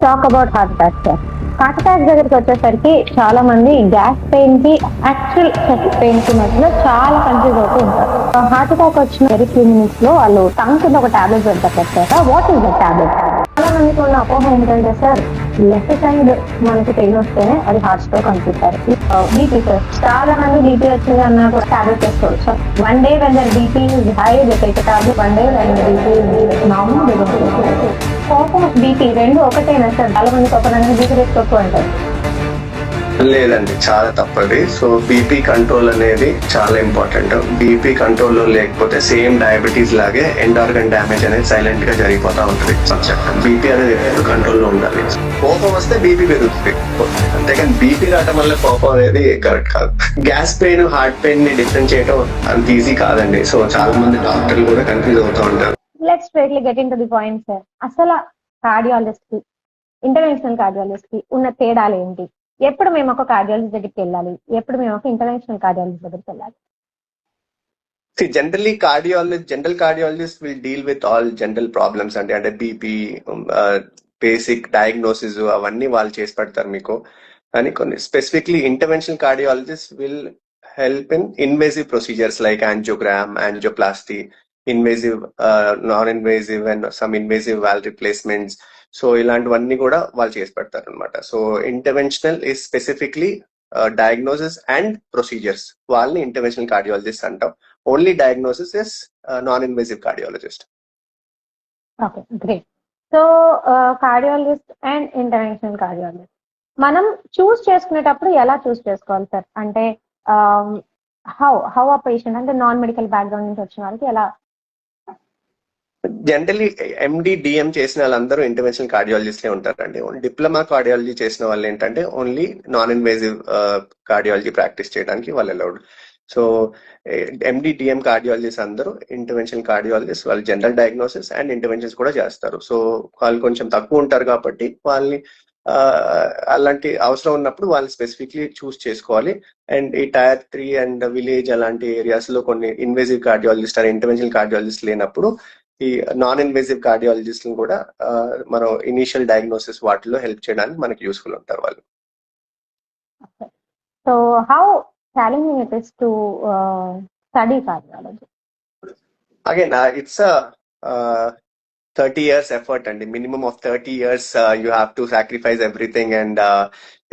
Talk about heart attack sir. Heart attack దగ్గరికి వచ్చేసరికి చాలా మంది గ్యాస్ పెయిన్ కి యాక్చువల్ చెస్ట్ పెయిన్ కి మధ్యలో చాలా కన్ఫ్యూజ్ అవుతూ ఉంటారు. హార్ట్ అటాక్ వచ్చిన వెరీ ఫ్యూ మినిట్స్ లో వాళ్ళు టంగ్ కింద ఒక టాబ్లెట్ పెడతారు sir. What is the tablet? చాలా మందికి ఉన్న అపోహ ఏంటంటే సార్, లెఫ్ట్ సైడ్ మనకి పెయిన్ వస్తేనే అది హార్ట్ స్ట్రోక్ అనుకుంటారు. బీపీ సార్, చాలా మంది బీపీ వచ్చింది అన్న టాబ్లెట్ వేసుకోవచ్చు. One day when there BP is high they take tablet, one day when BP is normal they don't take. కోపం బీపీ రెండు ఒకటేనా సార్? చాలా మంది కోపం బీపీ తెచ్చుకోకు అంటారు. లేదండి, చాలా తప్పది. సో బీపీ కంట్రోల్ అనేది చాలా ఇంపార్టెంట్. బీపీ కంట్రోల్ లో లేకపోతే సేమ్ డయాబెటీస్ లాగే ఎండ్ ఆర్గన్ డ్యామేజ్ అనేది సైలెంట్ గా జరిగిపోతా ఉంటుంది. బీపీ అనేది ఎప్పుడు కంట్రోల్ లో ఉండాలి. కోపం వస్తే బీపీ పెరుగుతుంది, అంతేకాని బీపీ రావటం వల్ల కోపం అనేది కరెక్ట్ కాదు. గ్యాస్ పెయిన్, హార్ట్ పెయిన్ ని డిఫరెన్స్ చేయడం అంత ఈజీ కాదండి. సో చాలా మంది డాక్టర్లు కూడా కన్ఫ్యూజ్ అవుతూ ఉంటారు. Let's straightly get in to the point sir. అసలు కార్డియాలజిస్ట్ కి, ఇంటర్వెన్షనల్ కార్డియాలజిస్ట్ కి ఉన్న తేడాలు ఏంటి? ఎప్పుడు మేము ఒక కార్డియాలజిస్ట్ దగ్గరికి వెళ్ళాలి, ఎప్పుడు మేము ఒక ఇంటర్వెన్షనల్ కార్డియాలజిస్ట్ దగ్గరికి వెళ్ళాలి? See, general cardiologists will deal with all general problems అంటే బీపీ, బేసిక్ డయాగ్నోసిస్ అవన్నీ వాళ్ళు చేసి పెడతారు మీకు. కానీ కొన్ని specifically interventional cardiologist will help in invasive procedures like angiogram, angioplasty, invasive, non invasive and some invasive valve replacements. So ఇలాంటివన్నీ కూడా వాళ్ళు చేసి పెడతారు అనమాట. So interventional is specifically diagnosis and procedures, వాళ్ళని ఇంటర్వెన్షనల్ కార్డియాలజిస్ట్ అంటాం. Only diagnosis is non invasive cardiologist. Okay, great. So cardiologist and interventional cardiologist మనం చూస్ చేసుకునేటప్పుడు ఎలా చూస్ చేసుకోవాలి సార్? అంటే హౌ ఆ పేషెంట్, అంటే నాన్ మెడికల్ బ్యాక్గ్రౌండ్ నుంచి వచ్చిన వాళ్ళకి ఎలా? జనరలీ ఎండి, డిఎం చేసిన వాళ్ళందరూ ఇంటర్వెన్షనల్ కార్డియాలజిస్ట్లే ఉంటారండి. డిప్లొమా కార్డియాలజీ చేసిన వాళ్ళు ఏంటంటే only non invasive cardiology practice చేయడానికి వాళ్ళు అలౌడ్. సో ఎండి, డిఎం కార్డియాలజిస్ట్ అందరూ ఇంటర్వెన్షనల్ కార్డియాలజిస్ట్. వాళ్ళు జనరల్ డయాగ్నోసిస్ అండ్ ఇంటర్వెన్షన్స్ కూడా చేస్తారు. సో వాళ్ళు కొంచెం తక్కువ ఉంటారు కాబట్టి వాళ్ళని అలాంటి అవసరం ఉన్నప్పుడు వాళ్ళు స్పెసిఫిక్లీ చూస్ చేసుకోవాలి. అండ్ ఈ టైర్ 3 అండ్ విలేజ్ అలాంటి ఏరియాస్ లో కొన్ని invasive cardiologist and interventional cardiologist లేనప్పుడు ఈ నాన్ ఇన్వేజివ్ కార్డియాలజిస్ట్ కూడా మనం ఇనిషియల్ డయాగ్నోసిస్ వాటిలో హెల్ప్ చేయడానికి మనకి యూస్ఫుల్ ఉంటారు వాళ్ళు. So how challenging it is to study cardiology? Again it's a 30 years effort and minimum of 30 years you have to sacrifice everything, and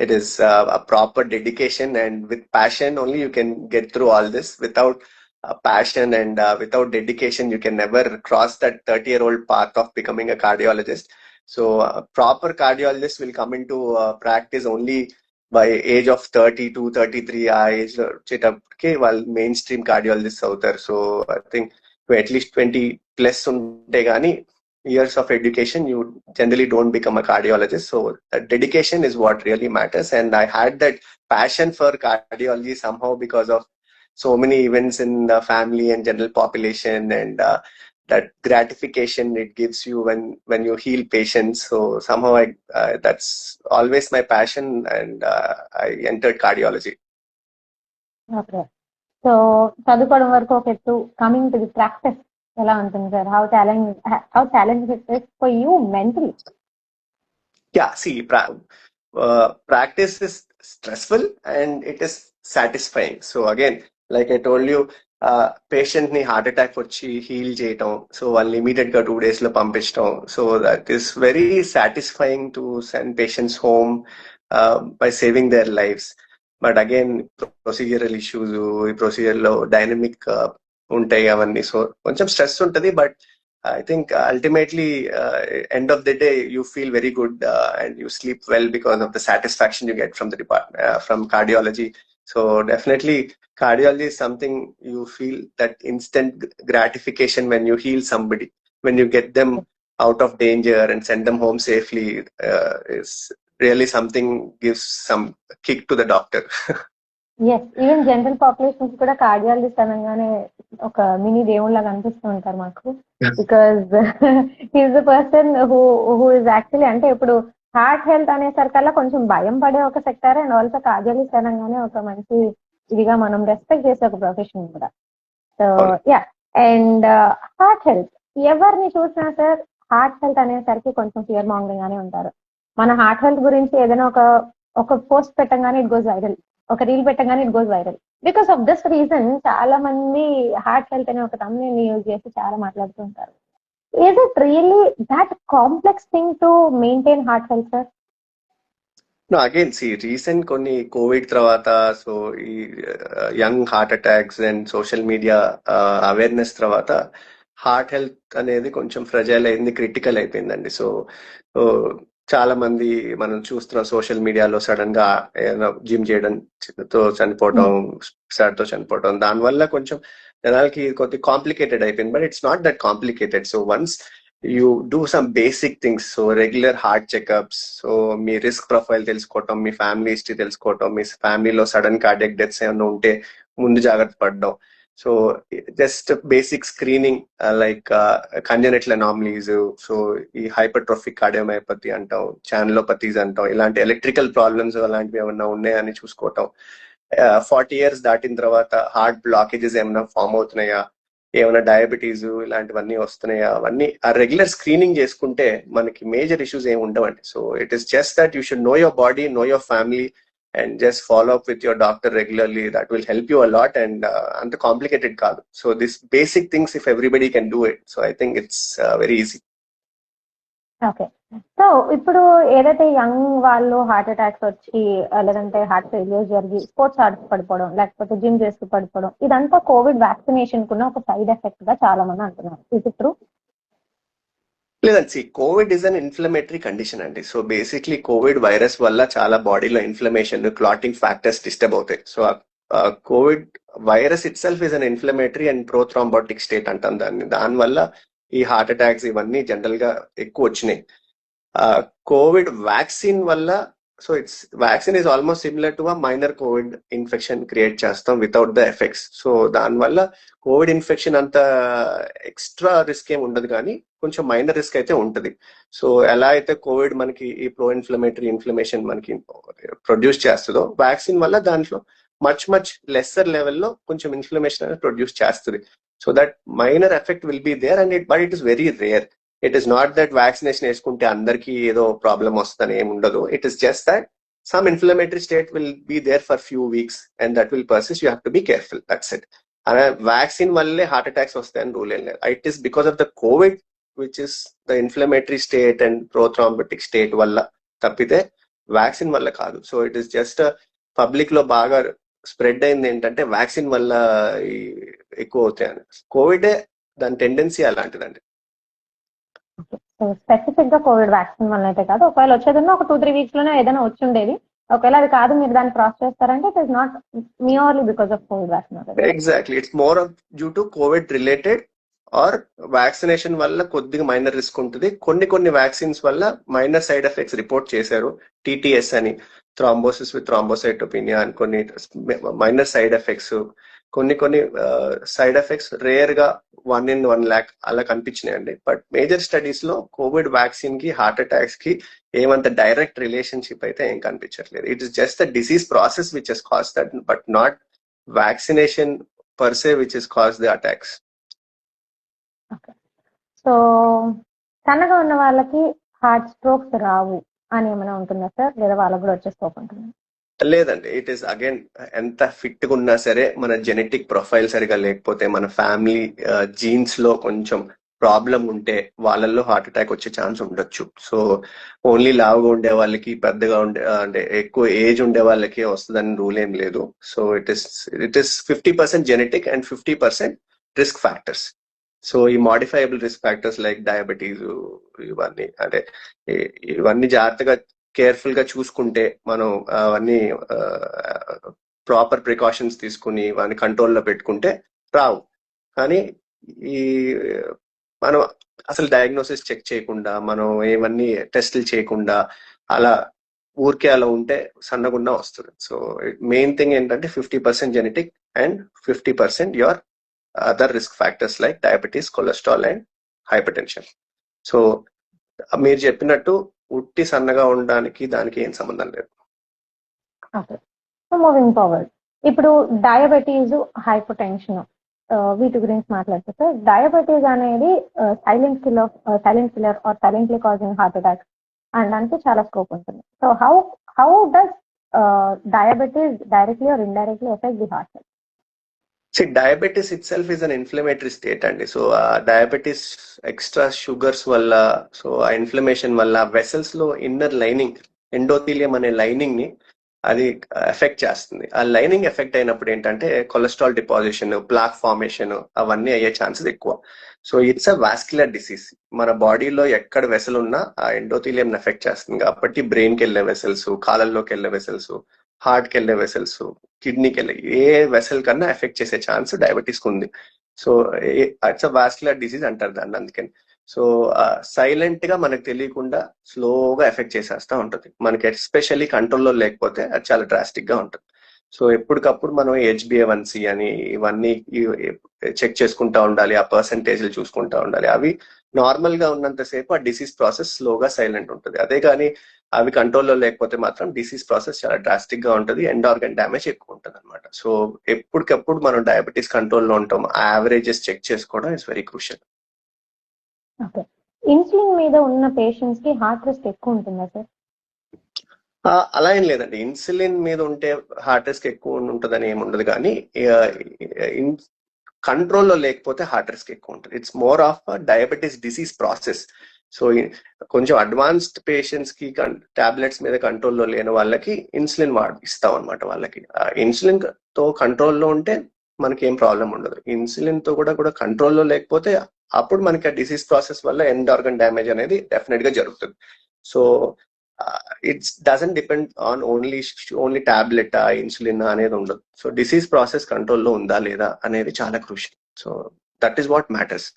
it is a proper dedication, and with passion only you can get through all this. Without passion and without dedication you can never cross that 30-year-old path of becoming a cardiologist. So proper cardiologist will come into practice only by age of 32, 33 age వచ్చేటప్పటికి వాళ్ళు main stream cardiologist అవుతారు. So I think at least 20 plus ఉంటే కానీ years of education you generally don't become a cardiologist. So that dedication is what really matters, and I had that passion for cardiology somehow because of so many events in the family and general population, and that gratification it gives you when you heal patients. So somehow that's always my passion, and I entered cardiology. Okay. So చదువుకోవడం వరకు ఒక ఎత్తు, coming to the practice ఎలా ఉంటుంది sir? How challenge it is for you mentally? Yeah, see, practice is stressful and it is satisfying. So again, like I told you, patient ని heart attack వచ్చి heal చేయటం, so వాళ్ళని immediate గా 2 days లో పంపించడం. So that is very satisfying to send patients home by saving there lifes. But again procedural issues, ఈ procedure లో dynamic ఉంటాయి అవన్నీ. సో కొంచెం స్ట్రెస్ ఉంటుంది, but I think ultimately end of the day you feel very good and you sleep well because of the satisfaction you get from the department, from cardiology. So definitely cardiology is something you feel that instant gratification when you heal somebody, when you get them out of danger and send them home safely, is really something gives some kick to the doctor. Yes, even general population కూడా cardiologist అనగానే ఒక mini దేవుళ్ళగా అనిపిస్తూ ఉంటారు మాకు. Because he's the person who is actually, అంటే ఇప్పుడు heart health అనేసరికల్లా కొంచెం భయం పడే ఒక సెక్టర్, అండ్ ఆల్సో కార్డియాలజిస్ట్ అనగానే ఒక మంచి ఇదిగా మనం రెస్పెక్ట్ చేసే ఒక ప్రొఫెషన్ కూడా. So yeah, and heart health ఎవరిని చూసినా సార్ హార్ట్ హెల్త్ అనేసరికి కొంచెం ఫియర్ మాంగరింగ్ గానే ఉంటారు. మన హార్ట్ హెల్త్ గురించి ఏదైనా ఒక పోస్ట్ పెట్టంగానే ఇట్ గోస్ వైరల్, ఒక రీల్ పెట్టంగానే it goes viral. Because of this reason చాలా మంది హార్ట్ హెల్త్ అనే ఒక తమ్ముని యూజ్ చేసి చాలా మాట్లాడుతూ ఉంటారు. Is it really that complex thing to maintain heart health, sir? No, again, see, recent కొన్ని కోవిడ్ తర్వాత సో ఈ young heart attacks and social media awareness తర్వాత హార్ట్ హెల్త్ అనేది కొంచెం ఫ్రెజైల్ అయింది, క్రిటికల్ అయిపోయిందండి. సో చాలా మంది మనం చూస్తున్నాం సోషల్ మీడియాలో సడన్ గా జిమ్ చేయడంతో చనిపోవటం, తో చనిపోవటం, దానివల్ల కొంచెం జనాలకి కొద్దిగా కాంప్లికేటెడ్ అయిపోయింది. But it's not that complicated. So once you do some basic things, so regular heart checkups, so me risk profile తెలుసుకోవటం, మీ ఫ్యామిలీ హిస్టరీ తెలుసుకోవటం, మీ ఫ్యామిలీలో సడన్ కార్డియక్ డెత్స్ ఏమైనా ఉంటే ముందు జాగ్రత్త పడడం, so just basic screening like congenital anomalies, so ఈ hypertrophic cardiomyopathy అంటాం, ఛానలోపతీస్ అంటాం, ఇలాంటి ఎలక్ట్రికల్ ప్రాబ్లమ్స్ అలాంటివి ఏమన్నా ఉన్నాయని చూసుకోవటం. 40 years దాటిన తర్వాత హార్ట్ బ్లాకేజెస్ ఏమైనా ఫామ్ అవుతున్నాయా, ఏమైనా డయాబెటీస్ ఇలాంటివన్నీ వస్తున్నాయా, అవన్నీ ఆ రెగ్యులర్ స్క్రీనింగ్ చేసుకుంటే మనకి మేజర్ ఇష్యూస్ ఏమి ఉండవండి. So it is just that you should know your body, know your family and just follow up with your doctor regularly. That will help you a lot, and anta complicated kaadu. So these basic things, if everybody can do it, so I think it's very easy. Okay. So ఇప్పుడు ఏదైతే young వాళ్ళు heart attacks వచ్చి లేదంటే heart failure జరిగి sports ఆడుతూ పడిపోవడం, లేకపోతే gym చేస్తూ పడిపోవడం, ఇదంతా కోవిడ్ వ్యాక్సినేషన్ కున్న ఒక సైడ్ ఎఫెక్ట్ గా చాలా మంది అంటున్నారు. ఇది ట్రూ? లేదండి, covid is an inflammatory condition అండి. సో బేసిక్లీ కోవిడ్ వైరస్ వల్ల చాలా బాడీలో ఇన్ఫ్లమేషన్, క్లాటింగ్ ఫ్యాక్టర్స్ డిస్టర్బ్ అవుతాయి. So covid virus itself is an inflammatory and prothrombotic state అంటాం దాన్ని. దానివల్ల ఈ హార్ట్ అటాక్స్ ఇవన్నీ జనరల్ గా ఎక్కువ వచ్చినాయి. కోవిడ్ వ్యాక్సిన్ వల్ల, so vaccine is almost similar to minor covid infection create చేస్తాం వితౌట్ ద ఎఫెక్ట్స్. సో దానివల్ల కోవిడ్ ఇన్ఫెక్షన్ అంత ఎక్స్ట్రా రిస్క్ ఏమి ఉండదు, కానీ కొంచెం మైనర్ రిస్క్ అయితే ఉంటుంది. సో ఎలా అయితే కోవిడ్ మనకి ఈ ప్రో ఇన్ఫ్లమేషన్ మనకి ప్రొడ్యూస్ చేస్తుందో, వ్యాక్సిన్ వల్ల దాంట్లో మచ్ లెస్సర్ లెవెల్లో కొంచెం ఇన్ఫ్లమేషన్ అనేది ప్రొడ్యూస్ చేస్తుంది. So that minor effect will be there, and but it is very rare. It is not that vaccination వేసుకుంటే అందరికీ ఏదో ప్రాబ్లం వస్తుందని ఏమి ఉండదు. It is just that some inflammatory state will be there for few weeks and that will persist. You have to be careful, that's it. అలా vaccine వల్లే heart attacks వస్తాయని rule ఏం లేదు. It is because of the covid which is the inflammatory state and prothrombotic state వల్ల తప్పితే vaccine వల్ల కాదు. So it is just public లో బాగా స్ప్రెడ్ అయింది ఏంటంటే వ్యాక్సిన్ వల్ల ఎక్కువ అవుతాయని. కోవిడే దాని టెండెన్సీ అలాంటిదండి. స్పెసిఫిక్ గా కోవిడ్ వ్యాక్సిన్ వల్ల అయితే కాదు, ఒకవేళ వచ్చేదన్నా ఒక 2-3 weeks లోనే ఏదైనా వచ్చి ఉండేది. ఒకవేళ అది కాదు, మీరు దాన్ని క్రాస్ చేస్తారంటే it is not merely because of Covid vaccine. Exactly, it's more of due to Covid related are vaccination వల్ల కొద్దిగా మైనర్ రిస్క్ ఉంటుంది. కొన్ని వ్యాక్సిన్స్ వల్ల మైనర్ సైడ్ ఎఫెక్ట్స్ రిపోర్ట్ చేశారు. టీటీఎస్ అని, థ్రాంబోసిస్ విత్ థ్రాంబోసైటోపినియా అని కొన్ని మైనర్ సైడ్ ఎఫెక్ట్స్, కొన్ని సైడ్ ఎఫెక్ట్స్ రేర్ గా 1 in 1 lakh అలా కనిపించినాయండి. బట్ మేజర్ స్టడీస్ లో కోవిడ్ వ్యాక్సిన్ కి హార్ట్ అటాక్స్ కి ఏమంత డైరెక్ట్ రిలేషన్షిప్ అయితే ఏం కనిపించట్లేదు. It is just the disease process which has cause that, but not vaccination per se which has cause the attacks. So సన్నగా ఉన్న వాళ్ళకి హార్ట్ స్ట్రోక్స్ రావు అని ఏమైనా ఉంటుందా సార్, లేదా వాళ్ళకు కూడా వచ్చే స్ట్రోక్ ఉంటుందా? లేదండి, ఇట్ ఈస్ అగైన్ ఎంత ఫిట్ గా ఉన్నా సరే మన జెనెటిక్ ప్రొఫైల్ సరిగా లేకపోతే, మన ఫ్యామిలీ జీన్స్ లో కొంచెం ప్రాబ్లం ఉంటే వాళ్ళల్లో హార్ట్ అటాక్ వచ్చే ఛాన్స్ ఉండొచ్చు. సో ఓన్లీ లావుగా ఉండే వాళ్ళకి, పెద్దగా ఉండే అంటే ఎక్కువ ఏజ్ ఉండే వాళ్ళకి వస్తుందని రూల్ ఏం లేదు. So it is 50% genetic and 50% risk factors. So ఈ modifiable risk factors like diabetes ఇవన్నీ, అంటే ఇవన్నీ జాగ్రత్తగా కేర్ఫుల్ గా చూసుకుంటే మనం అవన్నీ ప్రాపర్ ప్రికాషన్స్ తీసుకుని వాడిని కంట్రోల్లో పెట్టుకుంటే రావు. కానీ ఈ మనం అసలు డయాగ్నోసిస్ చెక్ చేయకుండా, మనం ఏమన్నీ టెస్టులు చేయకుండా అలా ఊరికే అలా ఉంటే సన్నగున్నా వస్తుంది. సో మెయిన్ థింగ్ ఏంటంటే 50% genetic and 50% your other risk factors like diabetes, cholesterol and hypertension. So మీరు చెప్పినట్టు ఉట్టి సన్నగా ఉండడానికి దానికి ఏం సంబంధం లేదు. ఓకే, మూవింగ్ ఫార్వర్డ్, ఇప్పుడు డయాబెటీస్, హైపర్ టెన్షన్ వీటి గురించి మాట్లాడితే సార్, డయాబెటీస్ అనేది silent killer or silently causing heart attack అనడానికి చాలా స్కోప్ ఉంటుంది. So how does diabetes directly or indirectly effect the heart? See, diabetes itself is an inflammatory state అండి. So ఆ diabetes extra sugars వల్ల, so ఆ inflammation వల్ల vessels లో inner lining, endothelium అనే లైనింగ్ ని అది ఎఫెక్ట్ చేస్తుంది. ఆ లైనింగ్ ఎఫెక్ట్ అయినప్పుడు ఏంటంటే కొలెస్ట్రాల్ డిపాజిషన్, ప్లాక్ ఫార్మేషన్ అవన్నీ అయ్యే ఛాన్సెస్ ఎక్కువ. So it's a vascular disease. మన బాడీలో ఎక్కడ వెసల్ ఉన్నా ఆ ఎండోథీలియం ఎఫెక్ట్ చేస్తుంది. కాబట్టి బ్రెయిన్ కి వెళ్ళే వెసల్స్, కాలల్లోకి వెళ్ళే వెసల్స్, హార్ట్ కి వెళ్ళే వెసల్స్, కిడ్నీకి వెళ్ళే ఏ వెసల్ కన్నా ఎఫెక్ట్ చేసే ఛాన్స్ డయాబెటీస్ ఉంది. So it's a vascular disease అంటారు దాన్ని అందుకని. సో సైలెంట్ గా మనకు తెలియకుండా స్లోగా ఎఫెక్ట్ చేసేస్తా ఉంటుంది. మనకి ఎస్పెషల్లీ కంట్రోల్లో లేకపోతే అది చాలా డ్రాస్టిక్ గా ఉంటుంది. సో ఎప్పటికప్పుడు మనం హెచ్బిఏ1సి అని ఇవన్నీ చెక్ చేసుకుంటా ఉండాలి, ఆ పర్సంటేజ్లు చూసుకుంటా ఉండాలి. అవి నార్మల్ గా ఉన్నంతసేపు ఆ డిసీజ్ ప్రాసెస్ స్లోగా సైలెంట్ ఉంటుంది. అదే కానీ అవి కంట్రోల్లో లేకపోతే మాత్రం డిసీజ్ ప్రాసెస్ చాలా డ్రాస్టిక్ గా ఉంటుంది, ఎండ్ ఆర్గన్ డ్యామేజ్ ఎక్కువ ఉంటుంది అనమాట. సో ఎప్పటికప్పుడు మనం డయాబెటీస్ కంట్రోల్లో ఉంటాం, ఆ యావరేజెస్ చెక్ చేసుకోవడం it's very crucial. Okay. Insulin మీద ఉన్న పేషెంట్స్ కి హార్ట్ రిస్క్ ఎక్కువ ఉంటుందా సార్? అలా ఏం లేదండి. ఇన్సులిన్ మీద ఉంటే హార్ట్ రిస్క్ ఎక్కువ ఉంటుందని ఏమి ఉండదు, కానీ కంట్రోల్లో లేకపోతే హార్ట్ రిస్క్ ఎక్కువ ఉంటుంది. It's more of diabetes disease process. So కొంచెం అడ్వాన్స్డ్ పేషెంట్స్ కి టాబ్లెట్స్ మీద కంట్రోల్లో లేని వాళ్ళకి ఇన్సులిన్ ఇస్తాం అనమాట. వాళ్ళకి ఇన్సులిన్ తో కంట్రోల్లో ఉంటే మనకి ఏం ప్రాబ్లం ఉండదు. ఇన్సులిన్ తో కూడా కంట్రోల్లో లేకపోతే అప్పుడు మనకి ఆ డిసీజ్ ప్రాసెస్ వల్ల ఎండ్ ఆర్గన్ డ్యామేజ్ అనేది డెఫినెట్ గా జరుగుతుంది. So it's doesn't depend on only tablet insulin అనేది ఉండదు. సో డిసీజ్ ప్రాసెస్ కంట్రోల్లో ఉందా లేదా అనేది చాలా crucial. So that is what matters.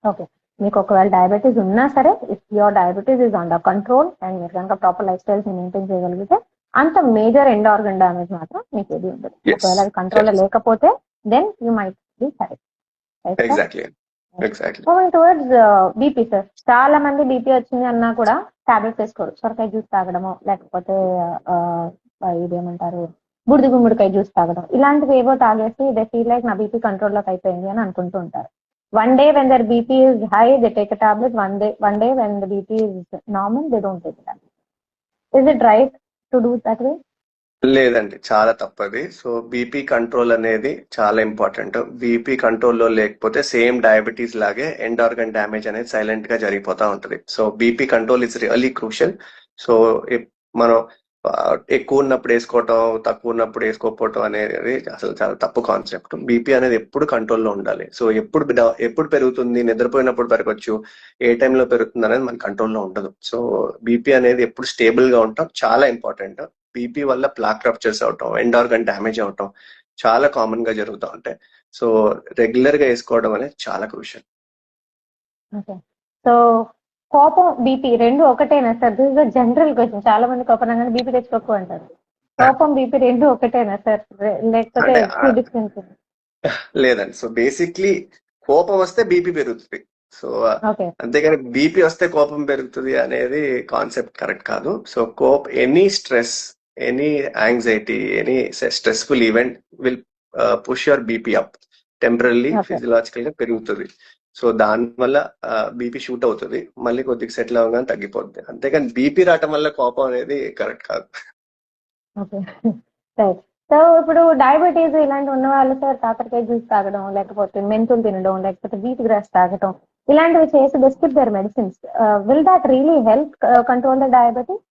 Okay. మీకు ఒకవేళ డయాబెటీస్ ఉన్నా సరే, if your diabetes is under control and మీరు కనుక ప్రాపర్ లైఫ్ స్టైల్స్ మెయింటైన్ చేయగలిగితే అంత మేజర్ ఎండ్ ఆర్గన్ డ్యామేజ్ మాత్రం మీకు ఏది ఉండదు. ఒకవేళ అది కంట్రోల్ లేకపోతే then you might be correct. Exactly. Moving towards BP sir, చాలా మంది బీపీ వచ్చింది అన్నా కూడా టాబ్లెట్స్ వేసుకోరు. సొరకాయ జ్యూస్ తాగడము, లేకపోతే ఇదేమంటారు బుడిది గుమ్మడికాయ జ్యూస్ తాగడం, ఇలాంటివి ఏవో తాగేసి దే ఫీల్ లైక్ నా బీపీ కంట్రోల్లోకి అయిపోయింది అని అనుకుంటూ ఉంటారు. One day when their BP is high, they take a tablet. One day when the BP is normal, they don't take a tablet. Is it right to do that way? లేదండి, చాలా తప్పది. So BP control అనేది చాలా important. BP కంట్రోల్లో లేకపోతే same diabetes లాగే end organ damage అనేది silent గా జరిగిపోతా ఉంటుంది. So BP control is really crucial. So మనం ఎక్కువ ఉన్నప్పుడు వేసుకోవటం, తక్కువ ఉన్నప్పుడు వేసుకోకపోవటం అనేది అసలు చాలా తప్పు కాన్సెప్ట్. బీపీ అనేది ఎప్పుడు కంట్రోల్లో ఉండాలి. సో ఎప్పుడు పెరుగుతుంది, నిద్రపోయినప్పుడు పెరగచ్చు, ఏ టైంలో పెరుగుతుంది అనేది మన కంట్రోల్లో ఉండదు. సో బీపీ అనేది ఎప్పుడు స్టేబుల్ గా ఉండటం చాలా ఇంపార్టెంట్. బీపీ వల్ల ప్లాక్ రప్చర్స్ అవటం, ఎండ్ ఆర్గన్ డ్యామేజ్ అవటం చాలా కామన్ గా జరుగుతూ ఉంటాయి. సో రెగ్యులర్ గా వేసుకోవడం అనేది చాలా క్రూషియల్. సో కోపం బీపీ రెండు ఒకటేనా sir? This is general question. చాలా మంది కోపం అనగానే బీపీ తెచ్చుకోకు అంటారు. కోపం బీపీ రెండు ఒకటేనా సార్, లేకపోతే డిఫరెన్స్? లేదండి. సో బేసిక్లీ కోపం వస్తే బీపీ పెరుగుతుంది. సో అంతేగాని బీపీ వస్తే కోపం పెరుగుతుంది అనేది కాన్సెప్ట్ కరెక్ట్ కాదు. So any stress, any anxiety, any stressful event will push your BP up temporary, physiological గా పెరుగుతుంది. సో దానివల్ల బీపీ షూట్ అవుతుంది, మళ్ళీ కొద్దిగా సెటిల్ అవగానే తగ్గిపోతుంది. అంతేగాని బీపీ రావటం వల్ల కోపం అనేది కరెక్ట్ కాదు. సో ఇప్పుడు డయాబెటీస్ ఇలాంటి ఉన్న వాళ్ళు సార్ కాకరకాయ జ్యూస్ తాగడం, లేకపోతే మెంతులు తినడం, లేకపోతే వీట్ గ్రాస్ తాగడం, ఇలాంటివి చేసి they skip their medicines. Will that really help control the diabetes?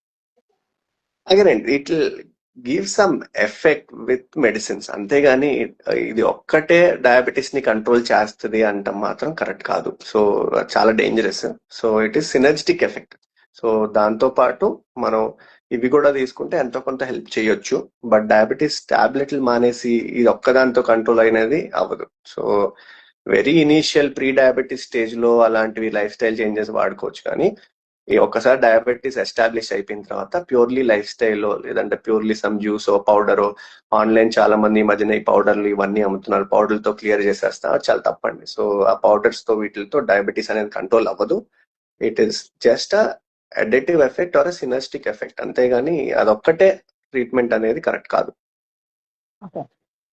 Again it will give some effect with medicines. అంతేగాని ఇది ఒక్కటే డయాబెటీస్ ని కంట్రోల్ చేస్తుంది అంటాం మాత్రం కరెక్ట్ కాదు. సో చాలా dangerous. So it is synergistic effect. So దాంతో పాటు మనం ఇవి కూడా తీసుకుంటే ఎంతో కొంత హెల్ప్ చేయొచ్చు. బట్ డయాబెటీస్ టాబ్లెట్లు మానేసి ఇది ఒక్కదాంతో కంట్రోల్ అయినది అవ్వదు. So very initial pre diabetes stage లో అలాంటివి లైఫ్ స్టైల్ చేంజెస్ వాడుకోవచ్చు. కానీ ఒక్కసారి డయాబెటీస్ ఎస్టాబ్లిష్ అయిపోయిన తర్వాత ప్యూర్లీ లైఫ్ స్టైల్లో, లేదంటే purely some juice powder, online చాలా మంది ఈ మధ్యన ఈ పౌడర్లు ఇవన్నీ అమ్ముతున్నారు, పౌడర్లతో క్లియర్ చేసేస్తా, చాలా తప్పండి. సో ఆ పౌడర్స్ తో వీటితో డయాబెటీస్ అనేది కంట్రోల్ అవ్వదు. It is just additive effect or synergistic effect, అంతేగాని అదొక్కటే ట్రీట్మెంట్ అనేది కరెక్ట్ కాదు. ఓకే.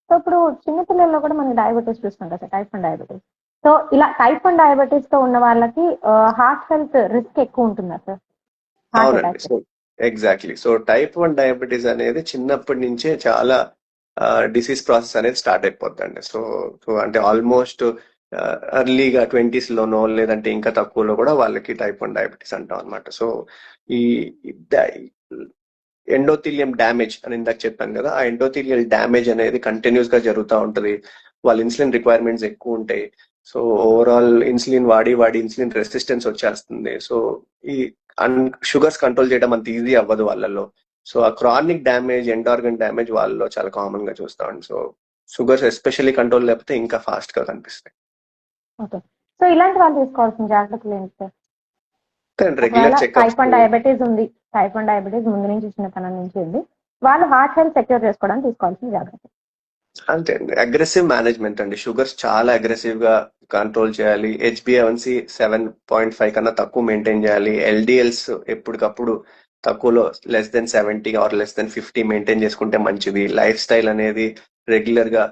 సో ఇప్పుడు చిన్నపిల్లల్లో కూడా మనకి డయాబెటీస్ చూస్తుంటాం సార్, టైప్ 1 డయాబెటీస్. సో ఇలా టైప్ 1 డయాబెటీస్ తో ఉన్న వాళ్ళకి హార్ట్ హెల్త్ రిస్క్ ఎక్కువ ఉంటుందా సార్? హార్ట్ అవునండి. Attack. So exactly. So type 1 diabetes అనేది చిన్నప్పటి నుంచే చాలా డిసీజ్ ప్రాసెస్ అనేది స్టార్ట్ అయిపోద్దండి. సో సో అంటే ఆల్మోస్ట్ ఎర్లీగా 20s లోనో లేదంటే ఇంకా తక్కువలో కూడా వాళ్ళకి టైప్ 1 డయాబెటీస్ అంటాం అనమాట. సో ఈ ఎండోథీలియం డ్యామేజ్ అని ఇందాక చెప్పాను కదా, ఆ ఎండోథీలియల్ డ్యామేజ్ అనేది కంటిన్యూస్ గా జరుగుతూ ఉంటది. వాళ్ళ ఇన్సులిన్ రిక్వైర్మెంట్స్ ఎక్కువ ఉంటాయి. సో ఓవరాల్ ఇన్సులిన్ వాడి వాడి ఇన్సులిన్ రెసిస్టెన్స్ వచ్చేస్తుంది. సో ఈ షుగర్స్ కంట్రోల్ చేయడం అంత ఈజీ అవ్వదు వాళ్ళలో. సో ఆ chronic damage, end organ damage వాళ్ళలో చాలా కామన్ గా చూస్తాం. సో షుగర్స్ ఎస్పెషల్లీ కంట్రోల్ లేకపోతే ఇంకా ఫాస్ట్ గా కనిపిస్తాయి. ఓకే. సో ఇలాంటి వాళ్ళు తీసుకోవాల్సిన జాగ్రత్తలు ఏంటి సార్? రెగ్యులర్ ఒకవేళ చెకప్స్. టైప్ 1 డయాబెటీస్ ఉంది, టైప్ 1 డయాబెటీస్ ముందు నుంచి చిన్నతనం నుంచి ఉంది, వాళ్ళు హార్ట్ హెల్త్ సెక్యూర్ చేసుకోవడానికి తీసుకోవాల్సిన జాగ్రత్త. అంతే అండి, అగ్రెసివ్ మేనేజ్మెంట్ అండి. షుగర్స్ చాలా అగ్రెసివ్ గా కంట్రోల్ చేయాలి. HbA1c 7.5 కన్నా తక్కువ మెయింటైన్ చేయాలి. LDLs ఎప్పటికప్పుడు తక్కువలో less than 70 or less than 50 maintain చేసుకుంటే మంచిది. లైఫ్ స్టైల్ అనేది రెగ్యులర్ గా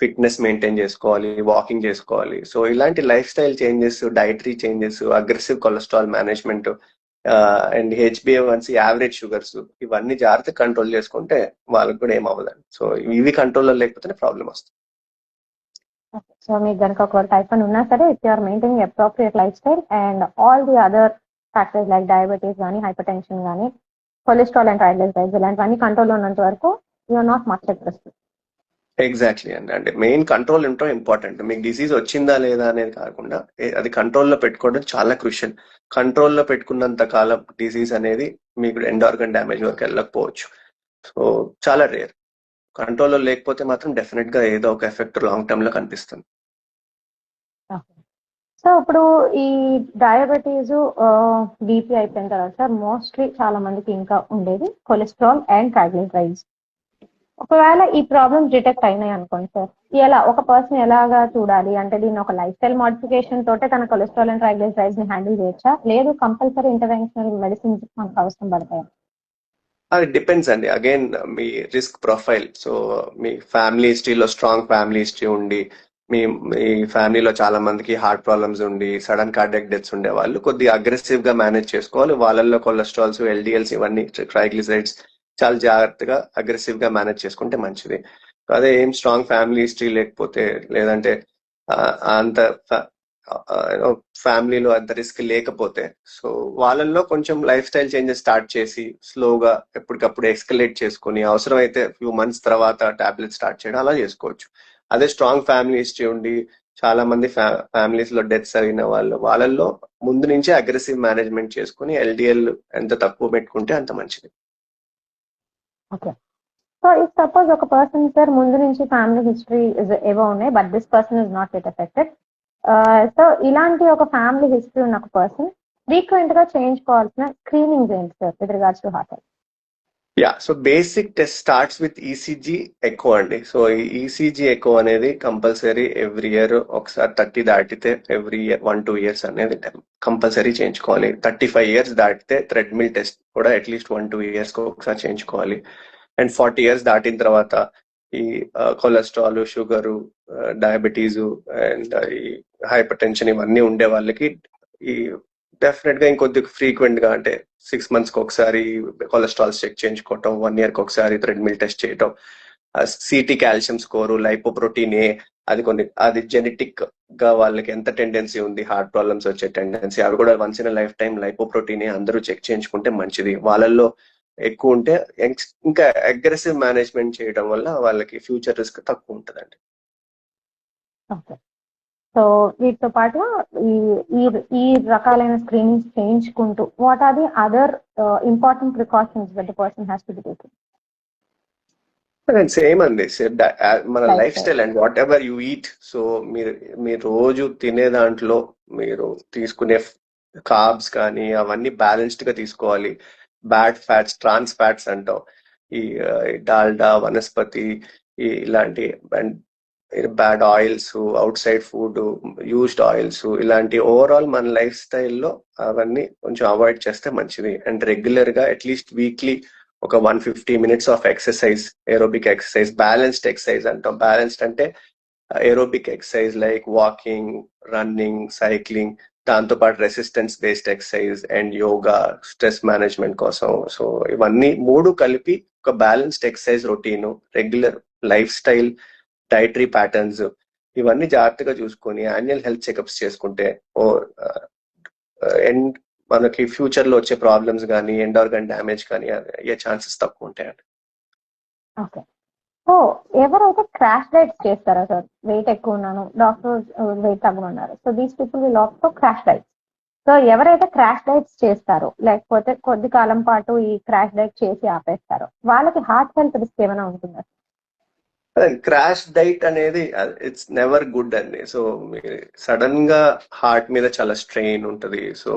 ఫిట్నెస్ మెయింటైన్ చేసుకోవాలి, వాకింగ్ చేసుకోవాలి. సో ఇలాంటి life style changes, dietary changes, aggressive cholesterol management and HbA1c, average sugars, ఇవన్నీ జాగ్రత్త కంట్రోల్ చేసుకుంటే వాళ్ళకి కూడా ఏం అవ్వదండి. సో ఇవి కంట్రోల్లో లేకపోతే ప్రాబ్లం వస్తుంది. సో మీకు కనుక ఒక టైప్ 1 ఉన్నా సరే, if you're maintaining appropriate lifestyle and all the other factors like diabetes కానీ, హైపర్ టెన్షన్ కానీ, కొలెస్ట్రాల్ అండ్ ట్రైగ్లిసరైడ్స్ ఇలాంటివన్నీ కంట్రోల్లో ఉన్నంత వరకు you're not much at risk. Exactly అండి. అంటే మెయిన్ కంట్రోల్ ఉండటం ఇంపార్టెంట్. మీకు డిసీజ్ వచ్చిందా లేదా అనేది కాకుండా అది కంట్రోల్లో పెట్టుకోవడం చాలా క్రూషియల్. కంట్రోల్లో పెట్టుకున్నంత కాలం డిసీజ్ అనేది మీకు ఎండ్ ఆర్గన్ డ్యామేజ్ వరకు వెళ్ళకపోవచ్చు. సో చాలా రేర్. కంట్రోల్లో లేకపోతే మాత్రం డెఫినెట్ గా ఏదో ఒక ఎఫెక్ట్ లాంగ్ టర్మ్ లో కనిపిస్తుంది. సో ఇప్పుడు ఈ డయాబెటీస్, బీపీ అయిపోయిన తర్వాత సార్ మోస్ట్లీ చాలా మందికి ఇంకా ఉండేది కొలెస్ట్రాల్ అండ్ ట్రైగ్లిసరైడ్స్. ఒకవేళ ఈ ప్రాబ్లమ్స్ డిటెక్ట్ అయినాయి అనుకోండి సార్, ఎలా ఒక పర్సన్ ఎలాగా చూడాలి? అంటే దీన్ని ఒక లైఫ్ స్టైల్ మోడిఫికేషన్ తోటే తన కొలెస్ట్రాల్ అండ్ ట్రైగ్లిసరైడ్స్ ని హ్యాండిల్ చేయొచ్చా, లేదు కంపల్సరీ ఇంటర్వెన్షనల్ మెడిసిన్స్ మనకు అవసరం పడతాయా? అది డిపెండ్స్ అండి. అగైన్ మీ రిస్క్ ప్రొఫైల్. సో మీ ఫ్యామిలీ హిస్టరీలో స్ట్రాంగ్ ఫ్యామిలీ హిస్టరీ ఉండి, మీ మీ ఫ్యామిలీలో చాలా మందికి హార్ట్ ప్రాబ్లమ్స్ ఉండి, సడన్ కార్డియాక్ డెత్స్ ఉండే వాళ్ళు కొద్దిగా అగ్రెసివ్ గా మేనేజ్ చేసుకోవాలి. వాళ్ళల్లో కొలెస్ట్రాల్స్, LDLs ఇవన్నీ, ట్రైగ్లిసరైడ్స్ చాలా జాగ్రత్తగా అగ్రెసివ్ గా మేనేజ్ చేసుకుంటే మంచిది. అదే ఏం స్ట్రాంగ్ ఫ్యామిలీ హిస్టరీ లేకపోతే, లేదంటే అంత ఫ్యామిలీలో అంత రిస్క్ లేకపోతే, సో వాళ్ళల్లో కొంచెం లైఫ్ స్టైల్ చేంజెస్ స్టార్ట్ చేసి స్లోగా ఎప్పటికప్పుడు ఎక్స్కలేట్ చేసుకుని అవసరమైతే ఫ్యూ మంత్స్ తర్వాత టాబ్లెట్ స్టార్ట్ చేయడం అలా చేసుకోవచ్చు. అదే స్ట్రాంగ్ ఫ్యామిలీ హిస్టరీ ఉండి చాలా మంది ఫ్యామిలీస్ లో డెత్స్ అయిన వాళ్ళల్లో ముందు నుంచే అగ్రెసివ్ మేనేజ్మెంట్ చేసుకుని LDL ఎంత తక్కువ పెట్టుకుంటే అంత మంచిది. ఓకే. సో ఇఫ్ సపోజ్ ఒక పర్సన్ సార్ ముందు నుంచి ఫ్యామిలీ హిస్టరీ ఏవో ఉన్నాయి, but this person is not get affected, so ఇలాంటి ఒక ఫ్యామిలీ హిస్టరీ ఉన్న ఒక పర్సన్ ఫ్రీక్వెంట్ గా చేయించుకోవాల్సిన స్క్రీనింగ్ ఏంటి sir with regards to heart health? Yeah, so basic test starts with ECG echo అండి. సో ఈ ECG ఎకో అనేది కంపల్సరీ ఎవ్రీ ఇయర్ ఒకసారి 30 దాటితే ఎవ్రీ ఇయర్ 1-2 years అనేది కంపల్సరీ చేయించుకోవాలి. 35 years దాటితే థ్రెడ్మిల్ టెస్ట్ కూడా అట్లీస్ట్ 1-2 years ఒకసారి చేయించుకోవాలి. అండ్ 40 years దాటిన తర్వాత ఈ కొలెస్ట్రాల్, షుగరు, డయాబెటీస్ అండ్ ఈ హైపర్ టెన్షన్ ఇవన్నీ ఉండే వాళ్ళకి ఈ డెఫినెట్ గా ఇంకొద్ది ఫ్రీక్వెంట్ గా, అంటే 6 months కి ఒకసారి కొలెస్ట్రాల్స్ చెక్ చేయించుకోవటం, 1 year కి ఒకసారి థ్రెడ్మిల్ టెస్ట్ చేయటం, CT కాల్షియం స్కోరు, లైపోప్రోటీన్ ఏ, అది జెనెటిక్ గా వాళ్ళకి ఎంత టెండెన్సీ ఉంది, హార్ట్ ప్రాబ్లమ్స్ వచ్చే టెండెన్సీ, అవి కూడా once in lifetime lipoprotein A అందరూ చెక్ చేయించుకుంటే మంచిది. వాళ్ళల్లో ఎక్కువ ఉంటే ఇంకా అగ్రెసివ్ మేనేజ్మెంట్ చేయడం వల్ల వాళ్ళకి ఫ్యూచర్ రిస్క్ తక్కువ ఉంటుందండి. ఓకే. సో వీటితో పాటు ఈ ఈ రకాలైన స్క్రీనింగ్స్ చేయించుకుంటూ what are the other important precautions that the person has to be taking? Same అండి, మన lifestyle and whatever you eat. So మీరు రోజు తినే దాంట్లో మీరు తీసుకునే కార్బ్స్ కానీ అవన్నీ బ్యాలెన్స్డ్ గా తీసుకోవాలి. బ్యాడ్ ఫ్యాట్స్, ట్రాన్స్ ఫ్యాట్స్ అంటాం, ఈ డాల్డా, వనస్పతి, ఇలాంటి bad oils, outside food, used oils, ఇలాంటి ఓవరాల్ మన లైఫ్ స్టైల్లో అవన్నీ కొంచెం అవాయిడ్ చేస్తే మంచిది. అండ్ రెగ్యులర్ గా అట్లీస్ట్ వీక్లీ ఒక 150 minutes of exercise, aerobic exercise, balanced exercise అంటాం. బ్యాలెన్స్డ్ అంటే aerobic exercise like walking, running, cycling, దాంతోపాటు resistance based exercise and yoga, stress management కోసం. సో ఇవన్నీ మూడు కలిపి ఒక balanced exercise routine, regular lifestyle, dietary patterns, ఇవన్నీ జాగ్రత్తగా చూసుకొని యాన్యువల్ హెల్త్ చెకప్స్ చేసుకుంటే అండ్ మనకి ఫ్యూచర్ లో వచ్చే ప్రాబ్లమ్స్ కానీ ఎండ్ ఆర్గన్ డ్యామేజ్ కానీ అయ్యే ఛాన్సెస్ తక్కువ ఉంటాయండి. ఓకే. సో ఎవరైతే క్రాష్ డైట్స్ చేస్తారో సార్, వెయిట్ ఎక్కువ ఉన్నాను, డాక్టర్ వెయిట్ తగ్గమన్నారు, so these people will opt for crash diets. So ఎవరైతే క్రాష్ డైట్స్ చేస్తారో లేకపోతే కొద్ది కాలం పాటు ఈ క్రాష్ డైట్ చేసి ఆపేస్తారో వాళ్ళకి హార్ట్ హెల్త్ రిస్క్ ఏమైనా ఉంటుందా? క్రాష్ డైట్ అనేది ఇట్స్ నెవర్ గుడ్ అండి. సో సడన్ గా హార్ట్ మీద చాలా స్ట్రెయిన్ ఉంటుంది. So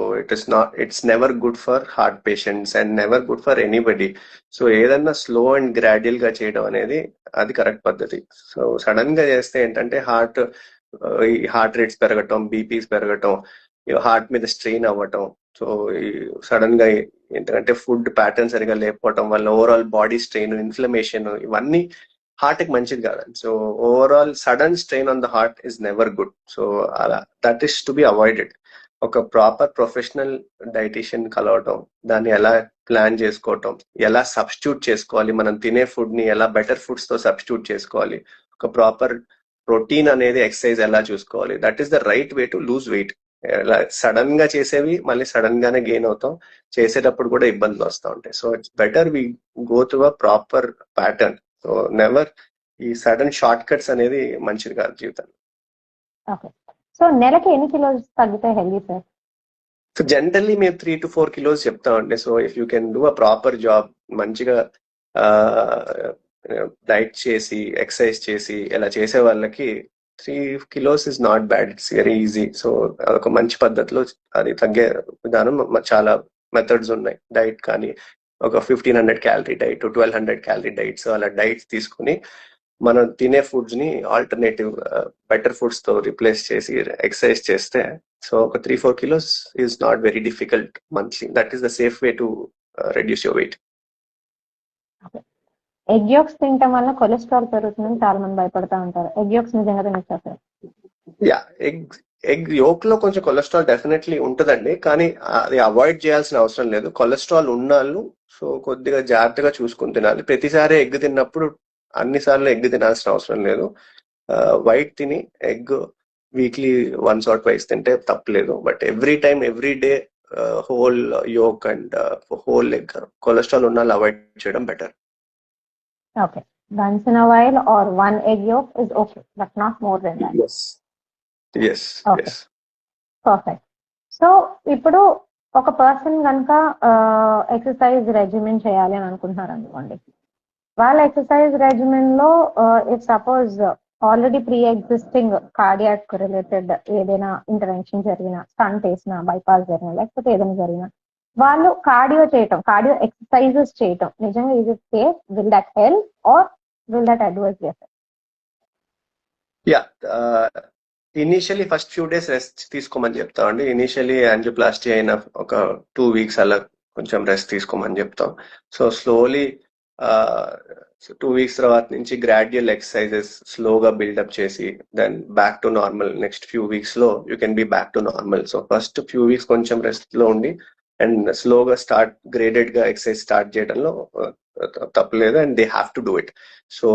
it's never good for heart patients and never good for anybody. So ఏదన్నా స్లో అండ్ గ్రాడ్యువల్ గా చేయడం అనేది అది కరెక్ట్ పద్ధతి. సో సడన్ గా చేస్తే ఏంటంటే హార్ట్ రేట్స్ పెరగటం, బీపీస్ పెరగటం, హార్ట్ మీద స్ట్రెయిన్ అవ్వటం. సో సడన్ గా ఏంటంటే ఫుడ్ ప్యాటర్న్ సరిగా లేకపోవటం వల్ల ఓవరాల్ బాడీ స్ట్రెయిన్, ఇన్ఫ్లమేషన్, ఇవన్నీ హార్ట్ కి మంచిది కాదండి. So overall sudden strain on the heart is never good. So అలా that is to be avoided. ఒక ప్రాపర్ ప్రొఫెషనల్ డైటీషియన్ కలవటం, దాన్ని ఎలా ప్లాన్ చేసుకోవటం, ఎలా సబ్స్టిట్యూట్ చేసుకోవాలి, మనం తినే ఫుడ్ ని ఎలా బెటర్ ఫుడ్స్ తో సబ్స్టిట్యూట్ చేసుకోవాలి, ఒక ప్రాపర్ ప్రోటీన్ అనేది ఎక్సర్సైజ్ ఎలా చూసుకోవాలి, that is the right way to lose weight. Sudden గా చేసేవి మళ్ళీ సడన్ గానే గెయిన్ అవుతాం, చేసేటప్పుడు కూడా ఇబ్బందులు వస్తూ ఉంటాయి. So it's better we go through a proper pattern. So never ఈ సడన్ షార్ట్ కట్స్ అనేది మంచిది కాదు జీవితంలో. ఓకే. సో నెలకి ఎన్ని కిలోస్ తగ్గితే హెల్దీ సార్? సో జనరల్లీ మేము 3 to 4 kilos చెప్తామండి. So if you can do a proper job, మంచిగా డైట్ చేసి ఎక్సర్సైజ్ చేసి ఇలా చేసే వాళ్ళకి 3 kilos is not bad, it's very easy. So అదొక మంచి పద్ధతిలో అది తగ్గే విధానం చాలా మెథడ్స్ ఉన్నాయి. డైట్ కానీ ఒక 1500 క్యాలరీ డైట్, 1200 క్యాలరీ డైట్స్, అలా డైట్స్ తీసుకుని మనం తినే ఫుడ్స్ ని ఆల్టర్నేటివ్ బెటర్ ఫుడ్స్ తో రిప్లేస్ చేసి ఎక్సర్సైజ్ చేస్తే సో ఒక 3-4 kilos is not very difficult monthly. That is the safe way to reduce your weight. Egg yolks తినటం వల్ల కొలెస్ట్రాల్ పెరుగుతుందని చాలా మంది భయపడతా ఉంటారు. ఎగ్ యోక్స్ నిజంగా తినొచ్చా సార్? యా, ఎగ్ యోక్ లో కొంచెం కొలెస్ట్రాల్ డెఫినెట్లీ ఉంటుందండి, కానీ అది అవాయిడ్ చేయాల్సిన అవసరం లేదు. కొలెస్ట్రాల్ ఉన్నాళ్ళు సో కొద్దిగా జాగ్రత్తగా చూసుకుని తినాలి. ప్రతిసారి ఎగ్ తిన్నప్పుడు అన్నిసార్లు ఎగ్ తినాల్సిన అవసరం లేదు. వైట్ తిని egg weekly once or twice తింటే తప్పలేదు. But every time every day whole yolk and whole egg cholesterol ఉన్నాళ్ళు అవాయిడ్ చేయడం better. Okay. Once in a while or one egg yolk is okay, but not more than that. Yes. Okay. Yes. Perfect. So, ఇప్పుడు ఒక person కనుక exercise regimen చేయాలి అని అనుకుంటున్నారు అనుకోండి, వాళ్ళ ఎక్సర్సైజ్ రెజిమెన్ లో if suppose already pre existing cardiac related ఏదైనా ఇంటర్వెన్షన్ జరిగినా, స్టంట్ వేసినా, బైపాస్ జరిగినా, లేకపోతే ఏదైనా జరిగినా, వాళ్ళు కార్డియో ఎక్సర్సైజెస్ చేయటం నిజంగా is it safe? Will that help or will that advise చేస్తారు? Yeah, initially first few days rest తీసుకోమని చెప్తామండి. ఇనిషియలీ యాంజియోప్లాస్టీ అయిన ఒక 2 weeks అలా కొంచెం రెస్ట్ తీసుకోమని చెప్తాం. సో స్లోలీ 2 weeks తర్వాత నుంచి గ్రాడ్యువల్ ఎక్సర్సైజెస్ స్లోగా బిల్డప్ చేసి then back to normal. Next few weeks లో you can be back to normal. So first few weeks కొంచెం రెస్ట్ లో ఉండి అండ్ స్లోగా గ్రేడెడ్ గా ఎక్సర్సైజ్ స్టార్ట్ చేయడంలో తప్పలేదు. And they have to do it. So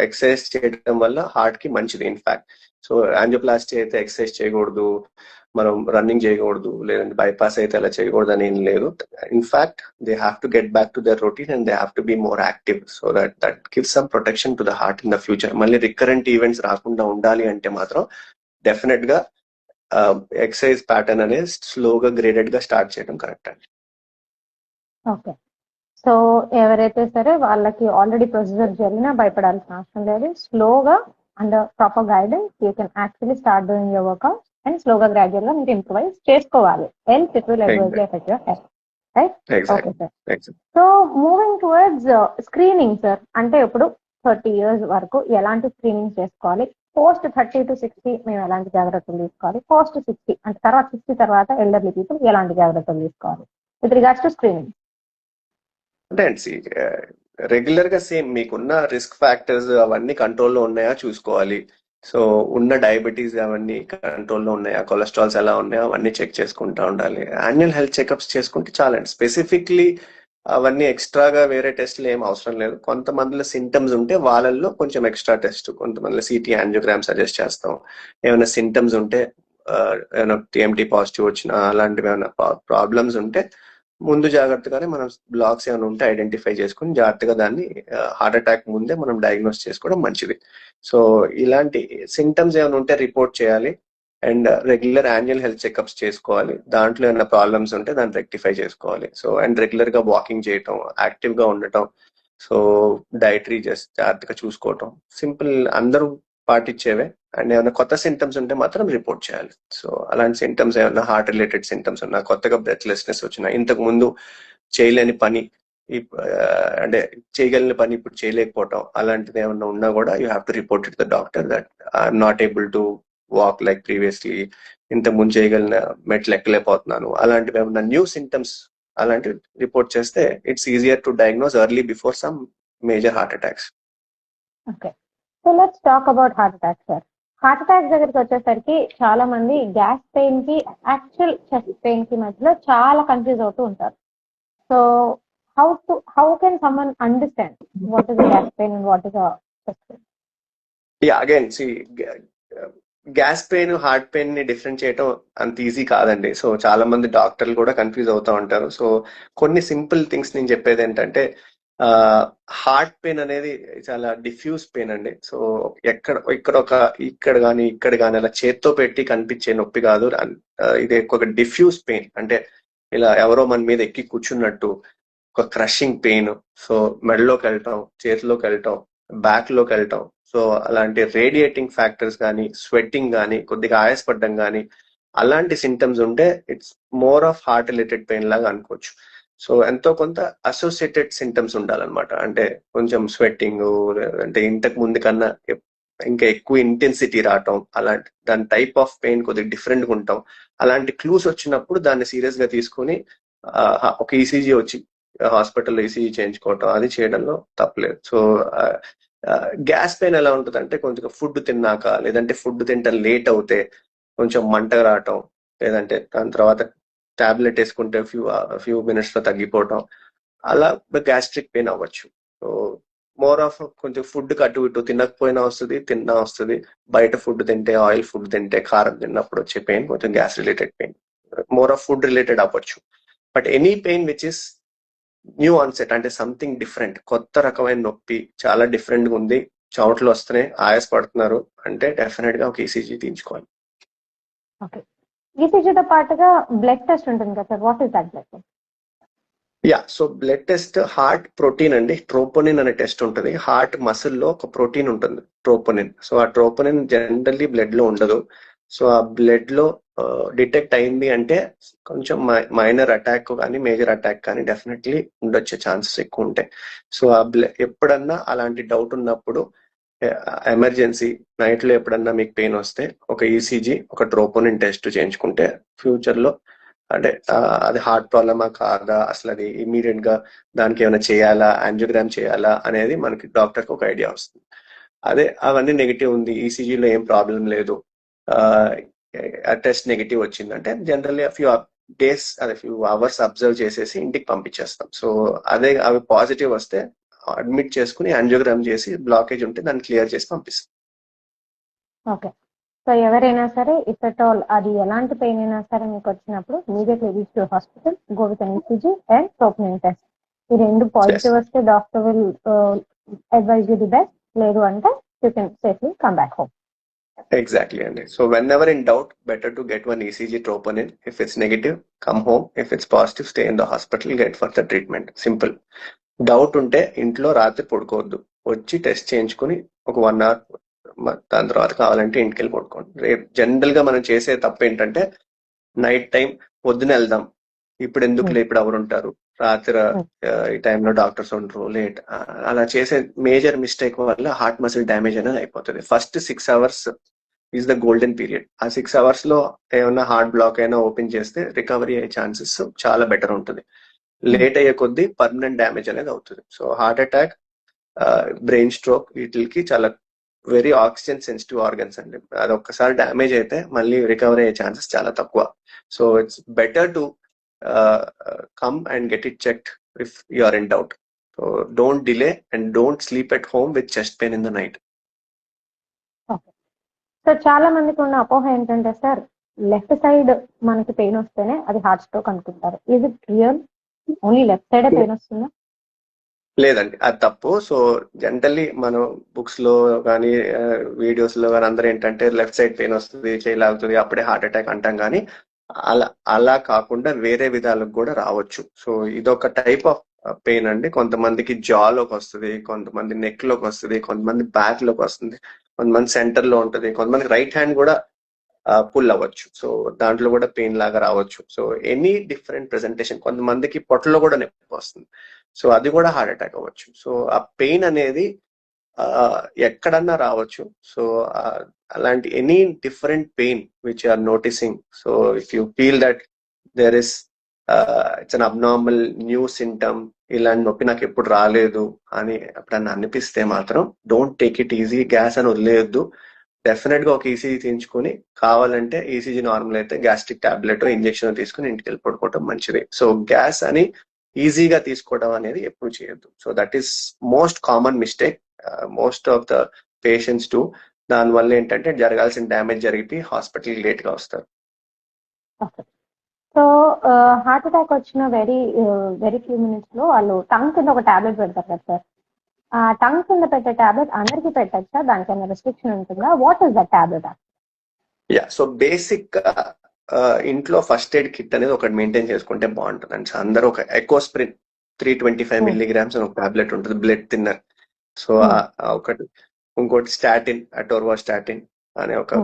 exercise చేయడం వల్ల హార్ట్ కి మంచిది ఇన్ఫాక్ట్. సో యాంజియోప్లాస్టీ అయితే ఎక్సర్సైజ్ చేయకూడదు, మనం రన్నింగ్ చేయకూడదు, లేదంటే బైపాస్ అయితే అలా చేయకూడదు అని ఏం లేదు. In fact they have to get back to their routine and they have to be more active. So that gives some protection to the heart in the future. మళ్ళీ రికరెంట్ ఈవెంట్స్ రాకుండా ఉండాలి అంటే మాత్రం డెఫినెట్ గా ఎక్సర్సైజ్ ప్యాటర్న్ అనేది స్లోగా graded గా start చేయడం కరెక్ట్ అండి. ఓకే. సో ఎవరైతే సరే వాళ్ళకి ఆల్రెడీ ప్రొసీజర్ జరిగినా భయపడాల్సిన అవసరం లేదు. స్లోగా and proper guidance you can actually start doing your workout and స్లోగా గ్రాడ్యువల్ గా మీరు ఇంప్రూవైజ్ చేసుకోవాలి. Health it will adversely affect your health, right? Okay sir. So moving towards screening sir, అంటే ఇప్పుడు 30 years వరకు ఎలాంటి స్క్రీనింగ్ చేసుకోవాలి? పోస్ట్ 30 to 60 మేము ఎలాంటి జాగ్రత్తలు తీసుకోవాలి? పోస్ట్ 60 అంటే తర్వాత 60 తర్వాత ఎల్డర్లీ పీపుల్ ఎలాంటి జాగ్రత్తలు తీసుకోవాలి విత్ రిగార్డ్స్ టు స్క్రీనింగ్? అంటే రెగ్యులర్ గా సేమ్ మీకున్న రిస్క్ ఫ్యాక్టర్స్ అవన్నీ కంట్రోల్లో ఉన్నాయా చూసుకోవాలి. సో ఉన్న డయాబెటీస్ అవన్నీ కంట్రోల్లో ఉన్నాయా, కొలెస్ట్రాల్స్ ఎలా ఉన్నాయో అవన్నీ చెక్ చేసుకుంటూ ఉండాలి. యాన్యువల్ హెల్త్ చెకప్స్ చేసుకుంటే చాలండి. స్పెసిఫిక్లీ అవన్నీ ఎక్స్ట్రాగా వేరే టెస్ట్లు ఏం అవసరం లేదు. కొంతమందిలో సింటమ్స్ ఉంటే వాళ్ళల్లో కొంచెం ఎక్స్ట్రా టెస్ట్, కొంతమందిలో సిటీ యాంజియోగ్రామ్ సజెస్ట్ చేస్తాం. ఏమైనా సింటమ్స్ ఉంటే ఏమైనా టీఎంటీ పాజిటివ్ వచ్చినా అలాంటివి ఏమైనా ప్రాబ్లమ్స్ ఉంటే ముందు జాగ్రత్తగానే మనం బ్లాక్స్ ఏమైనా ఉంటే ఐడెంటిఫై చేసుకుని జాగ్రత్తగా దాన్ని హార్ట్ అటాక్ ముందే మనం డయాగ్నోస్ చేసుకోవడం మంచిది. సో ఇలాంటి సింటమ్స్ ఏమైనా ఉంటే రిపోర్ట్ చేయాలి and regular annual health checkups చేసుకోవాలి. దాంట్లో ఏమైనా ప్రాబ్లమ్స్ ఉంటే దాన్ని రెక్టిఫై చేసుకోవాలి. సో అండ్ రెగ్యులర్ గా వాకింగ్ చేయటం, యాక్టివ్ గా ఉండటం, సో డైటరీ జస్ట్ జాగ్రత్తగా చూసుకోవటం, సింపుల్ అందరూ పాటించేవే. అండ్ ఏమైనా కొత్త సింటమ్స్ ఉంటే మాత్రం రిపోర్ట్ చేయాలి. సో అలాంటి సింటమ్స్ ఏమైనా హార్ట్ రిలేటెడ్ సింటమ్స్ ఉన్నా, కొత్తగా బ్రెత్లెస్నెస్ వచ్చినా, ఇంతకు ముందు చేయలేని పని అంటే చేయగలిగిన పని ఇప్పుడు చేయలేకపోవటం, అలాంటిది ఏమన్నా ఉన్నా కూడా you have to report it the doctor that I'm not able to walk like previously, ఇంతకు ముందు చేయగలిగిన మెట్లు ఎక్కలేకపోతున్నాను, అలాంటివి ఏమన్నా న్యూ సింటమ్స్ అలాంటివి రిపోర్ట్ చేస్తే it's easier to diagnose early before some major heart attacks. Okay, so let's talk about heart attack sir. Heart attack దగ్గరికి వచ్చేసరికి చాలా మంది గ్యాస్ పెయిన్ కి యాక్చువల్ చెస్ట్ పెయిన్ కి మధ్యలో చాలా కన్ఫ్యూజ్ అవుతూ ఉంటారు. So how can someone understand what is a gas pain and what is a chest pain? Yeah, again, see, gas pain heart pain ని డిఫరెంట్ చేయడం అంత ఈజీ కాదండి. సో చాలా మంది డాక్టర్లు కూడా కన్ఫ్యూజ్ అవుతా ఉంటారు. సో కొన్ని సింపుల్ థింగ్స్ నేను చెప్పేది ఏంటంటే, హార్ట్ పెయిన్ అనేది చాలా డిఫ్యూజ్ పెయిన్ అండి. సో ఇక్కడ కానీ అలా చేత్తో పెట్టి కనిపించే నొప్పి కాదు. ఇది ఒక డిఫ్యూజ్ పెయిన్ అంటే ఇలా ఎవరో మన మీద ఎక్కి కూర్చున్నట్టు ఒక క్రషింగ్ పెయిన్. సో మెడలోకి వెళ్ళటం, చేతిలోకి వెళ్ళటం, బ్యాక్ లోకి వెళ్ళటం, సో అలాంటి రేడియేటింగ్ ఫ్యాక్టర్స్ కానీ, స్వెట్టింగ్ కానీ, కొద్దిగా ఆయాసపడ్డం కానీ, అలాంటి సింటమ్స్ ఉంటే it's more of heart related pain లాగా అనుకోవచ్చు. సో ఎంతో కొంత అసోసియేటెడ్ సింటమ్స్ ఉండాలన్నమాట. అంటే కొంచెం స్వెట్టింగ్, అంటే ఇంతకు ముందు కన్నా ఇంకా ఎక్కువ ఇంటెన్సిటీ రావటం, అలాంటి దాని టైప్ ఆఫ్ పెయిన్ కొద్దిగా డిఫరెంట్గా ఉంటాం. అలాంటి క్లూస్ వచ్చినప్పుడు దాన్ని సీరియస్ గా తీసుకుని ఒక ఈసీజీ వచ్చి హాస్పిటల్లో ఈసీజీ చేయించుకోవటం, అది చేయడంలో తప్పలేదు. సో గ్యాస్ పెయిన్ ఎలా ఉంటుంది అంటే కొంచెం ఫుడ్ తిన్నాక, లేదంటే ఫుడ్ తింటే లేట్ అవుతే కొంచెం మంట రావటం, లేదంటే దాని తర్వాత టాబ్లెట్ వేసుకుంటే ఫ్యూ మినిట్స్ లో తగ్గిపోవటం, అలా గ్యాస్ట్రిక్ పెయిన్ అవ్వచ్చు. సో మోర్ ఆఫ్ కొంచెం ఫుడ్ అటు ఇటు తినకపోయినా వస్తుంది, తిన్నా వస్తుంది. బయట ఫుడ్ తింటే, ఆయిల్ ఫుడ్ తింటే, కారం తిన్నప్పుడు వచ్చే పెయిన్ కొంచెం gas related pain, more of food related అవ్వచ్చు. But any pain which is new onset అంటే సంథింగ్ డిఫరెంట్, కొత్త రకమైన నొప్పి, చాలా డిఫరెంట్ గా ఉంది, చెమటలు వస్తున్నాయి, ఆయాస పడుతున్నారు అంటే డెఫినెట్ గా ఒక ఈసీజీ తీయించుకోవాలి. ఓకే, ఈసీజీతో పాటుగా బ్లడ్ టెస్ట్ ఉంటుంది కదా sir, what is that blood test? Yeah, so blood test heart protein అండి, ట్రోపోనిన్ అనే టెస్ట్ ఉంటుంది. హార్ట్ మసిల్ లో ఒక ప్రోటీన్ ఉంటుంది, ట్రోపోనిన్. సో ఆ ట్రోపోనిన్ జనరల్లీ బ్లడ్ లో ఉండదు. సో ఆ బ్లడ్ లో డిటెక్ట్ అయింది అంటే కొంచెం మైనర్ అటాక్ కానీ మేజర్ అటాక్ కానీ డెఫినెట్లీ ఉండొచ్చే ఛాన్సెస్ ఎక్కువ ఉంటాయి. సో ఆ ఎప్పుడన్నా అలాంటి డౌట్ ఉన్నప్పుడు ఎమర్జెన్సీ నైట్ లో ఎప్పుడన్నా మీకు పెయిన్ వస్తే ఒక ఈసీజీ, ఒక ట్రోపోనిన్ టెస్ట్ చేయించుకుంటే ఫ్యూచర్ లో అంటే అది హార్ట్ ప్రాబ్లమా కాదా, అసలు అది ఇమీడియట్ గా దానికి ఏమైనా చేయాలా, యాంజియోగ్రామ్ చేయాలా అనేది మనకి డాక్టర్కి ఒక ఐడియా వస్తుంది. అదే అవన్నీ నెగిటివ్ ఉంది, ఈసీజీలో ఏం ప్రాబ్లం లేదు, టెస్ట్ నెగిటివ్ వచ్చిందంటే జనరల్లీ ఫ్యూ డేస్ అదే ఫ్యూ అవర్స్ అబ్జర్వ్ చేసేసి ఇంటికి పంపించేస్తాం. సో అదే అవి పాజిటివ్ వస్తే అడ్మిట్ చేసుకుని యాంజియోగ్రామ్ చేసి బ్లాకేజ్ ఉంటే దాన్ని క్లియర్ చేసి పంపిస్తాం. ఓకే, సో ఎవరైనా సరే ఇఫ్ ఎట్ ఆల్ అది ఎలాంటి పెయిన్ అయినా సరే మీకు వచ్చినప్పుడు immediately reach to hospital, go with ECG and troponin test. ఈ రెండు పాజిటివ్ వస్తే doctor will advise you the best, లేదు అంటే you can safely come back home. Exactly, and so whenever in doubt, better to get one ECG troponin. If it's negative, come home. If it's positive, stay in the hospital, get further treatment. Simple. Doubt ఉంటే ఇంట్లో రాత్రి పడుకోవద్దు, వచ్చి test చేయించుకుని ఒక 1 hour దాని తర్వాత కావాలంటే ఇంటికి వెళ్ళి పడుకోండి. రేపు జనరల్ గా మనం చేసే తప్పు ఏంటంటే నైట్ టైం పొద్దున వెళ్దాం, ఇప్పుడు ఎందుకులే, ఇప్పుడు ఎవరు ఉంటారు, రాత్రి ఈ టైంలో డాక్టర్స్ ఉండరు, లేట్, అలా చేసే మేజర్ మిస్టేక్ వల్ల హార్ట్ మసిల్ డ్యామేజ్ అనేది అయిపోతుంది. First 6 hours is the golden period. ఆ 6 hours లో ఏమన్నా హార్ట్ బ్లాక్ అయినా ఓపెన్ చేస్తే రికవరీ అయ్యే ఛాన్సెస్ చాలా బెటర్ ఉంటుంది. లేట్ అయ్యే కొద్దీ పర్మనెంట్ డ్యామేజ్ అనేది అవుతుంది. So heart attack, brain stroke వీటికి చాలా వెరీ ఆక్సిజన్ సెన్సిటివ్ ఆర్గన్స్ అండి. అది ఒక్కసారి డ్యామేజ్ అయితే మళ్ళీ రికవర్ అయ్యే ఛాన్సెస్ చాలా తక్కువ. So it's better to come and get it checked if you are in doubt. So don't delay and don't sleep at home with chest pain in the night. So చాలా మందికి ఉన్న అపోహ ఏంటంటే sir, left side మనకి pain వస్తేనే అది heart stroke అనుకుంటారు. Is it real? Only left సైడే పెయిన్ వస్తుందా? లేదండి, అది తప్పు. సో జనరల్లీ మనం బుక్స్ లో కానీ వీడియోస్ లో కానీ అందరూ ఏంటంటే లెఫ్ట్ సైడ్ పెయిన్ వస్తుంది, చేయలాగుతుంది, అప్పుడే హార్ట్ అటాక్ అంటాం. కానీ అలా కాకుండా వేరే విధాలకు కూడా రావచ్చు. సో ఇదొక టైప్ ఆఫ్ పెయిన్ అండి. కొంతమందికి జాలోకి వస్తుంది, కొంతమంది నెక్ లోకి వస్తుంది, కొంతమంది బ్యాక్ లోకి వస్తుంది, కొంతమంది సెంటర్ లో ఉంటుంది, కొంతమందికి రైట్ హ్యాండ్ కూడా పుల్ అవ్వచ్చు. సో దాంట్లో కూడా పెయిన్ లాగా రావచ్చు. So any different presentation. కొంతమందికి పొట్టలో కూడా నొప్పి వస్తుంది, సో అది కూడా హార్ట్ అటాక్ అవ్వచ్చు. సో ఆ పెయిన్ అనేది ఎక్కడన్నా రావచ్చు. సో అలాంటి any different pain which are noticing, so if you feel that there is it's an abnormal new symptom, ఇలాంటి నొప్పి నాకు ఎప్పుడు రాలేదు అని ఎప్పుడన్నా అనిపిస్తే మాత్రం don't take it easy. Gas అని వదిలేయొద్దు. డెఫినెట్ గా ఒక ఈసీజీ తీయించుకుని, కావాలంటే ఈసీజీ నార్మల్ అయితే గ్యాస్ట్రిక్ టాబ్లెట్ ఇంజెక్షన్ తీసుకుని ఇంటికి వెళ్ళి పడుకోవడం మంచిది. సో గ్యాస్ అని ఈజీగా తీసుకోవడం అనేది ఎప్పుడు చేయొద్దు. So that is most common mistake most of the patients to. దానివల్ల ఏంటంటే జరగాల్సిన డ్యామేజ్ జరిగి హాస్పిటల్ లేట్ గా వస్తారు. సో హార్ట్ అటాక్ వచ్చిన వెరీ ఫ్యూ మినిట్స్ లో వాళ్ళు టంగ్ కింద ఒక టాబ్లెట్ పెడతారు కదా సార్, ఆ టంగ్ కింద పెట్టే టాబ్లెట్ అందరికి పెట్టచ్చా? దానికైనా రెస్ట్రిక్షన్ ఉంటుందా? What is the tablet? Yeah, so basic ఇంట్లో ఫస్ట్ ఎయిడ్ కిట్ అనేది ఒకటి మెయింటైన్ చేసుకుంటే బాగుంటుంది అండి. అందరూ ఒక ఎకోస్ప్రిన్ 325 milligrams అని ఒక టాబ్లెట్ ఉంటుంది, బ్లడ్ థిన్నర్. సో ఒకటి, ఇంకోటి స్టాటిన్, అటోర్వాస్టాటిన్ అనే ఒక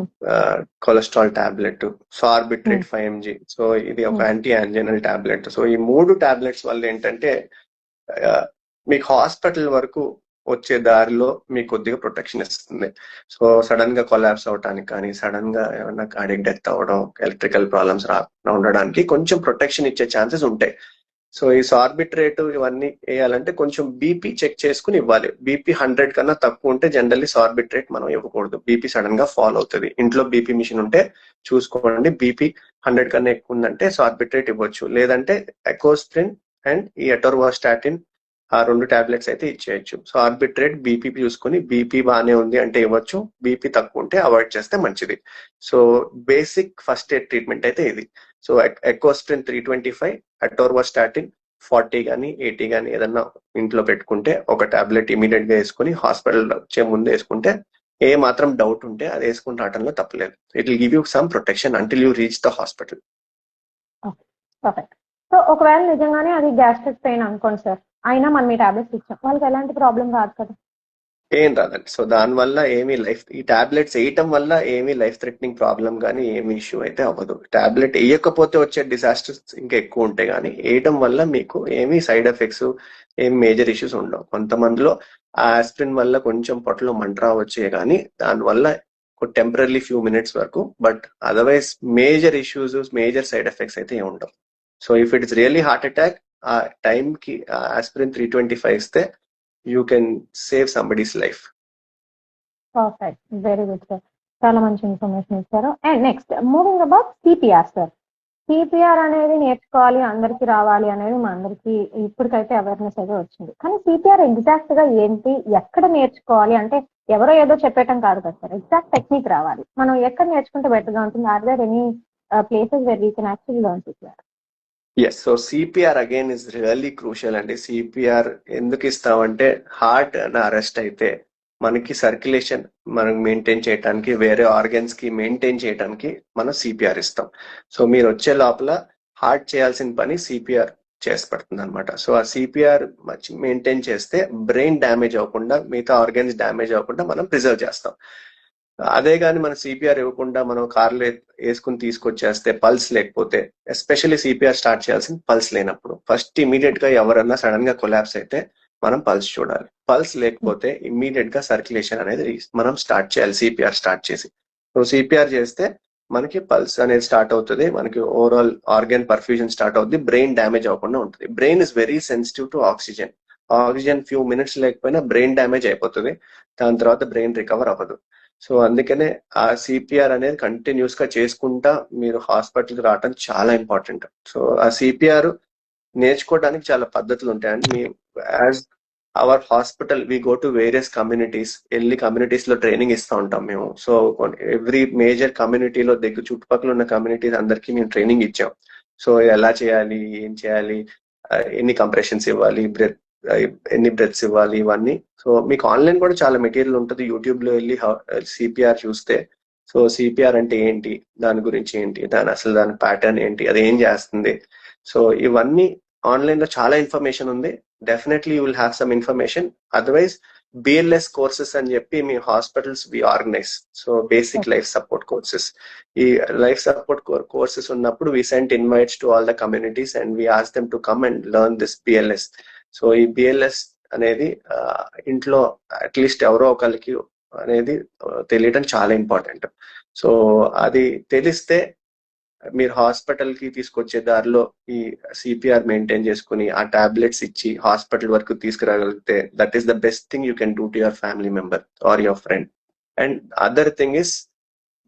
cholesterol tablet, Sorbitrate 5 mg. So ఇది ఒక యాంటీ యాంజినల్ టాబ్లెట్. సో ఈ 3 టాబ్లెట్స్ వల్ల ఏంటంటే మీకు హాస్పిటల్ వరకు వచ్చే దారిలో మీకు కొద్దిగా ప్రొటెక్షన్ ఇస్తుంది. సో సడన్ గా కొలాప్స్ అవడానికి కానీ, సడన్ గా ఏమన్నా కార్డియక్ డెత్ అవ్వడం, ఎలక్ట్రికల్ ప్రాబ్లమ్స్ రాకుండా ఉండడానికి కొంచెం ప్రొటెక్షన్ ఇచ్చే ఛాన్సెస్ ఉంటాయి. సో ఈ సార్బిట్రేట్ ఇవన్నీ వేయాలంటే కొంచెం బీపీ చెక్ చేసుకుని ఇవ్వాలి. బీపీ 100 కన్నా తక్కువ ఉంటే జనరల్లీ సార్బిట్రేట్ మనం ఇవ్వకూడదు. బీపీ సడన్ గా ఫాల్ అవుతుంది. ఇంట్లో బీపీ మిషన్ ఉంటే చూసుకోండి. బీపీ 100 కన్నా ఎక్కువ ఉందంటే సార్బిట్రేట్ ఇవ్వచ్చు. లేదంటే ఎకోస్ప్రిన్ అండ్ ఈ అటోర్వాస్టాటిన్, ఆ 2 టాబ్లెట్స్ అయితే ఇచ్చేయచ్చు. సో ఆర్బిట్రేట్ బీపీ చూసుకుని, బీపీ బాగానే ఉంది అంటే ఇవ్వచ్చు, బీపీ తక్కువ ఉంటే అవాయిడ్ చేస్తే మంచిది. So basic first aid treatment అయితే ఇది. సో ఎకోస్ప్రిన్ 325, అటోర్వాస్టాటిన్ 40 కానీ 80 కానీ ఏదన్నా ఇంట్లో పెట్టుకుంటే ఒక టాబ్లెట్ ఇమీడియట్ గా వేసుకుని హాస్పిటల్ వచ్చే ముందు వేసుకుంటే, ఏ మాత్రం డౌట్ ఉంటే అది వేసుకుని రావడంలో తప్పలేదు. It will give you some protection until you reach the hospital. So ఒకవేళ నిజంగానే అది గ్యాస్ట్రిక్ పెయిన్ అనుకోండి సార్, అయినా మనం ఈ టాబ్లెట్స్ ఇచ్చాం, వాళ్ళకి ఎలాంటి ప్రాబ్లం రాదు కదా? ఏం రాదండి. సో దానివల్ల ఏమీ ఈ టాబ్లెట్స్ వేయటం వల్ల ఏమీ లైఫ్ థ్రెటనింగ్ ప్రాబ్లం కానీ ఏమి ఇష్యూ అయితే అవ్వదు. టాబ్లెట్ వేయకపోతే వచ్చే డిజాస్టర్స్ ఇంకా ఎక్కువ ఉంటాయి, కానీ వేయటం వల్ల మీకు ఏమీ సైడ్ ఎఫెక్ట్స్, ఏమి మేజర్ ఇష్యూస్ ఉండవు. కొంతమందిలో ఆస్పిరిన్ వల్ల కొంచెం పొట్టలో మంట రావచ్చే కానీ దానివల్ల టెంపరీ ఫ్యూ మినిట్స్ వరకు, but otherwise major issues, major side effects అయితే ఏమి ఉండవు. So if it is really heart attack, ఆ టైంకి ఆస్పిరిన్ 325 ఇస్తే you can save somebody's life. Perfect, very good sir, చాలా మంచి ఇన్ఫర్మేషన్ ఇచ్చారు. And next moving about CPR sir. CPR అనేది నేర్చుకోవాలి, అందరికి రావాలి అనేది మా అందరికి ఇప్పటికైతే అవేర్నెస్ అయితే వచ్చింది. కానీ సిపిఆర్ ఎగ్జాక్ట్ గా ఏంటి, ఎక్కడ నేర్చుకోవాలి? అంటే ఎవరో ఏదో చెప్పేయటం కాదు కదా సార్, ఎగ్జాక్ట్ టెక్నిక్ రావాలి. మనం ఎక్కడ నేర్చుకుంటే బెటర్ గా ఉంటుంది? Are there any places where we can actually learn CPR? Yes, so CPR again is really crucial అండి. సిపిఆర్ ఎందుకు ఇస్తామంటే, హార్ట్ అరెస్ట్ అయితే మనకి సర్క్యులేషన్ మనం మెయింటైన్ చేయడానికి, వేరే ఆర్గన్స్ కి మెయింటైన్ చేయడానికి మనం సిపిఆర్ ఇస్తాం. సో మీరు వచ్చే లోపల హార్ట్ చేయాల్సిన పని సిపిఆర్ చేసి పడుతుంది అనమాట. సో ఆ సిపిఆర్ మెయింటైన్ చేస్తే బ్రెయిన్ డ్యామేజ్ అవ్వకుండా, మిగతా ఆర్గన్స్ డ్యామేజ్ అవ్వకుండా మనం ప్రిజర్వ్ చేస్తాం. అదే కానీ మన సిపిఆర్ ఇవ్వకుండా మనం కార్లో వేసుకుని తీసుకొచ్చేస్తే, పల్స్ లేకపోతే, ఎస్పెషల్లీ సిపిఆర్ స్టార్ట్ చేయాల్సిన పల్స్ లేనప్పుడు, ఫస్ట్ ఇమీడియట్ గా ఎవరన్నా సడన్ గా కొలాప్స్ అయితే మనం పల్స్ చూడాలి. పల్స్ లేకపోతే ఇమ్మీడియట్ గా సర్క్యులేషన్ అనేది మనం స్టార్ట్ చేయాలి, సిపిఆర్ స్టార్ట్ చేసి. సో సిపిఆర్ చేస్తే మనకి పల్స్ అనేది స్టార్ట్ అవుతుంది, మనకి ఓవరాల్ ఆర్గన్ పర్ఫ్యూజన్ స్టార్ట్ అవుతుంది, బ్రెయిన్ డ్యామేజ్ అవ్వకుండా ఉంటుంది. Brain is very sensitive to oxygen. Oxygen few minutes లేకపోయినా బ్రెయిన్ డ్యామేజ్ అయిపోతుంది, దాని తర్వాత బ్రెయిన్ రికవర్ అవ్వదు. సో అందుకనే ఆ సిపిఆర్ అనేది కంటిన్యూస్ గా చేసుకుంటా మీరు హాస్పిటల్కి రావడం చాలా ఇంపార్టెంట్. సో ఆ సిపిఆర్ నేర్చుకోవడానికి చాలా పద్ధతులు ఉంటాయండి. మీ as our hospital we go to various communities, వెళ్ళి కమ్యూనిటీస్ లో ట్రైనింగ్ ఇస్తూ ఉంటాం మేము. సో ఎవ్రీ మేజర్ కమ్యూనిటీలో దగ్గర చుట్టుపక్కల ఉన్న కమ్యూనిటీస్ అందరికీ మేము ట్రైనింగ్ ఇచ్చాం. సో ఎలా చేయాలి, ఏం చేయాలి, ఎన్ని కంప్రెషన్స్ ఇవ్వాలి, ఎన్ని బ్రెత్స్ ఇవ్వాలి, ఇవన్నీ. సో మీకు ఆన్లైన్ కూడా చాలా మెటీరియల్ ఉంటుంది, యూట్యూబ్ లో వెళ్ళి సిపిఆర్ చూస్తే. సో సిపిఆర్ అంటే ఏంటి, దాని గురించి ఏంటి, దాని ప్యాటర్న్ ఏంటి, అది ఏం చేస్తుంది, సో ఇవన్నీ ఆన్లైన్ లో చాలా ఇన్ఫర్మేషన్ ఉంది. Definitely you will have some information. Otherwise BLS courses అని చెప్పి మీ hospitals we organise. So basic life support courses, ఈ లైఫ్ సపోర్ట్ కోర్సెస్ ఉన్నప్పుడు we sent invites to all the communities and we ask them to come and learn this BLS. So ఈ BLS అనేది ఇంట్లో at least ఎవరో ఒకరికి అనేది తెలియడం చాలా ఇంపార్టెంట్. సో అది తెలిస్తే మీరు హాస్పిటల్ కి తీసుకొచ్చే దారిలో ఈ సిపిఆర్ మెయింటైన్ చేసుకుని ఆ టాబ్లెట్స్ ఇచ్చి హాస్పిటల్ వరకు తీసుకురాగలిగితే that is the best thing you can do to your family member or your friend. And other thing is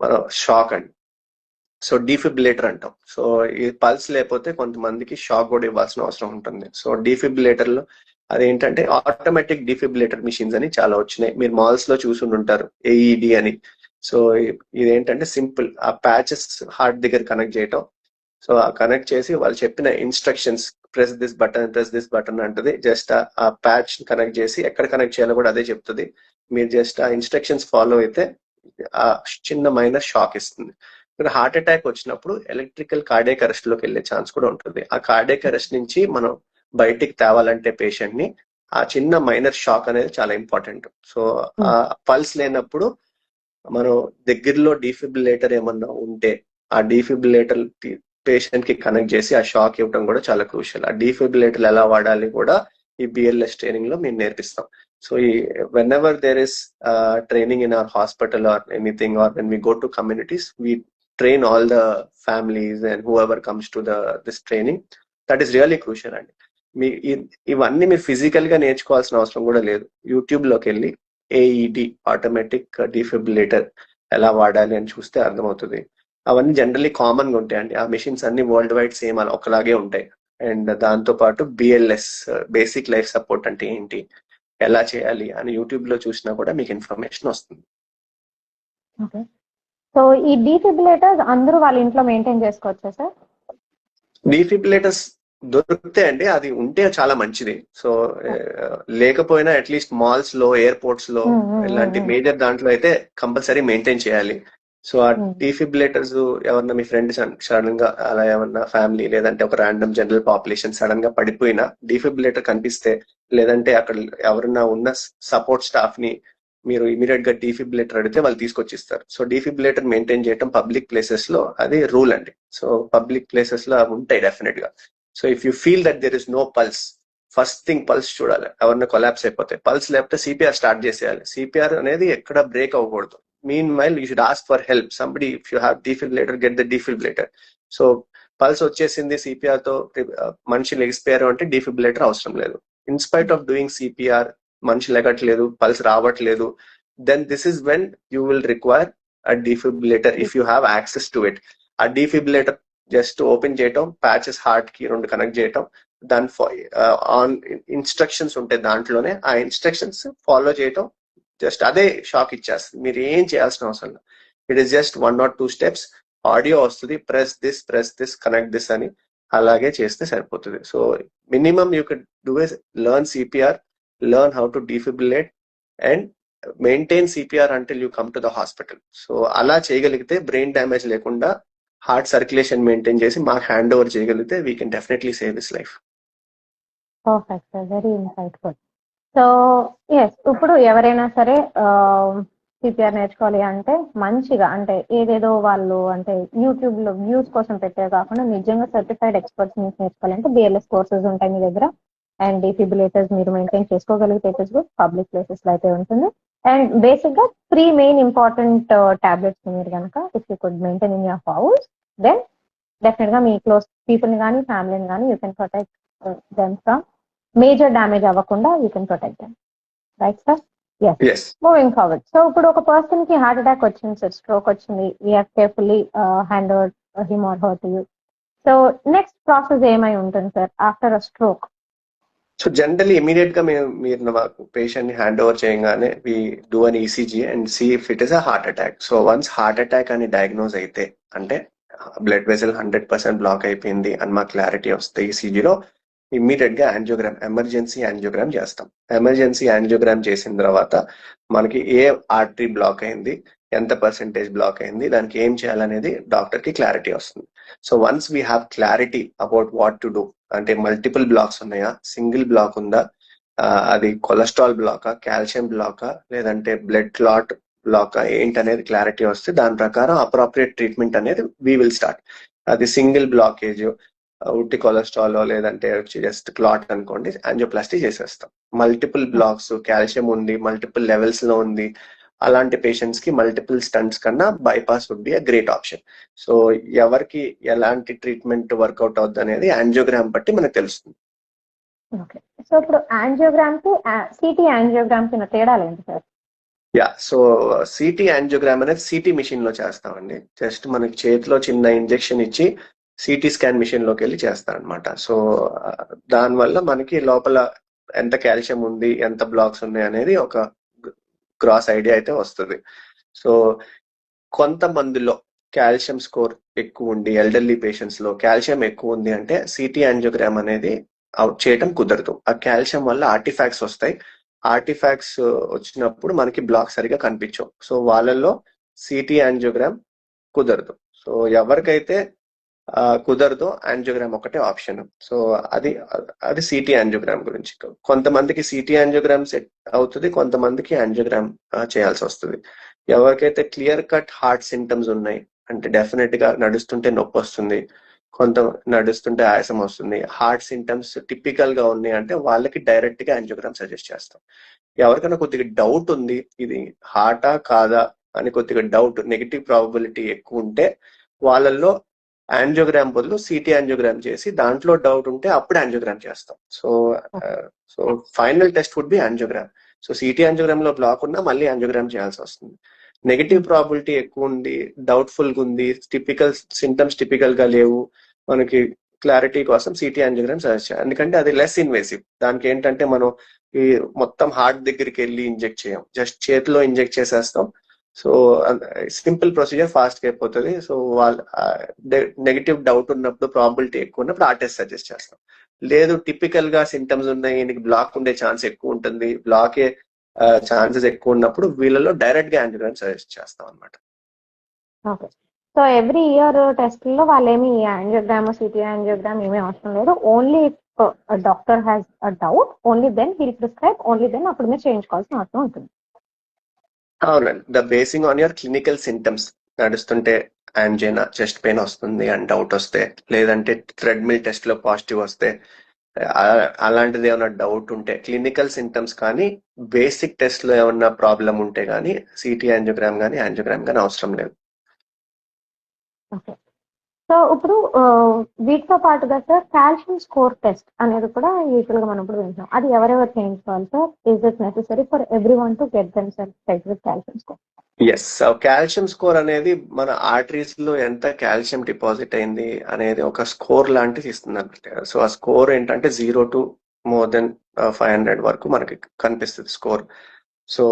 మనం షాక్ అండి. సో డిఫిబ్రిలేటర్ అంటాం. సో ఈ పల్స్ లేకపోతే కొంతమందికి షాక్ కూడా ఇవ్వాల్సిన అవసరం ఉంటుంది. సో డిఫిబ్రిలేటర్ లో అదేంటంటే ఆటోమేటిక్ డిఫిబ్రిలేటర్ మిషన్స్ అని చాలా వచ్చినాయి, మీరు మాల్స్ లో చూసి ఉంటారు, ఏఈడి అని. సో ఇదేంటంటే సింపుల్, ఆ ప్యాచెస్ హార్ట్ దగ్గర కనెక్ట్ చేయటం. సో ఆ కనెక్ట్ చేసి వాళ్ళు చెప్పిన ఇన్స్ట్రక్షన్స్, ప్రెస్ దిస్ బటన్ అంటది. జస్ట్ ఆ ప్యాచ్ కనెక్ట్ చేసి ఎక్కడ కనెక్ట్ చేయాలో కూడా అదే చెప్తుంది. మీరు జస్ట్ ఆ ఇన్స్ట్రక్షన్స్ ఫాలో అయితే ఆ చిన్న మైనర్ షాక్ ఇస్తుంది. ఇక్కడ హార్ట్ అటాక్ వచ్చినప్పుడు ఎలక్ట్రికల్ కార్డియాక్ అరెస్ట్ లోకి వెళ్ళే ఛాన్స్ కూడా ఉంటుంది. ఆ కార్డియాక్ అరెస్ట్ నుంచి మనం బయటికి తేవాలంటే పేషెంట్ ని ఆ చిన్న మైనర్ షాక్ అనేది చాలా ఇంపార్టెంట్. సో ఆ పల్స్ లేనప్పుడు మనం దగ్గరలో డిఫిబ్రిలేటర్ ఏమన్నా ఉంటే ఆ డిఫిబ్రిలేటర్ పేషెంట్ కి కనెక్ట్ చేసి ఆ షాక్ ఇవ్వడం కూడా చాలా క్రూషియల్. ఆ డిఫిబ్రిలేటర్ ఎలా వాడాలి కూడా ఈ బిఎల్ఎస్ ట్రైనింగ్ లో మేము నేర్పిస్తాం. సో ఈ whenever there is training in our hospital or anything or when we go to communities we train all the families and whoever comes to this training. That is really crucial అండి. ఇవన్నీ మీరు physical గా నేర్చుకోవాల్సిన అవసరం కూడా లేదు. YouTube లోకి వెళ్ళి ఏఈడి ఆటోమేటిక్ డిఫిబ్రిలేటర్ ఎలా వాడాలి అని చూస్తే అర్థమవుతుంది. అవన్నీ జనరల్లీ కామన్ గా ఉంటాయండి. ఆ మెషిన్స్ అన్ని వరల్డ్ వైడ్ సేమ్ ఒకలాగే ఉంటాయి. అండ్ దాంతో పాటు బిఎల్ఎస్ బేసిక్ లైఫ్ సపోర్ట్ అంటే ఏంటి, ఎలా చేయాలి అని యూట్యూబ్ లో చూసినా కూడా మీకు ఇన్ఫర్మేషన్ వస్తుంది. సో ఈ డిఫిబ్రిలేటర్స్ అందరూ వాళ్ళ ఇంట్లో మెయింటైన్ చేసుకోవచ్చా సార్? డిఫిబ్రిలేటర్స్ దొరుకుతాయండి, అది ఉంటే చాలా మంచిది. సో లేకపోయినా అట్లీస్ట్ మాల్స్ లో, ఎయిర్పోర్ట్స్ లో ఇలాంటి మేజర్ దాంట్లో అయితే కంపల్సరీ మెయింటైన్ చేయాలి. సో ఆ డిఫిబ్రిలేటర్స్ ఎవరన్నా మీ ఫ్రెండ్స్ సడన్ గా అలా ఏమన్నా ఫ్యామిలీ లేదంటే ఒక ర్యాండమ్ జనరల్ పాపులేషన్ సడన్ గా పడిపోయినా డిఫిబ్రిలేటర్ కనిపిస్తే, లేదంటే అక్కడ ఎవరన్నా ఉన్న సపోర్ట్ స్టాఫ్ ని మీరు ఇమీడియట్ గా డిఫిబ్రిలేటర్ అడిగితే వాళ్ళు తీసుకొచ్చిస్తారు. సో డిఫిబ్రిలేటర్ మెయింటైన్ చేయడం పబ్లిక్ ప్లేసెస్ లో అది రూల్ అండి. సో పబ్లిక్ ప్లేసెస్ లో ఉంటాయి డెఫినెట్ గా. So if you feel that there is no pulse, first thing pulse చూడాలి, ఎవరిని కొలాప్స్ అయిపోతే. పల్స్ లేకపోతే సిపిఆర్ స్టార్ట్ చేసేయాలి. సిపిఆర్ అనేది ఎక్కడ బ్రేక్ అవ్వకూడదు. Mean while you should ask for help somebody. If you have defibrillator, get the defibrillator. So pulse వచ్చేసింది, CPR తో మనిషి లెగిసిపోయారు అంటే డిఫిబ్రిలేటర్ అవసరం లేదు. ఇన్స్పైట్ ఆఫ్ డూయింగ్ సిపిఆర్ మనిషి లెగట్లేదు, పల్స్ రావట్లేదు, then this is when you will require a defibrillator if you have access to it. ఆ డిఫిబ్రిలేటర్ జస్ట్ ఓపెన్ చేయటం, ప్యాచెస్ హార్ట్ కి 2 కనెక్ట్ చేయటం, దాని ఆన్ ఇన్స్ట్రక్షన్స్ ఉంటాయి దాంట్లోనే, ఆ ఇన్స్ట్రక్షన్స్ ఫాలో చేయటం, జస్ట్ అదే షాక్ ఇచ్చేస్తుంది. మీరు ఏం చేయాల్సిన అవసరం లేదు. It is just 1 or 2 steps. Audio వస్తుంది, ప్రెస్ దిస్ కనెక్ట్ దిస్ అని, అలాగే చేస్తే సరిపోతుంది. So minimum you can do is learn CPR, learn how to defibrillate and maintain CPR until you come to the hospital. So అలా చేయగలిగితే brain damage లేకుండా heart circulation maintain చేసి మాకు hand over చేయగలిగితే we can definitely save his life. Perfect sir, very insightful. So yes, ఇప్పుడు ఎవరైనా సరే CPR నేర్చుకోవాలి అంటే మంచిగా, అంటే ఏదేదో వాళ్ళు అంటే యూట్యూబ్ లో వ్యూస్ కోసం పెట్టే కాకుండా నిజంగా సర్టిఫైడ్ ఎక్స్పర్ట్స్ నుంచి నేర్చుకోవాలంటే బిఎల్ఎస్ కోర్సెస్ ఉంటాయి మీ దగ్గర. అండ్ డిఫిబ్రిలేటర్స్ మీరు మెయింటైన్ చేసుకోగలిగితే పబ్లిక్ ప్లేసెస్ లో అయితే ఉంటుంది. అండ్ బేసిక్ గా 3 మెయిన్ ఇంపార్టెంట్ టాబ్లెట్స్ మీరు కనుక if you could maintain in your house, then definite గా మీ క్లోజ్ పీపుల్ ని కానీ ఫ్యామిలీని కానీ you can protect them from major damage అవ్వకుండా you can protect them, right sir? Yes. Moving forward, so ఇప్పుడు ఒక పర్సన్ కి హార్ట్ అటాక్ వచ్చింది సార్, స్ట్రోక్ వచ్చింది, we have carefully hand over him or her to you. So next process ఏమై ఉంటుంది sir after a stroke? So generally immediate గా మీరు మాకు పేషెంట్ ని హ్యాండ్ ఓవర్ చేయగానే we do an ECG and see if it is a heart attack. So once heart attack అని diagnose అయితే, అంటే బ్లడ్ వెసల్ 100% బ్లాక్ అయిపోయింది అని మాకు క్లారిటీ వస్తే ఈసీజీలో ఇమ్మీడియట్ గా యాంజియోగ్రామ్, ఎమర్జెన్సీ యాంజియోగ్రామ్ చేస్తాం. ఎమర్జెన్సీ యాంజియోగ్రామ్ చేసిన తర్వాత మనకి ఏ ఆర్టరీ బ్లాక్ అయింది, ఎంత పర్సెంటేజ్ బ్లాక్ అయింది, దానికి ఏం చేయాలనేది డాక్టర్ కి క్లారిటీ వస్తుంది. So once we have clarity about what to do, అంటే మల్టిపుల్ బ్లాక్స్ ఉన్నాయా, సింగిల్ బ్లాక్ ఉందా, అది కొలెస్ట్రాల్ బ్లాకా, కాల్షియం బ్లాకా, లేదంటే బ్లడ్ క్లాట్ బ్లాకా, ఏంటనేది క్లారిటీ వస్తే దాని ప్రకారం అప్రోప్రియేట్ ట్రీట్మెంట్ అనేది వీ విల్ స్టార్ట్. అది సింగిల్ బ్లాకేజ్, ఉట్టి కొలెస్ట్రాల్ లేదంటే జస్ట్ క్లాట్ అనుకోండి, యాంజియోప్లాస్టీ చేసేస్తాం. మల్టిపుల్ బ్లాక్స్, కాల్షియం ఉంది, మల్టిపుల్ లెవెల్స్ లో ఉంది, అలాంటి పేషెంట్స్ కి మల్టిపుల్ స్టంట్స్ కన్నా bypass would be a great option. So ఎవరికి ఎలాంటి ట్రీట్మెంట్ వర్కౌట్ అవుతుంది అనేది యాంజియోగ్రామ్ బట్టి మనకు తెలుస్తుంది. ఓకే, సో ఇప్పుడు యాంజియోగ్రామ్ కి సిటీ యాంజియోగ్రామ్ కి తేడాలు ఏంటి sir? Yeah, so CT angiogram అనేది సిటీ మిషన్ లో చేస్తామండి. జస్ట్ మనకి చేతిలో చిన్న ఇంజెక్షన్ ఇచ్చి సిటీ స్కాన్ మిషన్ లోకి వెళ్ళి చేస్తాం అనమాట. సో దానివల్ల మనకి లోపల ఎంత కాల్షియం ఉంది, ఎంత బ్లాక్స్ ఉన్నాయి అనేది ఒక గ్రాస్ ఐడియా అయితే వస్తుంది. సో కొంతమందిలో కాల్షియం స్కోర్ ఎక్కువ ఉండి, ఎల్డర్లీ పేషెంట్స్ లో కాల్షియం ఎక్కువ ఉంది అంటే సిటీ యాంజియోగ్రామ్ అనేది చేయటం కుదరదు. ఆ కాల్షియం వల్ల ఆర్టిఫాక్ట్స్ వస్తాయి. ఆర్టిఫాక్ట్స్ వచ్చినప్పుడు మనకి బ్లాక్ సరిగా కనిపించవు. సో వాళ్ళల్లో సిటీ యాంజియోగ్రామ్ కుదరదు. సో ఎవరికైతే కుదరదు, యాంజియోగ్రామ్ ఒకటే ఆప్షన్. సో అది సిటీ యాంజియోగ్రామ్ గురించి. కొంతమందికి సిటీ యాంజియోగ్రామ్ సెట్ అవుతుంది, కొంతమందికి యాంజియోగ్రామ్ చేయాల్సి వస్తుంది. ఎవరికైతే క్లియర్ కట్ హార్ట్ సింటమ్స్ ఉన్నాయి, అంటే డెఫినెట్ గా నడుస్తుంటే నొప్పి వస్తుంది, కొంత నడుస్తుంటే ఆయాసం వస్తుంది, హార్ట్ సింటమ్స్ టిపికల్ గా ఉన్నాయి అంటే వాళ్ళకి డైరెక్ట్ గా యాంజియోగ్రామ్ సజెస్ట్ చేస్తాం. ఎవరికైనా కొద్దిగా డౌట్ ఉంది, ఇది హార్టా కాదా అని కొద్దిగా డౌట్, నెగిటివ్ ప్రాబబిలిటీ ఎక్కువ ఉంటే వాళ్ళల్లో యాంజియోగ్రామ్ బదులు సిటీ యాంజియోగ్రామ్ చేసి దాంట్లో డౌట్ ఉంటే అప్పుడు యాంజియోగ్రామ్ చేస్తాం. So final test would be angiogram. So CT angiogram లో బ్లాక్ ఉన్నా మళ్ళీ యాంజియోగ్రామ్ చేయాల్సి వస్తుంది. నెగిటివ్ ప్రాబిలిటీ ఎక్కువ ఉంది, డౌట్ఫుల్ గా ఉంది, సింటమ్స్ టిపికల్ గా లేవు, మనకి క్లారిటీ కోసం సిటీ యాంజియోగ్రామ్ సజెస్ట్ చేయాలి. ఎందుకంటే అది లెస్ ఇన్వేసివ్. దానికి ఏంటంటే మనం ఈ మొత్తం హార్ట్ దగ్గరికి వెళ్ళి ఇంజెక్ట్ చేయం, జస్ట్ చేతిలో ఇంజెక్ట్ చేసేస్తాం. సో సింపుల్ ప్రొసీజర్, ఫాస్ట్ గా అయిపోతుంది. సో వాళ్ళ నెగిటివ్ డౌట్ ఉన్నప్పుడు, ప్రాబిలిటీ ఎక్కువ ఉన్నప్పుడు ఆ టెస్ట్ సజెస్ట్ చేస్తాం. లేదు టిపికల్ గా సింటమ్స్ ఉన్నాయి, నీకు బ్లాక్ ఉండే ఛాన్స్ ఎక్కువ ఉంటుంది, బ్లాకే ఛాన్సెస్ ఎక్కువ ఉన్నప్పుడు వీళ్ళలో డైరెక్ట్ గా యాంజియోగ్రామ్ సజెస్ట్ చేస్తాం అనమాట. Okay, so every year test లో వాళ్ళు ఏమి యాంజియోగ్రామ్, సిటీ యాంజియోగ్రామ్ ఏమీ అవసరం లేదు. Only doctor has a doubt, only then he'll prescribe, only then అప్పుడు మీరు చేయించుకోవాల్సిన అవసరం ఉంటుంది. అవునండి, the basing on your clinical symptoms. నడుస్తుంటే యాంజైనా, చెస్ట్ పెయిన్ వస్తుంది అని డౌట్ వస్తే, లేదంటే థ్రెడ్మిల్ టెస్ట్ లో పాజిటివ్ వస్తే, అలాంటిది ఏమైనా డౌట్ ఉంటే, క్లినికల్ సింటమ్స్ కానీ బేసిక్ టెస్ట్ లో ఏమన్నా ప్రాబ్లం ఉంటే కానీ సిటీ యాంజియోగ్రామ్ కానీ యాంజియోగ్రామ్ కానీ అవసరం లేదు. ఓకే, సో ఇప్పుడు వీటితో పాటుగా సార్ కాల్షియం స్కోర్ టెస్ట్ అనేది కూడా యూజువల్ గా మనం ఇప్పుడు వింటాం. అది ఎవరెవరు చేయించుకోవాలి సార్? Is it necessary for everyone to get them self test with calcium score? Yes, calcium score అనేది మన ఆర్టరీస్ లో ఎంత కాల్షియం డిపాజిట్ అయింది అనేది ఒక స్కోర్ లాంటిది ఇస్తుంది అనమాట. సో ఆ స్కోర్ ఏంటంటే 0 to more than 500 వరకు మనకి కనిపిస్తుంది స్కోర్. సో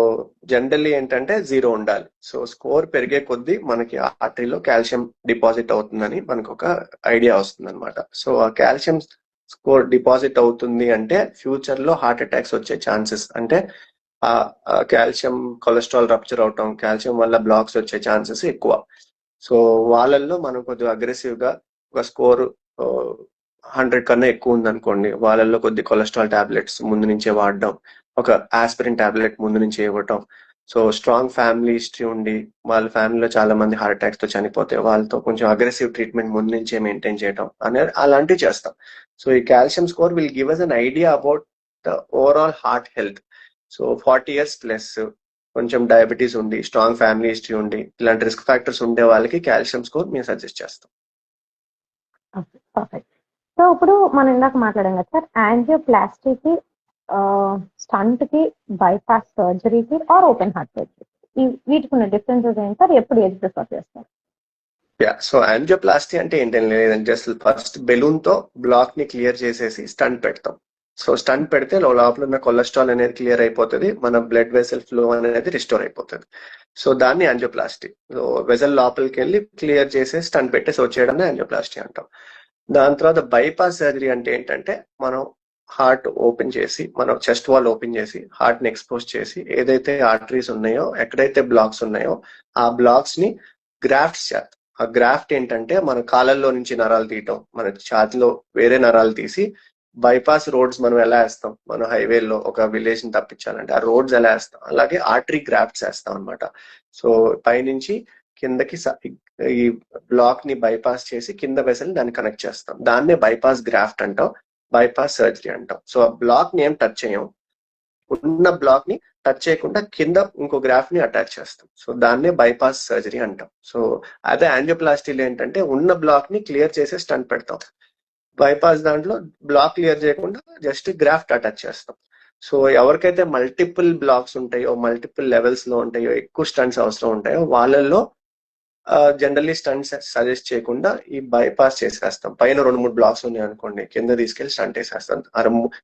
జనరల్లీ ఏంటంటే 0 ఉండాలి. సో స్కోర్ పెరిగే కొద్దీ మనకి ఆర్టరీలో కాల్షియం డిపాజిట్ అవుతుందని మనకు ఒక ఐడియా వస్తుంది అనమాట. సో ఆ కాల్షియం స్కోర్ డిపాజిట్ అవుతుంది అంటే ఫ్యూచర్ లో హార్ట్ అటాక్స్ వచ్చే ఛాన్సెస్, అంటే ఆ కాల్షియం కొలెస్ట్రాల్ రప్చర్ అవటం, కాల్షియం వల్ల బ్లాక్స్ వచ్చే ఛాన్సెస్ ఎక్కువ. సో వాళ్ళల్లో మనం కొద్దిగా అగ్రెసివ్ గా ఒక స్కోర్ 100 కన్నా ఎక్కువ ఉందనుకోండి, వాళ్ళల్లో కొద్ది కొలెస్ట్రాల్ టాబ్లెట్స్ ముందు నుంచే వాడడం, ఒక ఆస్పిరిన్ టాబ్లెట్ ముందు నుంచి ఇవ్వటం. సో స్ట్రాంగ్ ఫ్యామిలీ హిస్టరీ ఉండి వాళ్ళ ఫ్యామిలీలో చాలా మంది హార్ట్ అటాక్స్ తో చనిపోతే వాళ్ళతో కొంచెం అగ్రెసివ్ ట్రీట్మెంట్ ముందు నుంచే మెయింటైన్ చేయడం అనేది అలాంటివి చేస్తాం. సో ఈ calcium score will give us an idea about the overall heart health. So 40 years plus, కొంచెం డయాబెటీస్ ఉండి, స్ట్రాంగ్ ఫ్యామిలీ హిస్టరీ ఉండి, ఇలాంటి రిస్క్ ఫ్యాక్టర్స్ ఉండే వాళ్ళకి కాల్షియం స్కోర్ మేము సజెస్ట్ చేస్తాం. పర్ఫెక్ట్. సో సో ఇప్పుడు మనం ఇందాక మాట్లాడాం కదా సార్, యాంజియోప్లాస్టీకి, స్టంట్ కి, బైపాస్ సర్జరీకి ఆర్ ఓపెన్ హార్ట్ సర్జరీ, వీటికి ఉన్న డిఫరెన్సెస్ ఏంటి సార్? ఎప్పుడు ఏది ప్రిఫర్ చేస్తారు? సో యాంజియోప్లాస్టీ అంటే ఏంటంటే లేదంటే జస్ట్ ఫస్ట్ బెలూన్ తో బ్లాక్ ని క్లియర్ చేసేసి స్టంట్ పెడతాం. సో స్టంట్ పెడితే లోపల ఉన్న కొలెస్ట్రాల్ అనేది క్లియర్ అయిపోతుంది, మన బ్లడ్ వెసల్ ఫ్లో అనేది రిస్టోర్ అయిపోతుంది. సో దాన్ని యాంజియోప్లాస్టీ. సో వెసల్ లోపలికి వెళ్ళి క్లియర్ చేసి స్టంట్ పెట్టేసి వచ్చేయడాన్ని యాంజియోప్లాస్టీ అంటాం. దాని తర్వాత బైపాస్ సర్జరీ అంటే ఏంటంటే మనం హార్ట్ ఓపెన్ చేసి, మనం చెస్ట్ వాల్ ఓపెన్ చేసి హార్ట్ ని ఎక్స్పోజ్ చేసి ఏదైతే ఆర్టరీస్ ఉన్నాయో, ఎక్కడైతే బ్లాక్స్ ఉన్నాయో ఆ బ్లాక్స్ ని గ్రాఫ్ట్స్ చేస్తాం. ఆ గ్రాఫ్ట్ ఏంటంటే మన కాళ్ళల్లో నుంచి నరాలు తీయటం, మన ఛాతిలో వేరే నరాలు తీసి బైపాస్ రోడ్స్ మనం ఎలా వేస్తాం, మన హైవేలో ఒక విలేజ్ ని తప్పించాలంటే ఆ రోడ్స్ ఎలా వేస్తాం, అలాగే ఆర్టరీ గ్రాఫ్ట్స్ వేస్తాం అనమాట. సో పైనుంచి కిందకి ఈ బ్లాక్ ని బైపాస్ చేసి కింద వెసల్ దాన్ని కనెక్ట్ చేస్తాం. దాన్నే బైపాస్ గ్రాఫ్ట్ అంటాం, బైపాస్ సర్జరీ అంటాం. సో ఆ బ్లాక్ ని ఏం టచ్ చేయం, ఉన్న బ్లాక్ ని టచ్ చేయకుండా కింద ఇంకో గ్రాఫ్ ని అటాచ్ చేస్తాం. సో దాన్నే బైపాస్ సర్జరీ అంటాం. సో అదే యాంజియోప్లాస్టీలో ఏంటంటే ఉన్న బ్లాక్ ని క్లియర్ చేసి స్టంట్ పెడతాం. బైపాస్ దాంట్లో బ్లాక్ క్లియర్ చేయకుండా జస్ట్ గ్రాఫ్ట్ అటాచ్ చేస్తాం. సో ఎవరికైతే మల్టిపుల్ బ్లాక్స్ ఉంటాయో, మల్టిపుల్ లెవెల్స్ లో ఉంటాయో, ఎక్కువ స్టంట్స్ అవసరం ఉంటాయో వాళ్ళల్లో జనరల్లీ స్టంట్స్ సజెస్ట్ చేయకుండా ఈ బైపాస్ చేసేస్తాం. పైన 2-3 బ్లాక్స్ ఉన్నాయి అనుకోండి, కింద తీసుకెళ్లి స్టంట్ వేసేస్తాం,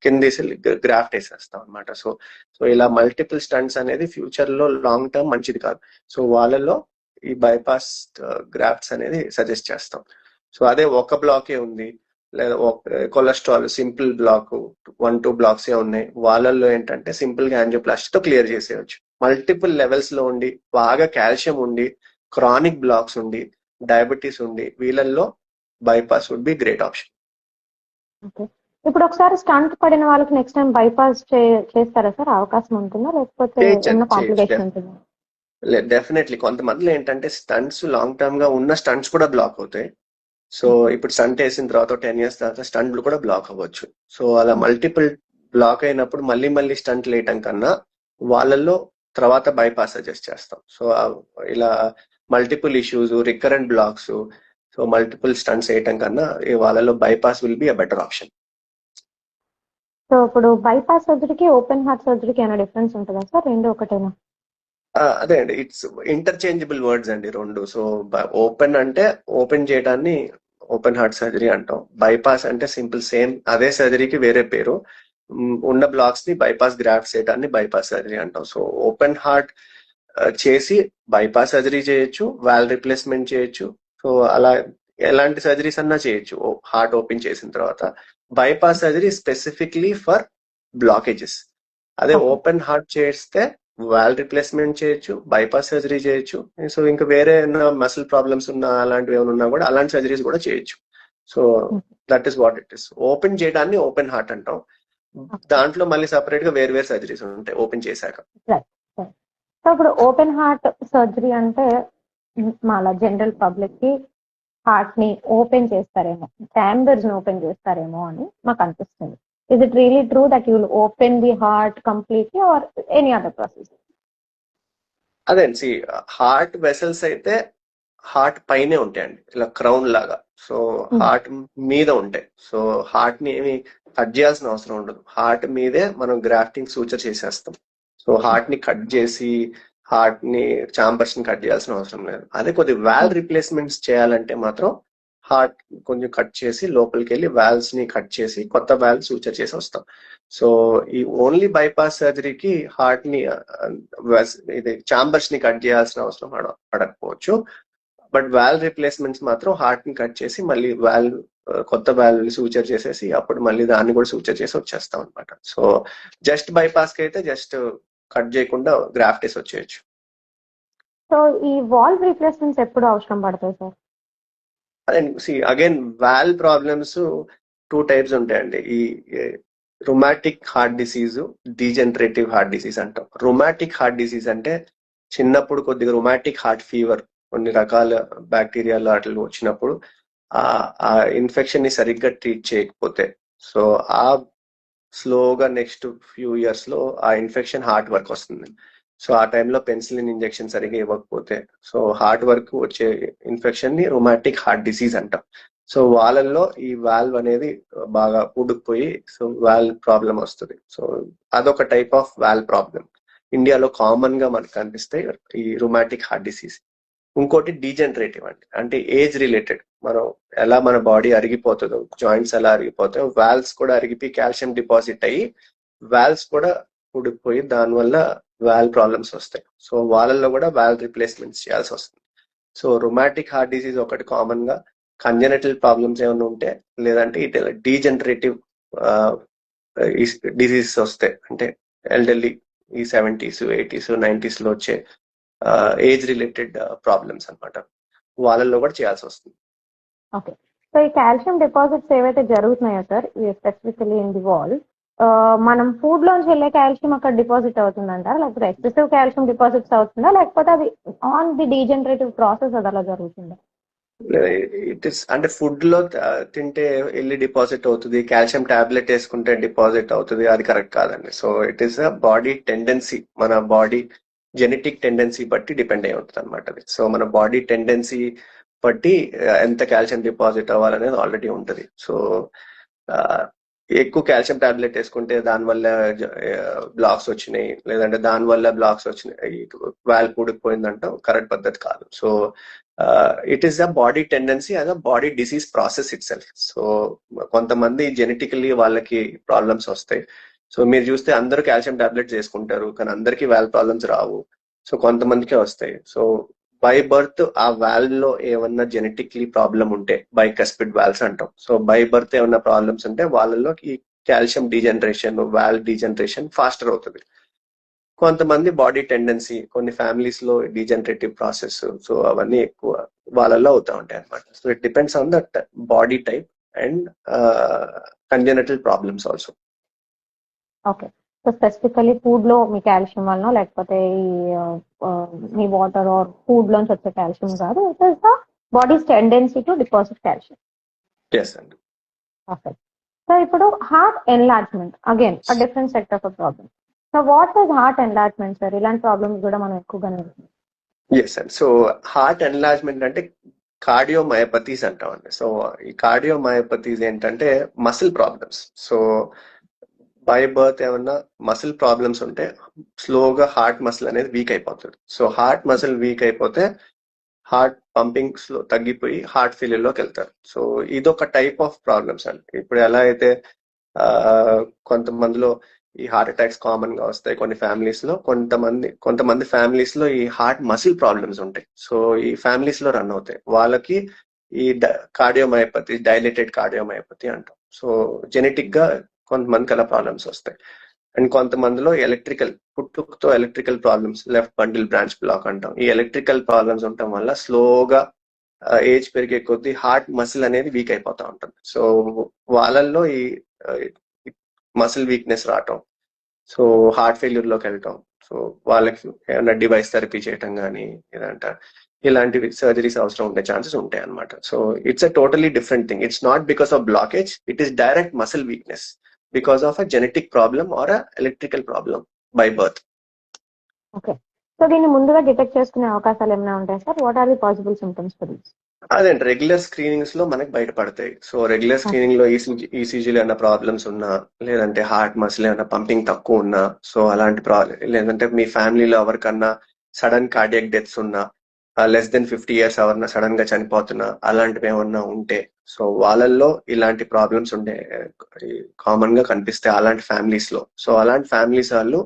కింద తీసుకెళ్లి గ్రాఫ్ట్ వేసేస్తాం అనమాట. సో ఇలా మల్టిపుల్ స్టంట్స్ అనేది ఫ్యూచర్ లో లాంగ్ టర్మ్ మంచిది కాదు. సో వాళ్ళలో ఈ బైపాస్ గ్రాఫ్ట్స్ అనేది సజెస్ట్ చేస్తాం. సో అదే ఒక బ్లాకే ఉంది, లేదా కొలెస్ట్రాల్ సింపుల్ బ్లాక్ 1-2 బ్లాక్స్ ఉన్నాయి, వాళ్ళల్లో ఏంటంటే సింపుల్ గా యాంజియోప్లాస్టీతో క్లియర్ చేసేయచ్చు. మల్టిపుల్ లెవెల్స్ లో ఉండి, బాగా కాల్షియం ఉండి, క్రానిక్ బ్లాక్స్ ఉండి, డయాబెటీస్ ఉండి, వీళ్ళల్లో bypass would be great option. ఇప్పుడు ఒకసారి స్టంట్ పడిన వాళ్ళకి నెక్స్ట్ టైం బైపాస్ చేస్తారా సార్? అవకాశం ఉంటుందా, లేకపోతే కాంప్లికేషన్ ఉంటుందా? డెఫినెట్లీ. కొంతమందిలో ఏంటంటే స్టంట్స్ లాంగ్ టర్మ్ గా ఉన్న స్టంట్స్ కూడా బ్లాక్ అవుతాయి. సో ఇప్పుడు స్టంట్ వేసిన తర్వాత 10 years తర్వాత స్టంట్లు కూడా బ్లాక్ అవ్వచ్చు. సో అలా మల్టిపుల్ బ్లాక్ అయినప్పుడు మళ్ళీ స్టంట్ వేయటం కన్నా వాళ్ళల్లో తర్వాత బైపాస్ సజెస్ట్ చేస్తాం. సో ఇలా multiple issues, recurrent blocks, so multiple stents వేయటం కన్నా వాళ్ళలో bypass will be a better option. So ఇప్పుడు బైపాస్ సర్జరీకి ఓపెన్ హార్ట్ సర్జరీకి ఏమైనా డిఫరెన్స్ ఉంటుందా సార్? రెండు ఒకటేనా? అదే అండి, ఇట్స్ ఇంటర్చేంజబుల్ వర్డ్స్ అండి రెండు. సో ఓపెన్ అంటే ఓపెన్ చేయడాన్ని ఓపెన్ హార్ట్ సర్జరీ అంటాం, బైపాస్ అంటే సింపుల్ సేమ్ అదే సర్జరీకి వేరే పేరు. ఉన్న బ్లాక్స్ ని బైపాస్ గ్రాఫ్ట్ చేయడాన్ని బైపాస్ సర్జరీ అంటాం. సో ఓపెన్ హార్ట్ చేసి బైపాస్ సర్జరీ చేయొచ్చు, వాల్వ్ రిప్లేస్మెంట్ చేయొచ్చు, సో అలా ఎలాంటి సర్జరీస్ అన్నా చేయొచ్చు హార్ట్ ఓపెన్ చేసిన తర్వాత. Bypass surgery specifically for blockages. అదే ఓపెన్ హార్ట్ చేస్తే వాల్వ్ రిప్లేస్మెంట్ చేయొచ్చు, బైపాస్ సర్జరీ చేయొచ్చు. సో ఇంకా వేరే మసిల్ ప్రాబ్లమ్స్ ఉన్న అలాంటివి ఏమైనా ఉన్నా కూడా అలాంటి సర్జరీస్ కూడా చేయొచ్చు. So that is what it is. Open చేయడాన్ని ఓపెన్ హార్ట్ అంటాం, దాంట్లో మళ్ళీ సపరేట్ గా వేరే సర్జరీస్ ఉంటాయి ఓపెన్ చేశాక. సో ఇప్పుడు ఓపెన్ హార్ట్ సర్జరీ అంటే మన జనరల్ పబ్లిక్ కి హార్ట్ ని ఓపెన్ చేస్తారేమో, చాంబర్స్ ని ఓపెన్ చేస్తారేమో అని మాకు అనిపిస్తుంది. Is it really true that you will open the heart completely or any other process? అదే హార్ట్ వెసల్స్ అయితే హార్ట్ పైనే ఉంటాయండి, ఇలా క్రౌన్ లాగా. సో హార్ట్ మీద ఉంటాయి. సో హార్ట్ ని ఏమి కట్ చేయాల్సిన అవసరం ఉండదు, హార్ట్ మీదే మనం గ్రాఫ్టింగ్ సూచర్ చేసేస్తాం. సో హార్ట్ ని కట్ చేసి హార్ట్ ని చాంబర్స్ ని కట్ చేయాల్సిన అవసరం లేదు. అదే కొద్ది వాల్వ్ రిప్లేస్మెంట్స్ చేయాలంటే మాత్రం హార్ట్ కొంచెం కట్ చేసి లోపలికి వెళ్ళి వాల్వ్స్ ని కట్ చేసి కొత్త వాల్వ్ సూచర్ చేసి వస్తాం. సో ఈ ఓన్లీ బైపాస్ సర్జరీకి హార్ట్ ని ఇది చాంబర్స్ ని కట్ చేయాల్సిన అవసరం పడకపోవచ్చు. బట్ వాల్వ్ రిప్లేస్మెంట్స్ మాత్రం హార్ట్ ని కట్ చేసి మళ్ళీ వాల్వ్ కొత్త వాల్వ్ సూచర్ చేసేసి అప్పుడు మళ్ళీ దాన్ని కూడా సూచర్ చేసి వచ్చేస్తాం అనమాట. సో జస్ట్ బైపాస్ కి అయితే జస్ట్ కట్ చేయకుండా గ్రాఫ్ట్ వేసి వచ్చేయచ్చు. సో ఈ వాల్వ్ రిప్లేస్మెంట్స్ ఎప్పుడు అవసరం పడతాయి సార్? అదే అగైన్ వాల్వ్ ప్రాబ్లమ్స్ 2 types ఉంటాయండి. ఈ rheumatic heart disease, degenerative heart disease అంటాం. రుమాటిక్ హార్ట్ డిసీజ్ అంటే చిన్నప్పుడు కొద్దిగా రుమాటిక్ హార్ట్ ఫీవర్ కొన్ని రకాల బ్యాక్టీరియాలు అట్లా వచ్చినప్పుడు ఆ ఇన్ఫెక్షన్ ని సరిగ్గా ట్రీట్ చేయకపోతే, సో ఆ స్లోగా నెక్స్ట్ ఫ్యూ ఇయర్స్ లో ఆ ఇన్ఫెక్షన్ హార్ట్ వర్క్ వస్తుంది. సో ఆ టైంలో పెన్సిలిన్ ఇంజెక్షన్ సరిగ్గా ఇవ్వకపోతే సో హార్ట్ వర్క్ వచ్చే ఇన్ఫెక్షన్ ని రుమాటిక్ హార్ట్ డిసీజ్ అంటాం. సో వాళ్ళల్లో ఈ వాల్వ్ అనేది బాగా ఉడుకుపోయి సో వాల్వ్ ప్రాబ్లం వస్తుంది. సో అదొక టైప్ ఆఫ్ వాల్వ్ ప్రాబ్లం. ఇండియాలో కామన్ గా మనకు కనిపిస్తే ఈ రుమాటిక్ హార్ట్ డిసీజ్. ఇంకోటి డీజనరేటివ్ అండి, అంటే ఏజ్ రిలేటెడ్. మనం ఎలా మన బాడీ అరిగిపోతుందో, జాయింట్స్ ఎలా అరిగిపోతాయో వాల్వ్స్ కూడా అరిగిపోయి కాల్షియం డిపాజిట్ అయ్యి వాల్వ్స్ కూడా ఉడికిపోయి దానివల్ల వాల్వ్ ప్రాబ్లమ్స్ వస్తాయి. సో వాళ్ళల్లో కూడా వాల్వ్ రిప్లేస్మెంట్స్ చేయాల్సి వస్తుంది. సో రుమాటిక్ హార్ట్ డిసీజ్ ఒకటి కామన్ గా, కంజెనిటల్ ప్రాబ్లమ్స్ ఏమైనా ఉంటే, లేదంటే ఇటు డీజనరేటివ్ డిసీజెస్ వస్తాయి, అంటే ఎల్డర్లీ ఈ 70s 80s 90s లో వచ్చే ఏజ్ రిలేటెడ్ ప్రాబ్లమ్స్ అన్నమాట. వాళ్ళల్లో కూడా చేయాల్సి వస్తుంది. ఓకే. సో ఈ కాల్షియం డిపాజిట్స్ ఏవైతే జరుగుతున్నాయో sir, specifically in the wall, మనం ఫుడ్ లోంచి వెళ్ళే కాల్షియం అక్కడ డిపాజిట్ అవుతుందంటారా, లేకపోతే ఎక్సెసివ్ కాల్షియం డిపాజిట్స్ అవుతుందా, లేకపోతే అది ఆన్ ది డీజనరేటివ్ ప్రాసెస్ అది అలా జరుగుతుందా? ఇట్ ఇస్ అంటే ఫుడ్ లో తింటే వెళ్ళి డిపాజిట్ అవుతుంది, కాల్షియం టాబ్లెట్ వేసుకుంటే డిపాజిట్ అవుతుంది, అది కరెక్ట్ కాదండి. So it is a body tendency, మన బాడీ జెనెటిక్ టెండెన్సీ బట్టి డిపెండ్ అయి ఉంటుంది అనమాట అది. సో మన బాడీ టెండెన్సీ బట్టి ఎంత కాల్షియం డిపాజిట్ అవ్వాలనేది ఆల్రెడీ ఉంటుంది. సో ఎక్కువ కాల్షియం టాబ్లెట్ వేసుకుంటే దానివల్ల బ్లాక్స్ వచ్చినాయి, లేదంటే దానివల్ల బ్లాక్స్ వచ్చినాయి, వాల్వ్ పూడిపోయిందంటే కరెక్ట్ పద్ధతి కాదు. So it is a body tendency as a body disease process itself. So కొంతమంది జెనెటికల్లీ వాళ్ళకి ప్రాబ్లమ్స్ వస్తాయి. సో మీరు చూస్తే అందరూ కాల్షియం టాబ్లెట్స్ వేసుకుంటారు, కానీ అందరికీ వాల్వ్ ప్రాబ్లమ్స్ రావు. సో కొంతమందికే వస్తాయి. సో బై బర్త్ ఆ వాల్వ్ లో ఏమన్నా జెనెటిక్లీ ప్రాబ్లం ఉంటే, బైకస్పిడ్ వాల్వ్స్ అంటాం. సో బై బర్త్ ఏమన్నా ప్రాబ్లమ్స్ ఉంటే వాళ్ళలో ఈ calcium degeneration, valve degeneration faster అవుతుంది. కొంతమంది బాడీ టెండెన్సీ, కొన్ని ఫ్యామిలీస్ లో డీజనరేటివ్ ప్రాసెస్, సో అవన్నీ ఎక్కువ వాళ్ళలో అవుతా ఉంటాయి అనమాట. So it depends on that body type and congenital problems also. Okay. So specifically food లో మీ కాల్షియం వల్ల, లేకపోతే మీ వాటర్ ఆర్ ఫుడ్ లోంచి వచ్చే కాల్షియం కాదు, it is the body's tendency to deposit calcium. Yes అండి. పర్ఫెక్ట్. సో ఇప్పుడు heart enlargement, again a different set of problem. So what is heart enlargement sir? ఇలాంటి problems కూడా మనం ఎక్కువగానే ఉంటుంది. ఎస్ అండి. సో హార్ట్ ఎన్లార్జ్మెంట్ అంటే కార్డియోమయోపతీస్ అంటామండి. సో ఈ కార్డియోమయోపతీస్ ఏంటంటే muscle problems. So by birth ఏమన్నా మసిల్ ప్రాబ్లమ్స్ ఉంటే స్లోగా హార్ట్ మసిల్ అనేది వీక్ అయిపోతుంది. సో హార్ట్ మసిల్ వీక్ అయిపోతే హార్ట్ పంపింగ్ స్లో తగ్గిపోయి హార్ట్ ఫెయిల్యూర్ లోకి వెళ్తారు. సో ఇదొక టైప్ ఆఫ్ ప్రాబ్లమ్స్ అండి. ఇప్పుడు ఎలా అయితే కొంతమందిలో ఈ హార్ట్ అటాక్స్ కామన్ గా వస్తాయి కొన్ని ఫ్యామిలీస్ లో, కొంతమంది ఫ్యామిలీస్ లో ఈ హార్ట్ మసిల్ ప్రాబ్లమ్స్ ఉంటాయి. సో ఈ ఫ్యామిలీస్ లో రన్ అవుతాయి. వాళ్ళకి ఈ కార్డియోమయోపతి, డైలేటెడ్ కార్డియోమయోపతి అంటాం. సో జెనెటిక్ గా కొంతమందికి అలా ప్రాబ్లమ్స్ వస్తాయి. అండ్ కొంతమందిలో పుట్టుకతో electrical problems, left bundle branch block అంటాం. ఈ ఎలక్ట్రికల్ ప్రాబ్లమ్స్ ఉండటం వల్ల స్లోగా ఏజ్ పెరిగే కొద్దీ హార్ట్ మసిల్ అనేది వీక్ అయిపోతా ఉంటుంది. సో వాళ్ళల్లో ఈ మసిల్ వీక్నెస్ రావటం, సో హార్ట్ ఫెయిల్యూర్ లోకి వెళ్ళటం, సో వాళ్ళకి ఏమైనా డివైస్ థెరపీ చేయటం కానీ ఇలాంటివి సర్జరీస్ అవసరం ఉండే ఛాన్సెస్ ఉంటాయి అనమాట. So it's a totally different thing. It's not because of blockage, it is direct muscle weakness because of a genetic problem or a electrical problem by birth. Okay. So దీన్ని ముందుగా detect చేసుకునే అవకాశాలు ఏమైనా ఉంటాయి sir? What are the possible symptoms for this? అదేంటి, regular screenings లో మనకి బయటపడతాయి. సో రెగ్యులర్ స్క్రీనింగ్ లో ఈసీజీలో ఏమైనా ప్రాబ్లమ్స్ ఉన్నా, లేదంటే హార్ట్ మసిల్ ఏమైనా పంపింగ్ తక్కువ ఉన్నా, సో అలాంటి ప్రాబ్లం, లేదంటే మీ ఫ్యామిలీలో ఎవరికన్నా సడన్ కార్డియక్ డెత్స్ ఉన్నా, లెస్ దెన్ 50 years ఎవరన్నా సడన్ గా చనిపోతున్నా, అలాంటివి ఏమన్నా ఉంటే, సో వాళ్ళల్లో ఇలాంటి ప్రాబ్లమ్స్ ఉండే కామన్ గా కనిపిస్తాయి అలాంటి ఫ్యామిలీస్ లో. సో అలాంటి ఫ్యామిలీస్ వాళ్ళు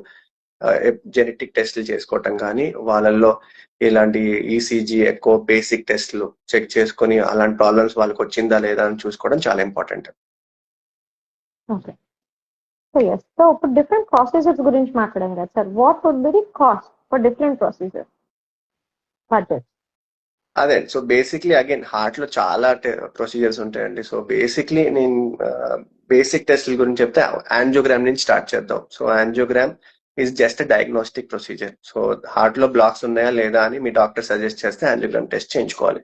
జెనెటిక్ టెస్ట్లు చేసుకోవటం కానీ, వాళ్ళల్లో ఇలాంటి ఈసీజీ ఎక్కువ బేసిక్ టెస్ట్లు చెక్ చేసుకొని అలాంటి ప్రాబ్లమ్స్ వాళ్ళకి వచ్చిందా లేదా అని చూసుకోవడం చాలా important. Okay. So yes, so ఇప్పుడు డిఫరెంట్ ప్రొసీజర్స్ గురించి మాట్లాడాం కదా sir. What would be the cost for different procedure, budget? అదే, సో బేసిక్లీ అగైన్ హార్ట్ లో చాలా ప్రొసీజర్స్ ఉంటాయండి. సో బేసిక్లీ నేను బేసిక్ టెస్ట్ల గురించి చెప్తే యాంజియోగ్రామ్ నుంచి స్టార్ట్ చేద్దాం. So angiogram is just diagnostic procedure. So heart లో బ్లాక్స్ ఉన్నాయా లేదా అని మీ డాక్టర్ సజెస్ట్ చేస్తే యాంజియోగ్రామ్ టెస్ట్ చేయించుకోవాలి.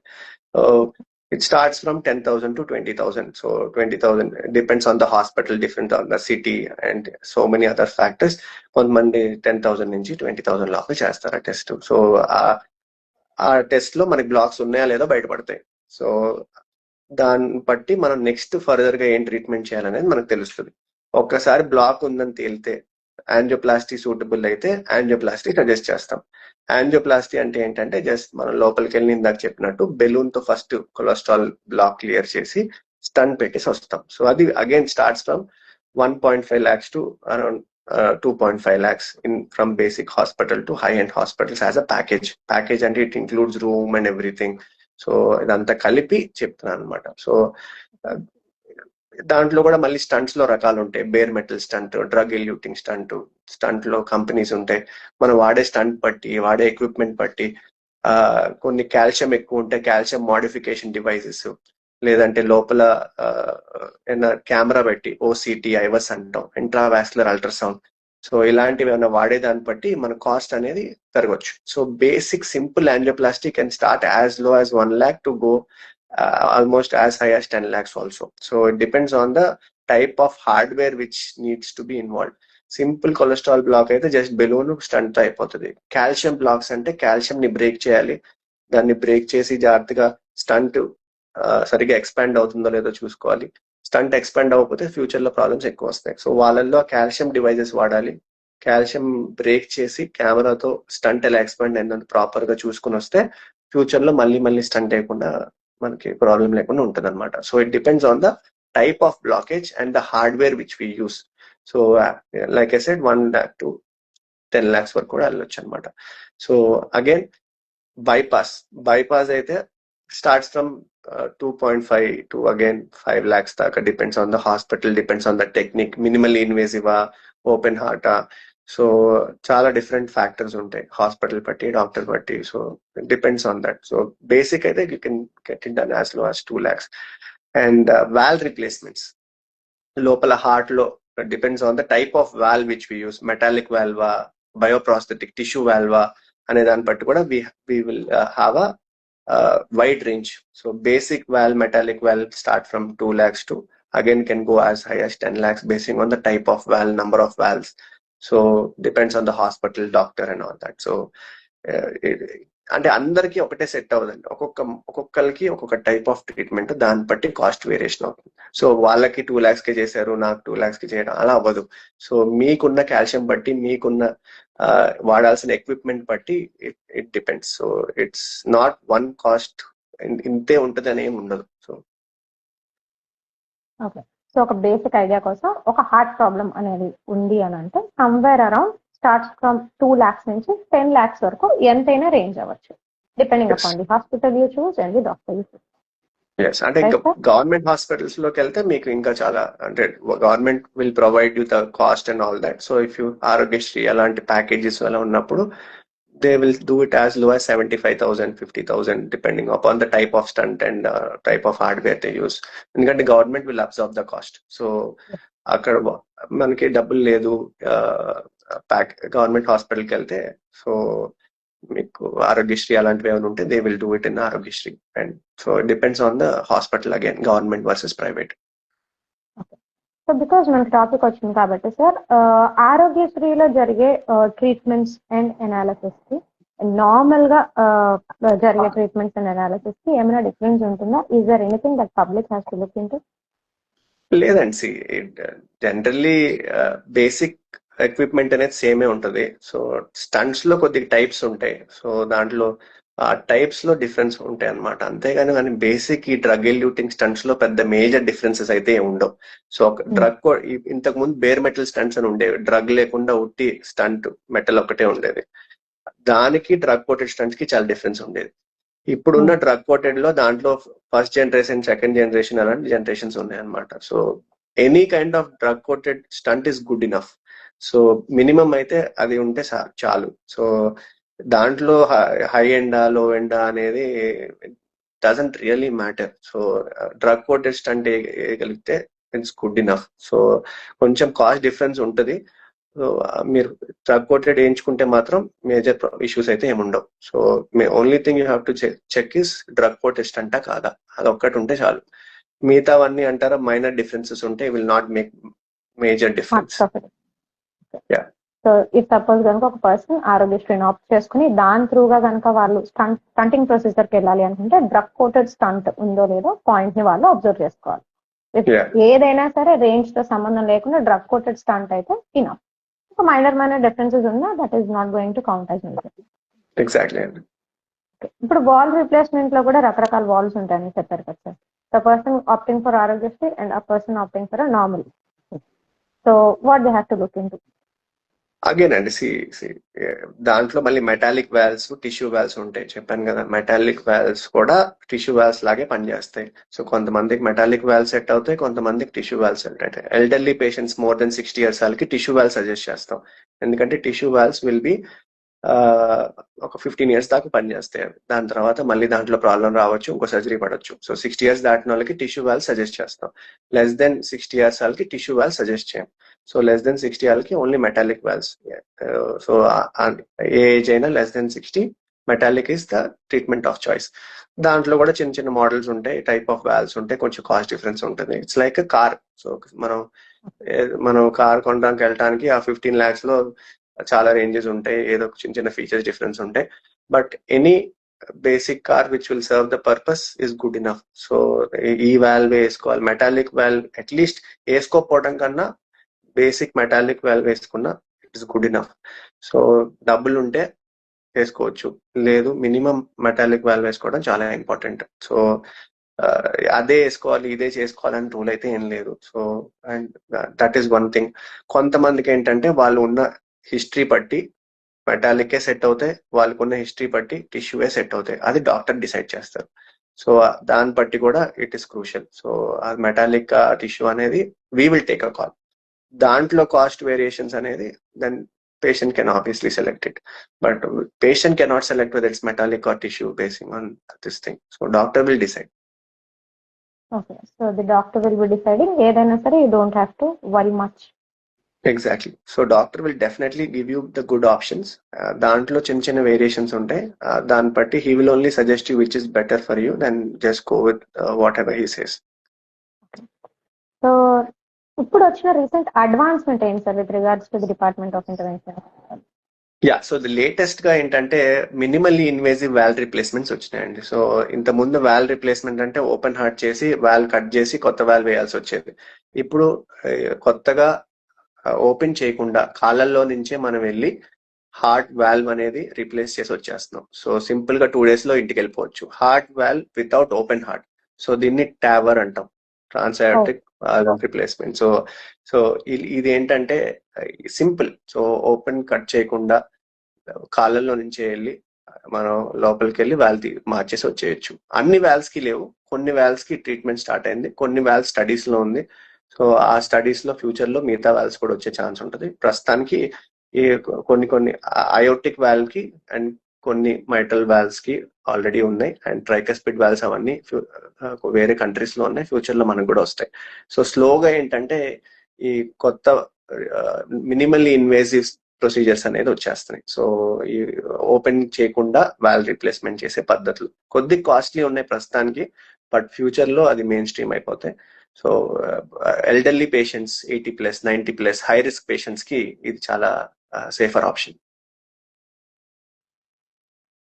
It starts from 10,000 to 20,000. So 20,000 depends on the hospital, different on the city and so many other factors. కొంతమంది 10,000 నుంచి 20,000 లోపల చేస్తారు ఆ టెస్ట్. సో ఆ టెస్ట్ లో మనకి బ్లాక్స్ ఉన్నాయా లేదో బయటపడతాయి. సో దాన్ని బట్టి మనం నెక్స్ట్ ఫర్దర్ గా ఏం ట్రీట్మెంట్ చేయాలనేది మనకు తెలుస్తుంది. ఒక్కసారి బ్లాక్ ఉందని తేలితే యాంజియోప్లాస్టీ సూటబుల్ అయితే యాంజియోప్లాస్టీ సజెస్ట్ చేస్తాం. యాంజియోప్లాస్టీ అంటే ఏంటంటే జస్ట్ మనం లోపలికి వెళ్ళి ఇందాక చెప్పినట్టు బెలూన్ తో ఫస్ట్ కొలెస్ట్రాల్ బ్లాక్ క్లియర్ చేసి స్టంట్ పెట్టేసి వస్తాం. సో అది again starts from 1.5 lakhs to around 2.5 lakhs from basic hospital to high-end hospitals as a package. Package and it includes room and everything. So ఇదంతా కలిపి చెప్తున్నాను అనమాట. So దాంట్లో కూడా మళ్ళీ స్టంట్స్ లో రకాలు ఉంటాయి. Bare metal stent, drug eluting stent లో కంపెనీస్ ఉంటాయి. మనం వాడే స్టంట్ బట్టి, వాడే ఎక్విప్మెంట్ బట్టి, కొన్ని కాల్షియం ఎక్కువ ఉంటే కాల్షియం మోడిఫికేషన్ డివైసెస్, లేదంటే లోపల కెమెరా పెట్టి ఓసిటీ ఐవస్ అంటాం, ఇంట్రావాస్కులర్ అల్ట్రాసౌండ్. సో ఇలాంటివి ఏమైనా వాడేదాన్ని బట్టి మన కాస్ట్ అనేది పెరగచ్చు. So basic simple angioplasty can start as low as 1 lakh to go almost as high as 10 lakhs also. So it depends on the type of hardware which needs to be involved. Simple cholesterol block అయితే just balloon stent అయిపోతుంది. Calcium blocks అంటే calcium ని break చేయాలి. దాన్ని break చేసి జాగ్రత్తగా stunt సరిగా expand అవుతుందో లేదో చూసుకోవాలి. స్టంట్ ఎక్స్పాండ్ అవ్వకపోతే ఫ్యూచర్ లో ప్రాబ్లమ్స్ ఎక్కువ వస్తాయి. సో వాళ్ళల్లో కాల్షియం డివైజెస్ వాడాలి. కాల్షియం బ్రేక్ చేసి కెమెరాతో స్టంట్ ఎలా ఎక్స్పాండ్ అయిందని ప్రాపర్ గా చూసుకుని వస్తే ఫ్యూచర్ లో మళ్ళీ స్టంట్ అయ్యకుండా మనకి ప్రాబ్లం లేకుండా ఉంటుంది అనమాట. So it depends on the type of blockage and the hardware which we use. So like I said 1 lakh to 10 lakhs వరకు కూడా వెళ్ళొచ్చు అనమాట. సో అగైన్ బైపాస్ అయితే starts from 2.5 to again 5 lakhs దాకా. Depends on the hospital, depends on the technique, minimal ఇన్వేసివా, open హార్టా. So చాలా different factors ఉంటాయి హాస్పిటల్ బట్టి, డాక్టర్ బట్టి. So depends on that. So basic అయితే you can get it done as low as 2 lakhs. And valve replacements లోపల heart లో depends on the type of valve which we use. Metallic వాల్వా, bioprosthetic, tissue వాల్వా అనే దాన్ని బట్టి కూడా we will have a wide range. So basic valve, metallic valve start from 2 lakhs to again can go as high as 10 lakhs based on the type of valve, number of valves. So depends on the hospital, doctor and all that. So అంటే అందరికీ ఒకటే set అవ్వదండి. ఒక్కొక్కరికి ఒక్కొక్క type of treatment, దాన్ని బట్టి cost variation అవుతుంది. So వాళ్ళకి 2 lakhs కి చేశారు, నాకు 2 lakhs కి చేయడం అలా అవ్వదు. సో మీకున్న కాల్షియం బట్టి, మీకున్న వాడాల్సిన ఎక్విప్మెంట్ బట్టి it depends. So it's not one cost ఇంతే ఉంటుంది అని ఏమి ఉండదు. సో ఓకే. సో ఒక బేసిక్ ఐడియా కోసం, ఒక హార్ట్ ప్రాబ్లం అనేది ఉంది అని అంటే somewhere around starts from 2 lakhs నుంచి 10 lakhs వరకు ఎంతైనా రేంజ్ అవ్వచ్చు, depending upon the hospital you choose and the doctor you choose. Yes, అంటే ఇంకా గవర్నమెంట్ హాస్పిటల్స్ లోకి వెళ్తే మీకు ఇంకా చాలా, అంటే government will provide you the cost and all that. So if you Aarogyasri అలాంటి ప్యాకేజెస్ అలా ఉన్నప్పుడు they will do it as low as 75,000, 50,000 depending upon the type of stunt and type of hardware they use. ఎందుకంటే government will observe the cost. So అక్కడ మనకి డబ్బులు లేదు government హాస్పిటల్కి వెళ్తే, సో మీకు ఆరోగ్యశ్రీ అలాంటివి ఏమైనా ఉంటే they will do it in Aarogyasri. And so it depends on the hospital again, government versus private. So because మనకి టాపిక్ వచ్చింది కాబట్టి సార్, ఆరోగ్యశ్రీలో జరిగే ట్రీట్మెంట్స్ అండ్ అనాలిసిస్ కి నార్మల్ గా జరిగే ట్రీట్మెంట్స్ అండ్ అనాలిసిస్ కి ఏమైనా డిఫరెన్స్ ఉంటుందా? Is there anything that public has to look into? లేదండి, జనరల్లీ బేసిక్ ఎక్విప్మెంట్ అనేది సేమే ఉంటుంది. సో స్టంట్స్ లో కొద్దిగా టైప్స్ ఉంటాయి. సో దాంట్లో ఆ టైప్స్ లో డిఫరెన్స్ ఉంటాయి అనమాట. అంతేగాని బేసిక్ ఈ డ్రగ్ ఎల్యూటింగ్ స్టంట్స్ లో పెద్ద మేజర్ డిఫరెన్సెస్ అయితే ఉండవు. సో డ్రగ్ ఇంతకు ముందు బేర్ మెటల్ స్టంట్స్ అని ఉండేవి, డ్రగ్ లేకుండా ఉట్టి స్టంట్ మెటల్ ఒకటే ఉండేది. దానికి డ్రగ్ కోటెడ్ స్టంట్స్ కి చాలా డిఫరెన్స్ ఉండేది. ఇప్పుడున్న డ్రగ్ కోటెడ్ లో దాంట్లో ఫస్ట్ జనరేషన్, సెకండ్ జనరేషన్ అలాంటి జనరేషన్స్ ఉన్నాయి అనమాట. So any kind of drug coated stent is good enough. So minimum అయితే అది ఉంటే చాలు. సో దాంట్లో హై ఎండా, లో ఎండా అనేది doesn't really matter. So drug coated stent వేయగలిగితే ఇట్స్ గుడ్ ఇనఫ్. సో కొంచెం కాస్ట్ డిఫరెన్స్ ఉంటుంది. సో మీరు డ్రగ్ కోటెడ్ వేయించుకుంటే మాత్రం మేజర్ ఇష్యూస్ అయితే ఏముండవు. So only thing you have to check is drug coated స్టంటా కాదా, అది ఒక్కటి ఉంటే చాలు. మిగతావన్నీ అంటారా మైనర్ డిఫరెన్సెస్ ఉంటే will not make major difference. So so if suppose కనుక ఒక పర్సన్ ఆరోగ్యశ్రీని ఆప్ట్ చేసుకుని దాని త్రూగా కనుక వాళ్ళు స్టంటింగ్ ప్రొసీజర్కి వెళ్ళాలి అనుకుంటే డ్రగ్ కోటెడ్ స్టంట్ ఉందో లేదో పాయింట్ ని వాళ్ళు అబ్జర్వ్ చేసుకోవాలి. ఏదైనా సరే రేంజ్ తో సంబంధం లేకుండా డ్రగ్ కోటెడ్ స్టంట్ అయితే ఇనఫ్. ఒక మైనర్ డిఫరెన్సెస్ ఉన్నా that is not going to count as medicine. Exactly. ఇప్పుడు వాల్ రీప్లేస్మెంట్ లో కూడా రకరకాల వాల్స్ ఉంటాయని చెప్పారు కదా sir. The person opting for Aarogyasri and a person opting for a normal. So what they have to look into? Again అండి, దాంట్లో మళ్ళీ మెటాలిక్ వాల్వ్స్, టిష్యూ వాల్వ్స్ ఉంటాయి. చెప్పాను కదా, మెటాలిక్ వాల్వ్స్ కూడా టిష్యూ వాల్వ్స్ లాగే పనిచేస్తాయి. సో కొంతమందికి మెటాలిక్ వాల్వ్ సెట్ అవుతాయి, కొంతమందికి టిష్యూ వాల్వ్ సెట్ అవుతాయి. Elderly patients more than 60 years వాళ్ళకి టిష్యూ వాల్వ్ సజెస్ట్ చేస్తాం. ఎందుకంటే టిష్యూ వాల్వ్స్ విల్ బి ఒక 15 years దాకా పనిచేస్తాయి. దాని తర్వాత మళ్ళీ దాంట్లో ప్రాబ్లం రావచ్చు, ఇంకో సర్జరీ పడవచ్చు. సో 60 years దాటిన వాళ్ళకి టిష్యూ వాల్వ్ సజెస్ట్ చేస్తాం. లెస్ దెన్ 60 years వాళ్ళకి టిష్యూ వాల్వ్ సజెస్ట్ చేయం. సో లెస్ దెన్ 60 వాళ్ళకి ఓన్లీ మెటాలిక్ వాల్వ్స్. సో ఏ ఏజ్ అయినా less than 60 metallic is the treatment of choice. దాంట్లో కూడా చిన్న చిన్న మోడల్స్ ఉంటాయి, టైప్ ఆఫ్ వాల్వ్స్ ఉంటాయి, కొంచెం కాస్ట్ డిఫరెన్స్ ఉంటుంది. It's like car. సో మనం కార్ కొనడానికి వెళ్ళడానికి ఆ 15 lakhs లో చాలా రేంజెస్ ఉంటాయి, ఏదో చిన్న చిన్న ఫీచర్స్ డిఫరెన్స్ ఉంటాయి. But any basic car which will serve the purpose is good enough. So ఈ వాల్వ్ వేసుకోవాలి. మెటాలిక్ వాల్వ్ అట్లీస్ట్ వేసుకోకపోవడం కన్నా బేసిక్ మెటాలిక్ వాల్వ్ వేసుకున్నా it is good enough. So డబ్బులు ఉంటే వేసుకోవచ్చు, లేదు మినిమం మెటాలిక్ వాల్వ్ వేసుకోవడం చాలా ఇంపార్టెంట్. సో అదే వేసుకోవాలి, ఇదే చేసుకోవాలని రూల్ అయితే ఏం లేదు. So and that is one thing. కొంతమందికి ఏంటంటే వాళ్ళు ఉన్న హిస్టరీ బట్టి మెటాలికే సెట్ అవుతాయి, వాళ్ళకున్న హిస్టరీ బట్టి టిష్యూవే సెట్ అవుతాయి. అది డాక్టర్ డిసైడ్ చేస్తారు. సో దాన్ని బట్టి కూడా ఇట్ ఈస్ క్రూషియల్. సో ఆ మెటాలిక్ టిష్యూ అనేది we will take a call. దాంట్లో కాస్ట్ వేరియేషన్స్ అనేది then patient can obviously select it, but patient cannot select whether it's metallic or tissue basing on this thing. So doctor will decide. Okay, so the doctor will be deciding. ఏదైనా సరే you don't have to worry much. Exactly. So doctor will definitely give you the good options. దాంట్లో చిన్న చిన్న variations ఉంటాయి. దాన్ని బట్టి he will only suggest you which is better for you, then just go with whatever he says. So ఇప్పుడు వచ్చిన recent advancement ఏంటి sir with regards to the department of intervention? So the latest గా ఏంటంటే minimally invasive valve replacements వచ్చినాయండి. So ఇంత ముందు valve replacement అంటే open heart చేసి వాల్వ్ కట్ చేసి కొత్త వాల్వ్ వేయాల్సి వచ్చేది. ఇప్పుడు కొత్తగా ఓపెన్ చేయకుండా కాళ్ళల్లో నుంచే మనం వెళ్ళి హార్ట్ వాల్వ్ అనేది రిప్లేస్ చేసి వచ్చేస్తున్నాం. సో సింపుల్ గా 2 days లో ఇంటికి వెళ్ళిపోవచ్చు. Heart valve without open heart. So దీన్ని టావర్ అంటాం, ట్రాన్స్అయార్టిక్ వాల్వ్ రిప్లేస్మెంట్. సో ఇది ఏంటంటే సింపుల్. సో ఓపెన్ కట్ చేయకుండా కాళ్ళల్లో నుంచి వెళ్ళి మనం లోపలికి వెళ్ళి వాల్వ్ మార్చేసి వచ్చేయచ్చు. అన్ని వాల్వ్స్ కి లేవు, కొన్ని వాల్వ్స్ కి ట్రీట్మెంట్ స్టార్ట్ అయింది, కొన్ని వాల్వ్స్ స్టడీస్ లో ఉంది. సో ఆ స్టడీస్ లో ఫ్యూచర్ లో మిగతా వాల్వ్స్ కూడా వచ్చే ఛాన్స్ ఉంటుంది. ప్రస్తుతానికి ఈ కొన్ని అయోటిక్ వాల్వ్ కి అండ్ కొన్ని మైటల్ వాల్వ్స్ కి ఆల్రెడీ ఉన్నాయి, అండ్ ట్రైకస్పిడ్ వాల్వ్స్ అవన్నీ వేరే కంట్రీస్ లో ఉన్నాయి, ఫ్యూచర్ లో మనకు కూడా వస్తాయి. సో స్లోగా ఏంటంటే ఈ కొత్త మినిమల్లీ ఇన్వేజివ్ ప్రొసీజర్స్ అనేది వచ్చేస్తున్నాయి. సో ఈ ఓపెన్ చేయకుండా వాల్వ్ రిప్లేస్మెంట్ చేసే పద్ధతులు కొద్ది కాస్ట్లీ ఉన్నాయి ప్రస్తుతానికి, బట్ ఫ్యూచర్ లో అది మెయిన్ స్ట్రీమ్ అయిపోతాయి. So elderly patients 80+, 90+, high risk patients కి ఇది చాలా safer option.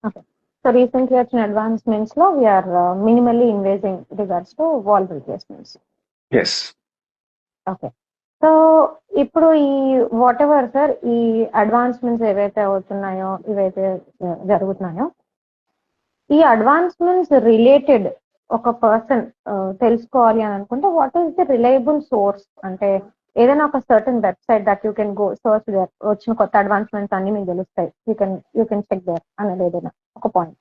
Okay. So recently వచ్చిన advancements లో we are minimally invasive regards to valve replacements. Yes. Okay. So ఇప్పుడు ఈ వాట్ ఎవర్ సార్ ఈ అడ్వాన్స్మెంట్స్ ఏవైతే అవుతున్నాయో ఇవైతే జరుగుతున్నాయో ఈ అడ్వాన్స్మెంట్స్ రిలేటెడ్ ఒక పర్సన్ తెలుసుకోవాలి అని అనుకుంటే what is the reliable source? అంటే ఏదైనా ఒక certain website that you can go search there, వచ్చిన కొత్త అడ్వాన్స్మెంట్స్ అన్ని మీకు తెలుస్తాయి, యూ కెన్ చెక్ దేర్ అనేది ఏదైనా ఒక పాయింట్?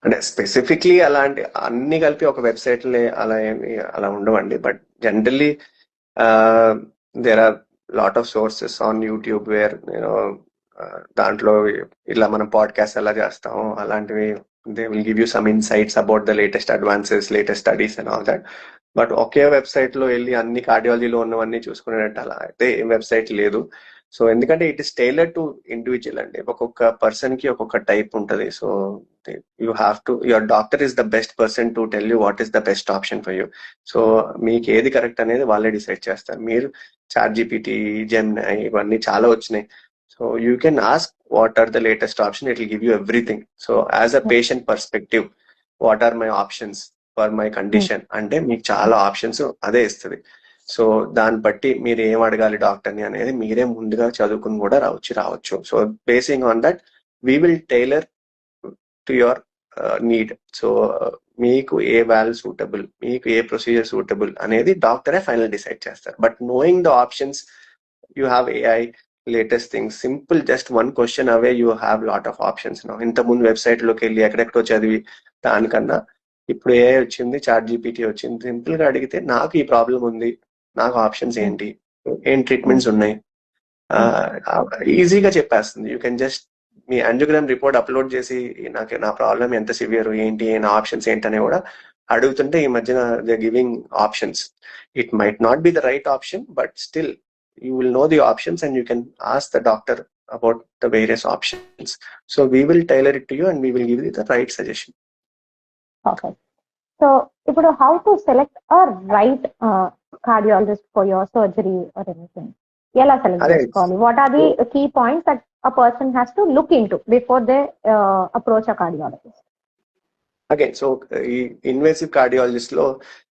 అంటే స్పెసిఫిక్లీ అలాంటి అన్ని కలిపి ఒక వెబ్సైట్ అలా ఉండవండి. But generally there are lot of sources on YouTube where దాంట్లో ఇలా మనం పాడ్కాస్ట్ ఎలా చేస్తాము అలాంటివి they will give you some insights about the latest advances, latest studies and all that. But ఒకే వెబ్సైట్ లో వెళ్ళి అన్ని కార్డియాలజీలో ఉన్నవన్నీ చూసుకునేటట్టు అలా అయితే ఏం వెబ్సైట్ లేదు. సో ఎందుకంటే it is tailored to individual అండి, ఒక్కొక్క పర్సన్ కి ఒక్కొక్క టైప్ ఉంటుంది. So you have to, your doctor is the best person to tell you what is the best option for you. So మీకు ఏది కరెక్ట్ అనేది వాళ్ళే డిసైడ్ చేస్తారు. మీరు చాట్ జీపీటీ, జెమినై ఇవన్నీ చాలా వచ్చినాయి. So you can ask what are the latest option, it will give you everything. So as a patient perspective, what are my options for my condition అంటే మీకు చాలా ఆప్షన్స్ అదే ఇస్తుంది. సో దాన్ని బట్టి మీరు ఏం అడగాలి డాక్టర్ని అనేది మీరే ముందుగా చదువుకుని కూడా రావచ్చు. So basing on that we will tailor to your need. So మీకు ఏ వాల్వ్ సూటబుల్, మీకు ఏ ప్రొసీజర్ సూటబుల్ అనేది డాక్టరే ఫైనల్ డిసైడ్ చేస్తారు. But knowing the options, you have AI, latest things, simple just one question away you have lot of options. ఇంతకుముందు website లోకి వెళ్ళి ఎక్కడెక్కడో చదివి దానికన్నా ఇప్పుడు ఏఐ వచ్చింది, చాట్ జీపీటీ వచ్చింది, సింపుల్ గా అడిగితే నాకు ఈ ప్రాబ్లం ఉంది, నాకు ఆప్షన్స్ ఏంటి, ఏం ట్రీట్మెంట్స్ ఉన్నాయి, ఈజీగా చెప్పేస్తుంది. You can just me angiogram report upload చేసి నాకు నా ప్రాబ్లం ఎంత సివియర్ ఏంటి, నా ఆప్షన్స్ ఏంటనే కూడా అడుగుతుంటే ఈ మధ్యన they giving options. It might not be the right option, but still you will know the options and you can ask the doctor about the various options. So we will tailor it to you and we will give you the right suggestion. Okay. So ఇప్పుడు how to select a right cardiologist for your surgery or anything? ఎలా select చేసుకోవాలి? What are the key points that a person has to look into before they approach a cardiologist? Again, so ఈ invasive cardiologist లో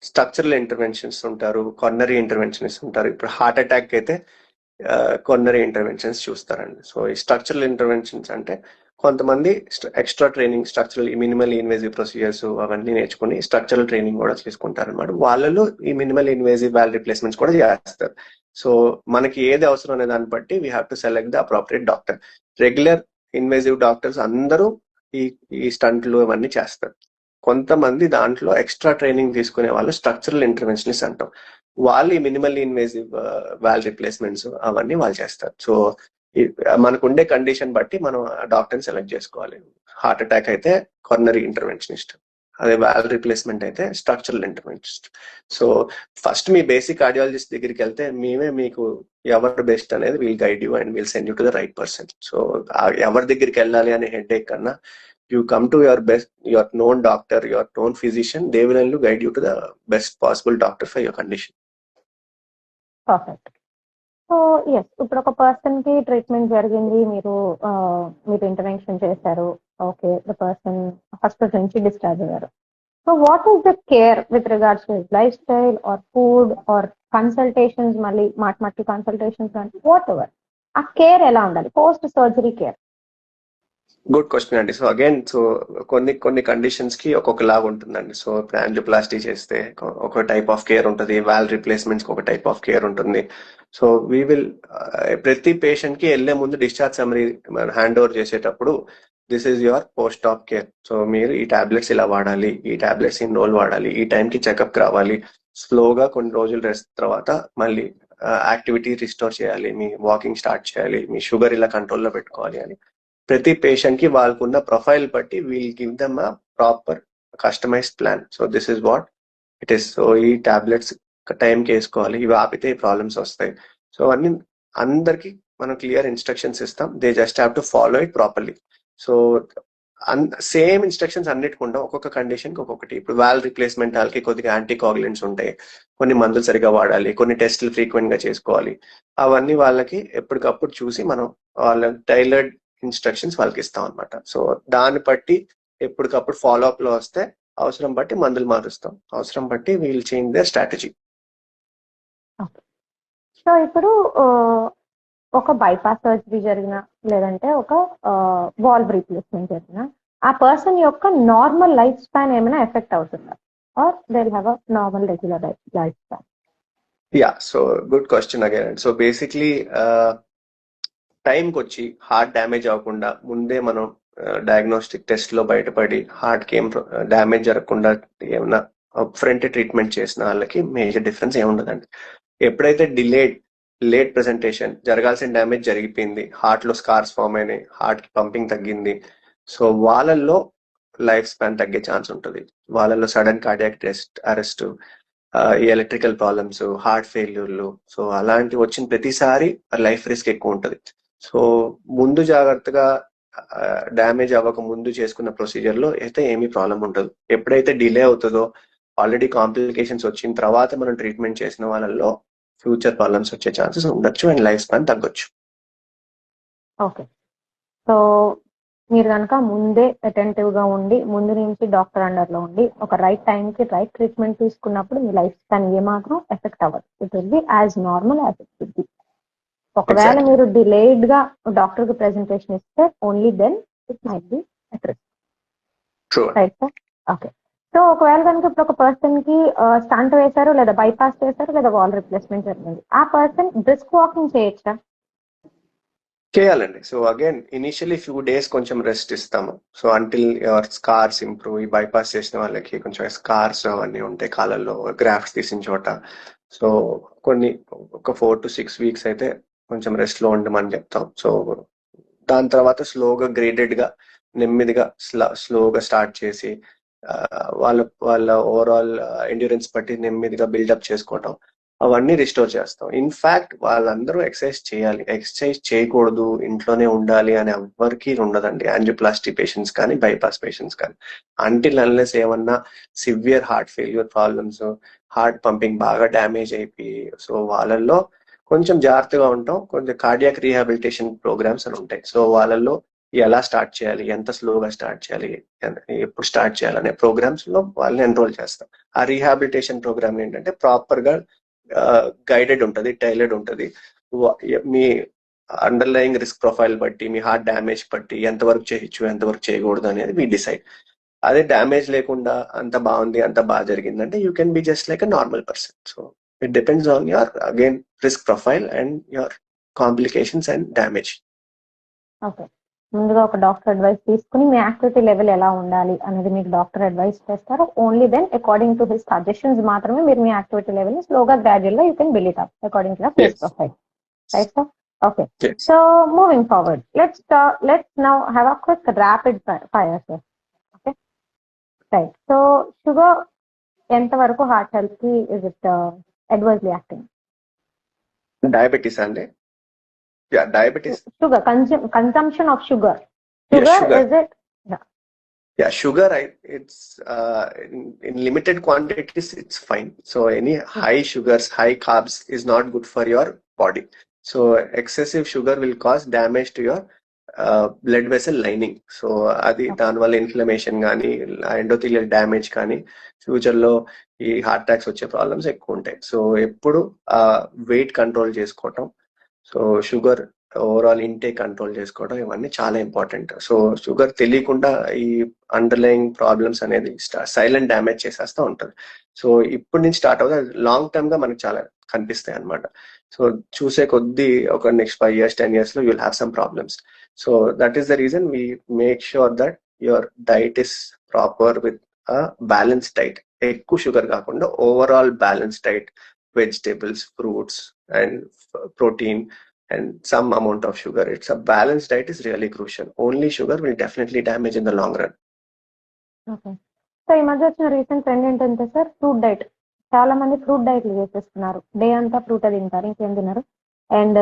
structural interventions ఉంటారు, coronary interventions ఉంటారు. ఇప్పుడు heart attack అయితే coronary interventions చూస్తారండి. So ఈ structural interventions అంటే కొంతమంది extra training, structural minimal invasive procedures అవన్నీ నేర్చుకుని స్ట్రక్చరల్ ట్రైనింగ్ కూడా చేసుకుంటారు అనమాట. వాళ్ళలో ఈ మినిమల్ ఇన్వేజివ్ వాల్వ్ రిప్లేస్మెంట్స్ కూడా చేస్తారు. సో మనకి ఏది అవసరం అనే దాన్ని బట్టి we have to select the appropriate doctor. Regular invasive doctors అందరూ ఈ స్టంట్లు ఇవన్నీ చేస్తారు. కొంతమంది దాంట్లో ఎక్స్ట్రా ట్రైనింగ్ తీసుకునే వాళ్ళు స్ట్రక్చరల్ ఇంటర్వెన్షనిస్ట్ అంటాం. వాళ్ళు ఈ మినిమల్ ఇన్వేజివ్ వాల్వ్ రిప్లేస్మెంట్స్ అవన్నీ వాళ్ళు చేస్తారు. సో మనకు ఉండే కండిషన్ బట్టి మనం డాక్టర్ని సెలెక్ట్ చేసుకోవాలి. హార్ట్ అటాక్ అయితే కొర్నరీ ఇంటర్వెన్షనిస్ట్, అదే వాల్వ్ రిప్లేస్మెంట్ అయితే స్ట్రక్చరల్ ఇంటర్వెన్షనిస్ట్. సో ఫస్ట్ మీ బేసిక్ కార్డియాలజిస్ట్ దగ్గరికి వెళ్తే మేమే మీకు ఎవరు బెస్ట్ అనేది will guide you and will send you to the right person. So ఎవరి దగ్గరికి వెళ్ళాలి అనే హెడ్ ఏక్ కన్నా you come to your best, your known doctor, your known physician, they will only guide you to the best possible doctor for your condition. Perfect. So yes, ఇప్పుడు ఒక person కి treatment జరిగింది, మీరు ఇంటర్వెన్షన్ చేశారు, okay, the person hospital నుంచి discharge అయ్యారు. So what is the care with regards to lifestyle or food or consultations, మళ్ళీ మాటి కన్సల్టేషన్స్ అంటే వాట్ ఎవర్, ఆ కేర్ ఎలా ఉండాలి post surgery care? Good question అండి. సో అగైన్, సో కొన్ని కండిషన్స్ కి ఒక్కొక్క లాగా ఉంటుందండి. సో ఇప్పుడు యాంజియోప్లాస్టీ చేస్తే ఒక టైప్ ఆఫ్ కేర్ ఉంటుంది, వాల్వ్ రిప్లేస్మెంట్స్ ఒక టైప్ ఆఫ్ కేర్ ఉంటుంది. సో వీ విల్ ప్రతి పేషెంట్ కి వెళ్లే ముందు డిశ్చార్జ్ సమ్మరీ హ్యాండ్ ఓవర్ చేసేటప్పుడు this is your post AAP care. So మీరు ఈ టాబ్లెట్స్ ఇలా వాడాలి, ఈ టాబ్లెట్స్ ఇన్ని రోజులు వాడాలి, ఈ టైంకి చెకప్ రావాలి, స్లోగా కొన్ని రోజులు రెస్ట్ తర్వాత మళ్ళీ యాక్టివిటీ రిస్టోర్ చేయాలి, మీ వాకింగ్ స్టార్ట్ చేయాలి, మీ షుగర్ ఇలా కంట్రోల్లో పెట్టుకోవాలి అని ప్రతి పేషెంట్ కి వాళ్ళకున్న ప్రొఫైల్ బట్టి we'll give them a proper customized plan. So this is what it is. So ఈ టాబ్లెట్స్ టైంకి వేసుకోవాలి, ఇవి ఆపితే ప్రాబ్లమ్స్ వస్తాయి. సో అన్ని అందరికి మనం క్లియర్ ఇన్స్ట్రక్షన్స్ ఇస్తాం, they just have to follow it properly. So same instructions అన్నిటికుండా ఒక్కొక్క కండిషన్కి ఒక్కొక్కటి. ఇప్పుడు వాల్వ్ రిప్లేస్మెంట్ వాళ్ళకి కొద్దిగా యాంటీకోగులెంట్స్ ఉంటాయి, కొన్ని మందులు సరిగా వాడాలి, కొన్ని టెస్టులు ఫ్రీక్వెంట్ గా చేసుకోవాలి. అవన్నీ వాళ్ళకి ఎప్పటికప్పుడు చూసి మనం వాళ్ళ టైలర్డ్ ఇన్స్ట్రక్షన్స్ వాళ్ళకి ఇస్తాం అనమాట. సో దాన్ని బట్టి ఎప్పటికప్పుడు ఫాలో అప్ లో వస్తే అవసరం బట్టి మందులు మారుస్తాం, అవసరం బట్టి we'll change the strategy. So ఇప్పుడు ఒక బైపాస్ సర్జరీ జరిగిన, లేదంటే ఒక వాల్వ్ రీప్లేస్మెంట్ జరిగిన, ఆ పర్సన్ యొక్క నార్మల్ లైఫ్ స్పాన్ ఏమైనా ఎఫెక్ట్ అవుతుందా, or they will have a normal regular life span? Yeah, so good question again. So basically టైంకి వచ్చి హార్ట్ డ్యామేజ్ అవ్వకుండా ముందే మనం డయాగ్నోస్టిక్ టెస్ట్ లో బయటపడి హార్ట్ కి ఏం డ్యామేజ్ జరగకుండా ఏమన్నా ఫ్రంట్ ట్రీట్మెంట్ చేసిన వాళ్ళకి మేజర్ డిఫరెన్స్ ఏముండదండి. ఎప్పుడైతే లేట్ ప్రెజెంటేషన్, జరగాల్సిన డ్యామేజ్ జరిగిపోయింది, హార్ట్ లో స్కార్స్ ఫామ్ అయినాయి, హార్ట్ కి పంపింగ్ తగ్గింది, సో వాళ్ళల్లో లైఫ్ స్పాన్ తగ్గే ఛాన్స్ ఉంటుంది. వాళ్ళల్లో సడన్ కార్డియాక్ అరెస్ట్, ఈ ఎలక్ట్రికల్ ప్రాబ్లమ్స్, హార్ట్ ఫెయిల్యూర్లు, సో అలాంటి వచ్చిన ప్రతిసారి లైఫ్ రిస్క్ ఎక్కువ ఉంటుంది. సో ముందు జాగ్రత్తగా డ్యామేజ్ అవ్వక ముందు చేసుకున్న ప్రొసీజర్ లో అయితే ఏమీ ప్రాబ్లం ఉండదు. ఎప్పుడైతే డిలే అవుతుందో, ఆల్రెడీ కాంప్లికేషన్స్ వచ్చిన తర్వాత మనం ట్రీట్మెంట్ చేసిన వాళ్ళల్లో ఫ్యూచర్ ప్రాబ్లమ్స్ వచ్చే ఛాన్సెస్ ఉండొచ్చు అండ్ లైఫ్ స్పాన్ తగ్గొచ్చు. ఓకే. సో మీరు కనుక ముందే అటెంటివ్ గా ఉండి ముందు నుంచి డాక్టర్ అండర్ లో ఉండి ఒక రైట్ టైం కి రైట్ ట్రీట్మెంట్ తీసుకున్నప్పుడు మీ లైఫ్ స్పాన్ ఏమాత్రం ఎఫెక్ట్ అవ్వదు. It will be as normal as it will be. ఒకవేళ Exactly. మీరు డిలేడ్ గా డాక్టర్ కి ప్రెజెంటేషన్ ఇస్తే only then it might be at risk. True. Right sir? Okay. So ఒకవేళ కనుక ఇప్పుడు ఒక పర్సన్ కి స్టంట్ వేశారు లేదా బైపాస్ చేశారు లేదా వాల్ రిప్లేస్మెంట్ జరిగింది, ఆ పర్సన్ బ్రిస్క్ వాకింగ్ చేయొచ్చా? చేయాలండి. So again initially few days కొంచెం రెస్ట్ ఇస్తాము. So until your scars improve. ఈ బైపాస్ చేసిన వాళ్ళకి కొంచెం స్కార్స్ అవన్నీ ఉంటాయి కాళ్ళల్లో, గ్రాఫ్ట్స్ తీసిన చోట. సో ఒక 4 to 6 weeks అయితే కొంచెం రెస్ట్ లో ఉండమని చెప్తాం. సో దాని తర్వాత స్లోగా గ్రేడెడ్ గా నెమ్మదిగా స్లోగా స్టార్ట్ చేసి వాళ్ళ ఓవరాల్ ఎండ్యూరెన్స్ బట్టి నెమ్మదిగా బిల్డప్ చేసుకోవటం, అవన్నీ రిస్టోర్ చేస్తాం. ఇన్ఫాక్ట్ వాళ్ళందరూ ఎక్సర్సైజ్ చేయాలి. ఎక్సర్సైజ్ చేయకూడదు, ఇంట్లోనే ఉండాలి అని ఎవరికి ఉండదండి. యాంజియోప్లాస్టీ పేషెంట్స్ కానీ బైపాస్ పేషెంట్స్ కానీ, అంటిల్ అన్లెస్ ఏమన్నా severe heart failure problems, heart pumping బాగా డ్యామేజ్ అయిపోయి, సో వాళ్ళల్లో కొంచెం జాగ్రత్తగా ఉంటాం. కొంచెం కార్డియాక్ రీహాబిలిటేషన్ ప్రోగ్రామ్స్ అని ఉంటాయి. సో వాళ్ళల్లో ఎలా స్టార్ట్ చేయాలి, ఎంత స్లోగా స్టార్ట్ చేయాలి, ఎప్పుడు స్టార్ట్ చేయాలి అనే ప్రోగ్రామ్స్ లో వాళ్ళని ఎన్రోల్ చేస్తాం. ఆ రీహాబిలిటేషన్ ప్రోగ్రామ్ ఏంటంటే ప్రాపర్ గా గైడెడ్ ఉంటుంది, టైలర్డ్ ఉంటుంది. మీ అండర్లయింగ్ రిస్క్ ప్రొఫైల్ బట్టి, మీ హార్ట్ డ్యామేజ్ బట్టి ఎంతవరకు చేయొచ్చు ఎంతవరకు చేయకూడదు అనేది మీ డిసైడ్. అదే డ్యామేజ్ లేకుండా అంత బాగుంది, అంత బాగా జరిగిందంటే you can be just like a normal person. So it depends on your again risk profile and your complications and damage. Okay. ముందుగా ఒక డాక్టర్ అడ్వైస్ తీసుకుని మీ యాక్టివిటీ లెవెల్ ఎలా ఉండాలి అనేది మీకు డాక్టర్ అడ్వైస్ చేస్తారు. Only then according to his suggestions మాత్రమే మీరు మీ యాక్టివిటీ లెవెల్ ని స్లోగా గ్రాడ్యువల్ గా you can build it up according to the phase profile. Right sir? Okay. So moving forward, let's now have a quick rapid fire sir. Okay. Right. So sugar ఎంత వరకు heart health కి is it adversely acting? Diabetes అండి? Yeah, diabetes. Sugar, consumption of sugar. Yeah, sugar. Is it? Yeah, sugar, it's in limited quantities, it's fine. So any high sugars, high carbs is not good for your body. So excessive sugar will cause damage to your blood vessel lining. So అది దానివల్ల inflammation కానీ endothelial damage కానీ future లో ఈ heart attacks వచ్చే problems ఎక్కువ ఉంటాయి. So ఎప్పుడు వెయిట్ కంట్రోల్ చేసుకోవటం, so sugar overall intake control చేసుకోవడం, ఇవన్నీ చాలా ఇంపార్టెంట్. సో షుగర్ తెలియకుండా ఈ అండర్లయింగ్ ప్రాబ్లమ్స్ అనేది సైలెంట్ డ్యామేజ్ చేసేస్తూ ఉంటుంది. సో ఇప్పటి నుంచి స్టార్ట్ అవుతుంది, లాంగ్ టర్మ్ గా మనకు చాలా కనిపిస్తాయి అనమాట. సో చూసే కొద్దీ ఒక నెక్స్ట్ 5 years 10 years లో you'll have some problems. So that is the reason we make sure that your diet is proper with balance diet. ఎక్కువ షుగర్ కాకుండా overall balance diet, vegetables, fruits, and protein, and some amount of sugar. It's a balanced diet is really crucial. Only sugar will definitely damage in the long run. Okay. So ఈ మధ్య వచ్చిన recent trend ఏంటంటే sir, fruit diet. చాలా మంది fruit డైట్లు చేసేస్తున్నారు. Day అంతా fruit తింటారు, ఇంకేం తినరు. And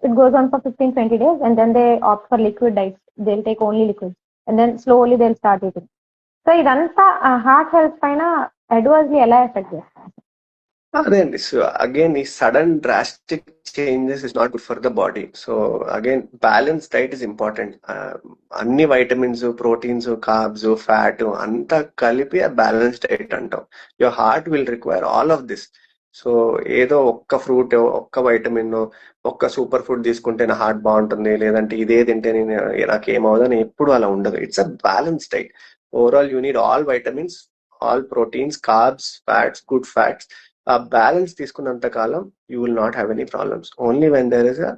it goes on for 15-20 days and then they opt for liquid diets. They'll take only liquids and then slowly they'll start eating. So ఇదంతా heart health పైన adversely ఎలా ఎఫెక్ట్ చేస్తారు? అదే అండి. సో అగైన్ ఈ sudden drastic changes is not good for the body. So again balance diet is important. అన్ని vitamins, proteins, carbs, fat అంతా కలిపి ఆ బ్యాలెన్స్ డైట్ అంటాం. Your heart will require all of this. So ఏదో ఒక్క fruit, ఒక్క vitamin, ఒక్క super food తీసుకుంటే నా హార్ట్ బాగుంటుంది, లేదంటే ఇదే తింటే నాకు ఏమవుదని ఎప్పుడు అలా ఉండదు. It's a balance diet. Overall you need all vitamins, all proteins, carbs, fats, good fats. ఆ బ్యాలెన్స్ తీసుకున్నంత కాలం you will not have any problems. Only when there is a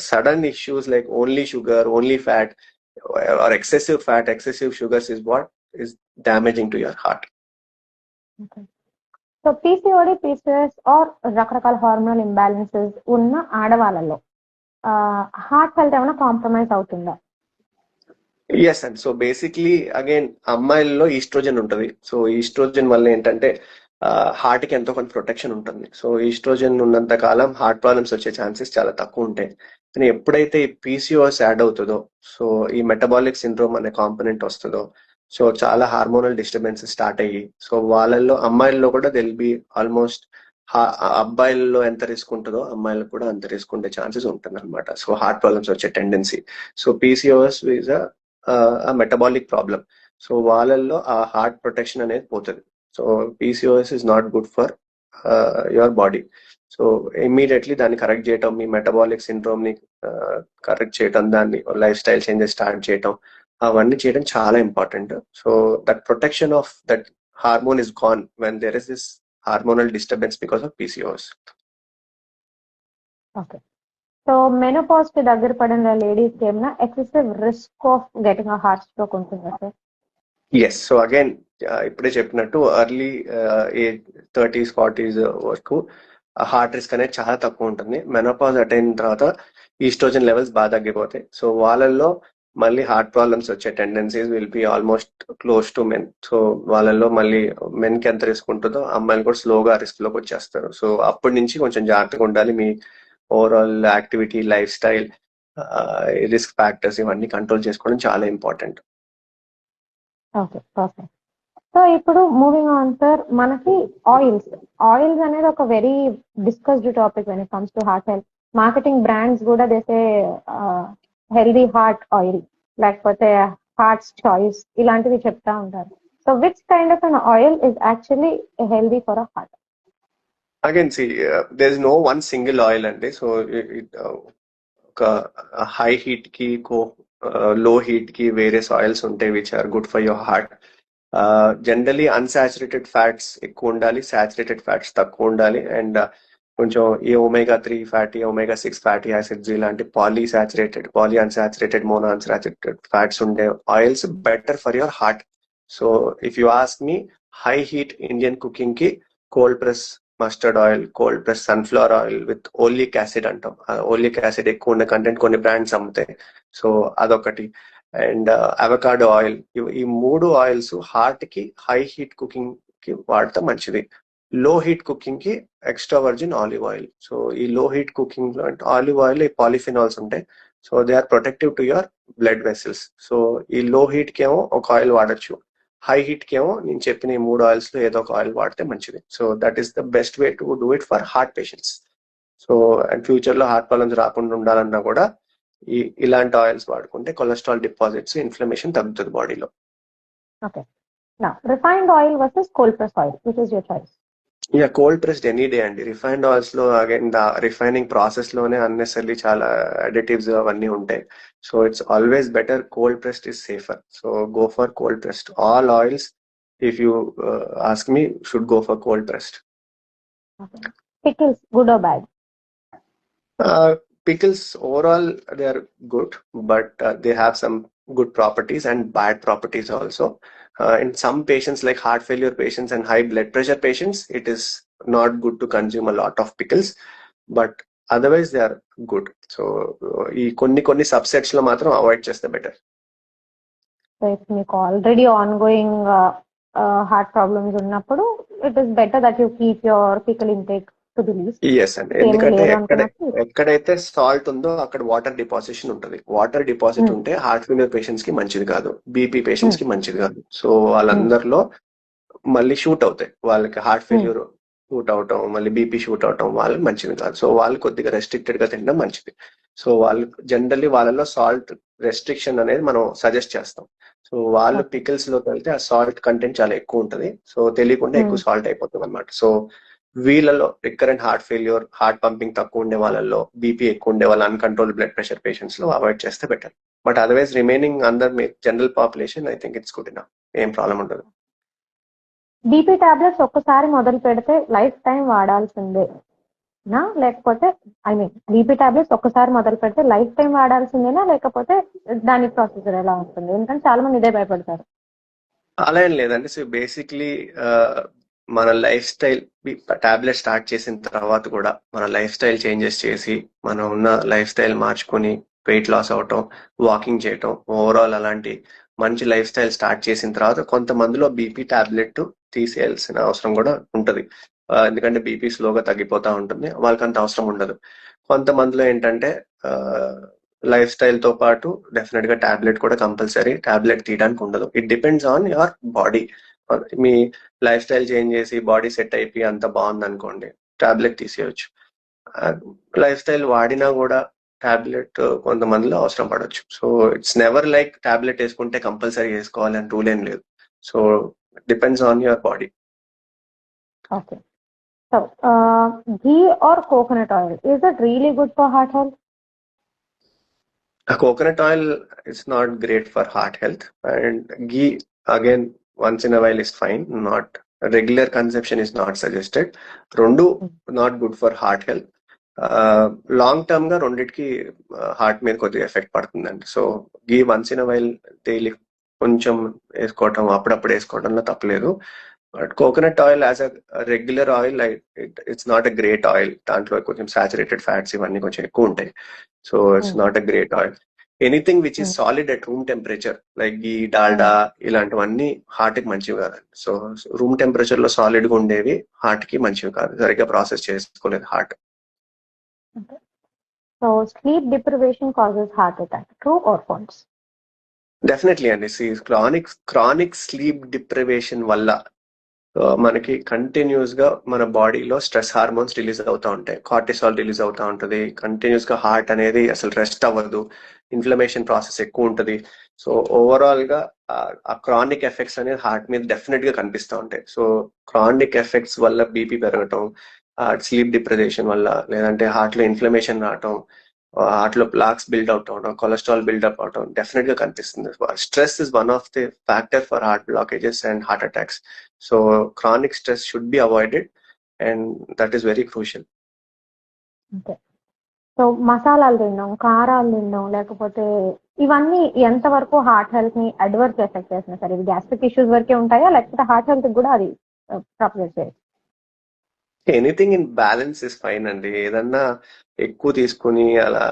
sudden issues like only sugar, only fat or excessive fat, excessive sugars is what is damaging to your heart. So PCOD, PCOS or రకరకాల hormonal imbalances ఉన్న ఆడవాళ్ళలో heart health ఏమైనా compromise అవుతుందా? Yes and so basically again అమ్మాయిల్లో oestrogen ఉంటుంది. So oestrogen వల్ల ఏంటంటే heart కి ఎంతో కొంత ప్రొటెక్షన్ ఉంటుంది. సో ఈస్ట్రోజన్ ఉన్నంత కాలం హార్ట్ ప్రాబ్లమ్స్ వచ్చే ఛాన్సెస్ చాలా తక్కువ ఉంటాయి. కానీ ఎప్పుడైతే ఈ పీసీఓఎస్ యాడ్ అవుతుందో, సో ఈ మెటబాలిక్ సిండ్రోమ్ అనే కాంపోనెంట్ వస్తుందో, సో చాలా హార్మోనల్ డిస్టర్బెన్సెస్ స్టార్ట్ అయ్యి, సో వాళ్ళల్లో అమ్మాయిల్లో కూడా దెల్ బి ఆల్మోస్ట్ అబ్బాయిల్లో ఎంత రిస్క్ ఉంటుందో అమ్మాయిలకు కూడా అంత రిస్క్ ఉండే ఛాన్సెస్ ఉంటుంది అనమాట. సో హార్ట్ ప్రాబ్లమ్స్ వచ్చే tendency. So PCOS is a metabolic problem. So వాళ్ళల్లో ఆ హార్ట్ ప్రొటెక్షన్ అనేది పోతుంది. So PCOS is not good for your body. So immediately దాన్ని కరెక్ట్ చేయటం, మీ మెటబాలిక్ సిండ్రోమ్ ని కరెక్ట్ చేయటం, దాన్ని లైఫ్ స్టైల్ చేంజెస్ స్టార్ట్ చేయటం, అవన్నీ చేయడం చాలా important. So that protection of that hormone is gone when there is this hormonal disturbance because of PCOS. Okay. So menopause కి దగ్గర పడిన లేడీస్ కి ఏమైనా excessive risk of getting heart stroke ఉంటుందా సార్? ఎస్. సో అగైన్ ఇప్పుడే చెప్పినట్టు early age 30s 40s వరకు heart risk అనేది చాలా తక్కువ ఉంటుంది. మెనోపాజ్ అటైన్ తర్వాత ఈస్ట్రోజన్ లెవెల్స్ బాగా తగ్గిపోతాయి. సో వాళ్ళల్లో మళ్ళీ హార్ట్ ప్రాబ్లమ్స్ వచ్చే tendencies will be almost close to men. So వాళ్ళల్లో మళ్ళీ మెన్ కి ఎంత రిస్క్ ఉంటుందో అమ్మాయిలు కూడా స్లోగా రిస్క్ లోకి వచ్చేస్తారు. సో అప్పటి నుంచి కొంచెం జాగ్రత్తగా ఉండాలి. మీ overall activity, life style, risk factors ఇవన్నీ కంట్రోల్ చేసుకోవడం చాలా ఇంపార్టెంట్. Okay, perfect. సో ఇప్పుడు మూవింగ్ ఆన్ సార్, మనకి ఆయిల్స్ అనేది ఒక very discussed topic when it comes to heart health. Marketing brands కూడా దేసే హెల్దీ హార్ట్ ఆయిల్, లేకపోతే హార్ట్స్ చాయిస్, ఇలాంటివి చెప్తా ఉంటారు. So which kind of an oil is actually healthy for a heart? Again see there is no one single oil అండి. So ఒక high heat కి low heat కి వేరియస్ ఆయిల్స్ ఉంటాయి which are good for your heart. Generally unsaturated fats ఎక్కువ ఉండాలి, saturated fats తక్కువ ఉండాలి. And కొంచెం ఈ omega-3 fatty, omega-6 fatty acids ఇలాంటి polysaturated, poly unsaturated, mono unsaturated fats ఉండే oils better for your heart. So if you ask me, high heat Indian cooking కి cold press mustard oil, cold press sunflower oil with oleic acid అంటాం. Oleic acid ఎక్కువ ఉన్న content కొన్ని brands అమ్ముతాయి. So అదొకటి. And avocado oil, ఈ 3 oils heart కి high heat cooking కి వాడితే మంచిది. లో హీట్ కుకింగ్ కి extra virgin olive oil. So ఈ లో హీట్ కుకింగ్ లో అంటే ఆలివ్ ఆయిల్ పాలిఫినాల్స్ ఉంటాయి. So they are protective to your blood vessels. So ఈ లో హీట్ కి ఏమో ఒక ఆయిల్ వాడచ్చు, హై హీట్ కి ఏమో నేను చెప్పిన ఈ 3 ఆయిల్స్ లో ఏదో ఒక ఆయిల్ వాడితే మంచిది. So that is the best way to do it for heart patients. So and future లో హార్ట్ ప్రాబ్లమ్స్ రాకుండా ఉండాలన్నా కూడా ఇలాంటి ఆయిల్స్ వాడుకుంటే కొలెస్ట్రాల్ డిపాజిట్స్, ఇన్ఫ్లమేషన్ తగ్గుతుంది బాడీలో. Okay. Now refined oil versus cold press oil, which is your choice? Yeah, cold pressed any day అండి. Refined oils లో అగైన్ రిఫైనింగ్ ప్రాసెస్ లోనే అన్నెసరీ చాలా అడిటివ్స్ అవన్నీ ఉంటాయి. So it's always better cold pressed is safer. So go for cold pressed. All oils if you ask me should go for cold pressed. Pickles, good or bad? Pickles overall they are good, but they have some good properties and bad properties also. In some patients like heart failure patients and high blood pressure patients, it is not good to consume a lot of pickles, but otherwise they are good. So ఈ కొన్ని subsets లో మాత్రం avoid చేస్తే better. So if మీకు already ongoing heart problems ఉన్నప్పుడు it is better that you keep your pickle intake to the least. Yes అండి, ఎందుకంటే ఎక్కడైతే సాల్ట్ ఉందో అక్కడ వాటర్ డిపాజిషన్ ఉంటుంది. వాటర్ డిపాజిట్ ఉంటే హార్ట్ ఫెయిలియర్ పేషెంట్స్ కి మంచిది కాదు, బీపీ పేషెంట్స్ కి మంచిది కాదు. సో వాళ్ళందరిలో మళ్ళీ షూట్ అవుతాయి. వాళ్ళకి హార్ట్ ఫెయిల్యూర్ షూట్ అవటం, మళ్ళీ బీపీ షూట్ అవటం వాళ్ళకి మంచిది కాదు. సో వాళ్ళు కొద్దిగా రెస్ట్రిక్టెడ్ గా తినడం మంచిది. సో వాళ్ళు జనరల్లీ వాళ్ళలో సాల్ట్ రెస్ట్రిక్షన్ అనేది మనం సజెస్ట్ చేస్తాం. సో వాళ్ళు పికిల్స్ లోకి వెళ్తే ఆ సాల్ట్ కంటెంట్ చాలా ఎక్కువ ఉంటుంది. సో తెలియకుండా ఎక్కువ సాల్ట్ అయిపోతుంది అనమాట. సో వీళ్ళలో recurrent heart failure, heart pumping తక్కువ ఉండే వాళ్ళలో, బీపీ ఎక్కువ ఉండే వాళ్ళ, అన్కంట్రోల్ బ్లడ్ ప్రెషర్ పేషెంట్స్ లో అవాయిడ్ చేస్తే బెటర్. బట్ అదర్వైజ్ రిమైనింగ్ అందర్ general population I think it's good enough, ఏం ప్రాబ్లం ఉండదు. బీపీ టాబ్లెట్స్ ఒక్కసారి మొదలు పెడితే లైఫ్ టైం వాడాల్సిందే నా, లేకపోతే ఐ మీన్ బీపీ టాబ్లెట్స్ ఒక్కసారి మొదలు పెడితే లైఫ్ టైం వాడాల్సిందేనా, లేకపోతే దాని ప్రొసీజర్ ఎలా ఉంటుంది? ఎందుకంటే చాలా మంది ఇదే భయపడతారు. అలా ఏం లేదండి. సో బేసిక్లీ మన లైఫ్ స్టైల్ టాబ్లెట్ స్టార్ట్ చేసిన తర్వాత కూడా మన లైఫ్ స్టైల్ చేంజెస్ చేసి మనం ఉన్న లైఫ్ స్టైల్ మార్చుకొని వెయిట్ లాస్ అవటం, వాకింగ్ చేయటం, ఓవరాల్ అలాంటి మంచి లైఫ్ స్టైల్ స్టార్ట్ చేసిన తర్వాత కొంతమందిలో బీపీ టాబ్లెట్ తీసేయాల్సిన అవసరం కూడా ఉంటది. ఎందుకంటే బీపీ స్లోగా తగ్గిపోతా ఉంటుంది, వాళ్ళకి అంత అవసరం ఉండదు. కొంతమందిలో ఏంటంటే లైఫ్ స్టైల్ తో పాటు డెఫినెట్ గా టాబ్లెట్ కూడా కంపల్సరీ, టాబ్లెట్ తీయడానికి ఉండదు. It depends on your body. Me life style change చేసి బాడీ సెట్ అయిపోయి అంత బాగుంది అనుకోండి, టాబ్లెట్ తీసేయచ్చు. లైఫ్ స్టైల్ వాడినా కూడా టాబ్లెట్ కొంతమందిలో అవసరం పడవచ్చు. So it's never like tablet వేసుకుంటే కంపల్సరీ వేసుకోవాలి అని రూల్ ఏం లేదు. So depends on your body. Okay. So ghee or coconut oil, is it really good for heart health? Coconut oil is not great for heart health, and ghee again once in a while is fine. Not regular consumption is not suggested. Rendu not good for heart health. Long term గా రెండింటికి heart మీద కొద్దిగా effect పడుతుందండి. So ghee once in while daily కొంచెం వేసుకోవటం, అప్పుడప్పుడు వేసుకోవడంలో తప్పలేదు. But coconut oil as a regular oil it's not a great oil. దాంట్లో కొంచెం సాచురేటెడ్ ఫ్యాట్స్ ఇవన్నీ కొంచెం ఎక్కువ ఉంటాయి. So it's not a great oil. Anything which is solid at room temperature like ghee, Dalda ఇలాంటివన్నీ హార్ట్ కి మంచివి కాదండి. సో రూమ్ టెంపరేచర్ లో సాలిడ్ గా ఉండేవి హార్ట్ కి మంచివి కాదు, సరిగ్గా ప్రాసెస్ చేసుకోలేదు heart. Okay. So sleep deprivation causes heart attack. True or false? Definitely అండి. క్రానిక్ స్లీప్ డిప్రివేషన్ వల్ల మనకి కంటిన్యూస్ గా మన బాడీలో స్ట్రెస్ హార్మోన్స్ రిలీజ్ అవుతా ఉంటాయి, కార్టిసాల్ రిలీజ్ అవుతా ఉంటది. కంటిన్యూస్ గా హార్ట్ అనేది అసలు రెస్ట్ అవ్వదు, ఇన్ఫ్లమేషన్ ప్రాసెస్ ఎక్కువ ఉంటది. సో ఓవరాల్ గా ఆ క్రానిక్ ఎఫెక్ట్స్ అనేది హార్ట్ మీద డెఫినెట్ గా కనిపిస్తూ ఉంటాయి. సో క్రానిక్ ఎఫెక్ట్స్ వల్ల బీపీ పెరగటం, స్లీప్ డిప్రివేషన్ వల్ల, లేదంటే హార్ట్ లో ఇన్ఫ్లమేషన్ రావటం, హార్ట్ లో ప్లాక్స్ బిల్డ్ అవుట్ అవడం, కొలెస్ట్రాల్ బిల్డప్ అవడం డెఫినెట్ గా కనిపిస్తుంది. Stress is one of the factor for heart blockages and heart attacks. So chronic stress should be avoided and that is very crucial. Okay. So మసాలాలు తినడం, కారాలు తినడం, లేకపోతే ఇవన్నీ ఎంతవరకు హార్ట్ హెల్త్ ని అడ్వర్స్ ఎఫెక్ట్ చేస్తున్నాయి సార్? ఇవి గ్యాస్ట్రిక్ ఇష్యూస్ వరకే ఉంటాయా, లేకపోతే హార్ట్ హెల్త్ కూడా అది ప్రాపరేట్ చేయొచ్చు? Anything in balance is fine అండి. ఏదన్నా ఎక్కువ తీసుకుని అలా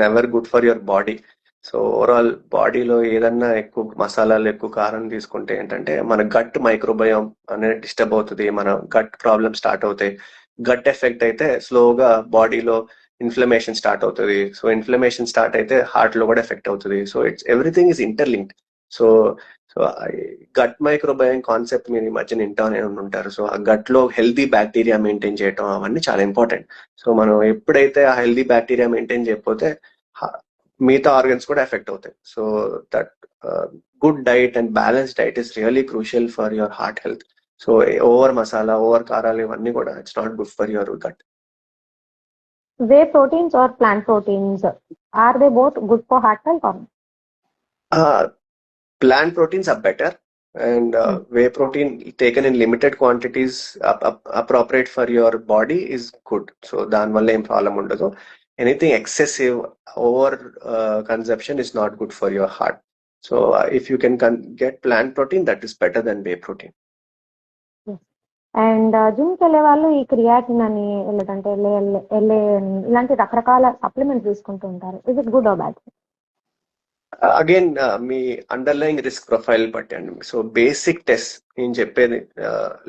never good for your body. So overall బాడీలో ఏదన్నా ఎక్కువ మసాలాలు, ఎక్కువ కారం తీసుకుంటే ఏంటంటే మన గట్ మైక్రోబయోమ్ అనేది డిస్టర్బ్ అవుతుంది, మన గట్ ప్రాబ్లమ్ స్టార్ట్ అవుతాయి. గట్ ఎఫెక్ట్ అయితే స్లోగా బాడీలో ఇన్ఫ్లమేషన్ స్టార్ట్ అవుతుంది. సో ఇన్ఫ్లమేషన్ స్టార్ట్ అయితే హార్ట్ లో కూడా ఎఫెక్ట్ అవుతుంది. So it's everything is interlinked. So so gut microbiome concept మీరు ఈ మధ్యన వింటానే ఉంటారు. సో ఆ గట్ లో హెల్దీ బ్యాక్టీరియా మెయింటైన్ చేయటం అవన్నీ చాలా ఇంపార్టెంట్. సో మనం ఎప్పుడైతే ఆ హెల్దీ బ్యాక్టీరియా మెయింటైన్ చేయకపోతే మిగతా ఆర్గన్స్ కూడా ఎఫెక్ట్ అవుతాయి. So that good diet and balance diet is really crucial for your heart health. So over masala, over కారాలు ఇవన్నీ కూడా it's not good for your gut. Whey proteins or plant proteins, are they both good for heart health or not? Plant proteins are better, and whey protein taken in limited quantities appropriate for your body is good. So danvalla em problem undadu. Anything excessive over consumption is not good for your heart. So if you can get plant protein, that is better than whey protein. And జిమ్కి వెళ్ళే వాళ్ళు ఈ creatine అని, లేదంటే LA ఇలాంటి రకరకాల supplements తీసుకుంటూ ఉంటారు. Is it good or bad? Again me underlying risk profile బట్టి అండి. సో బేసిక్ టెస్ట్ నేను చెప్పేది,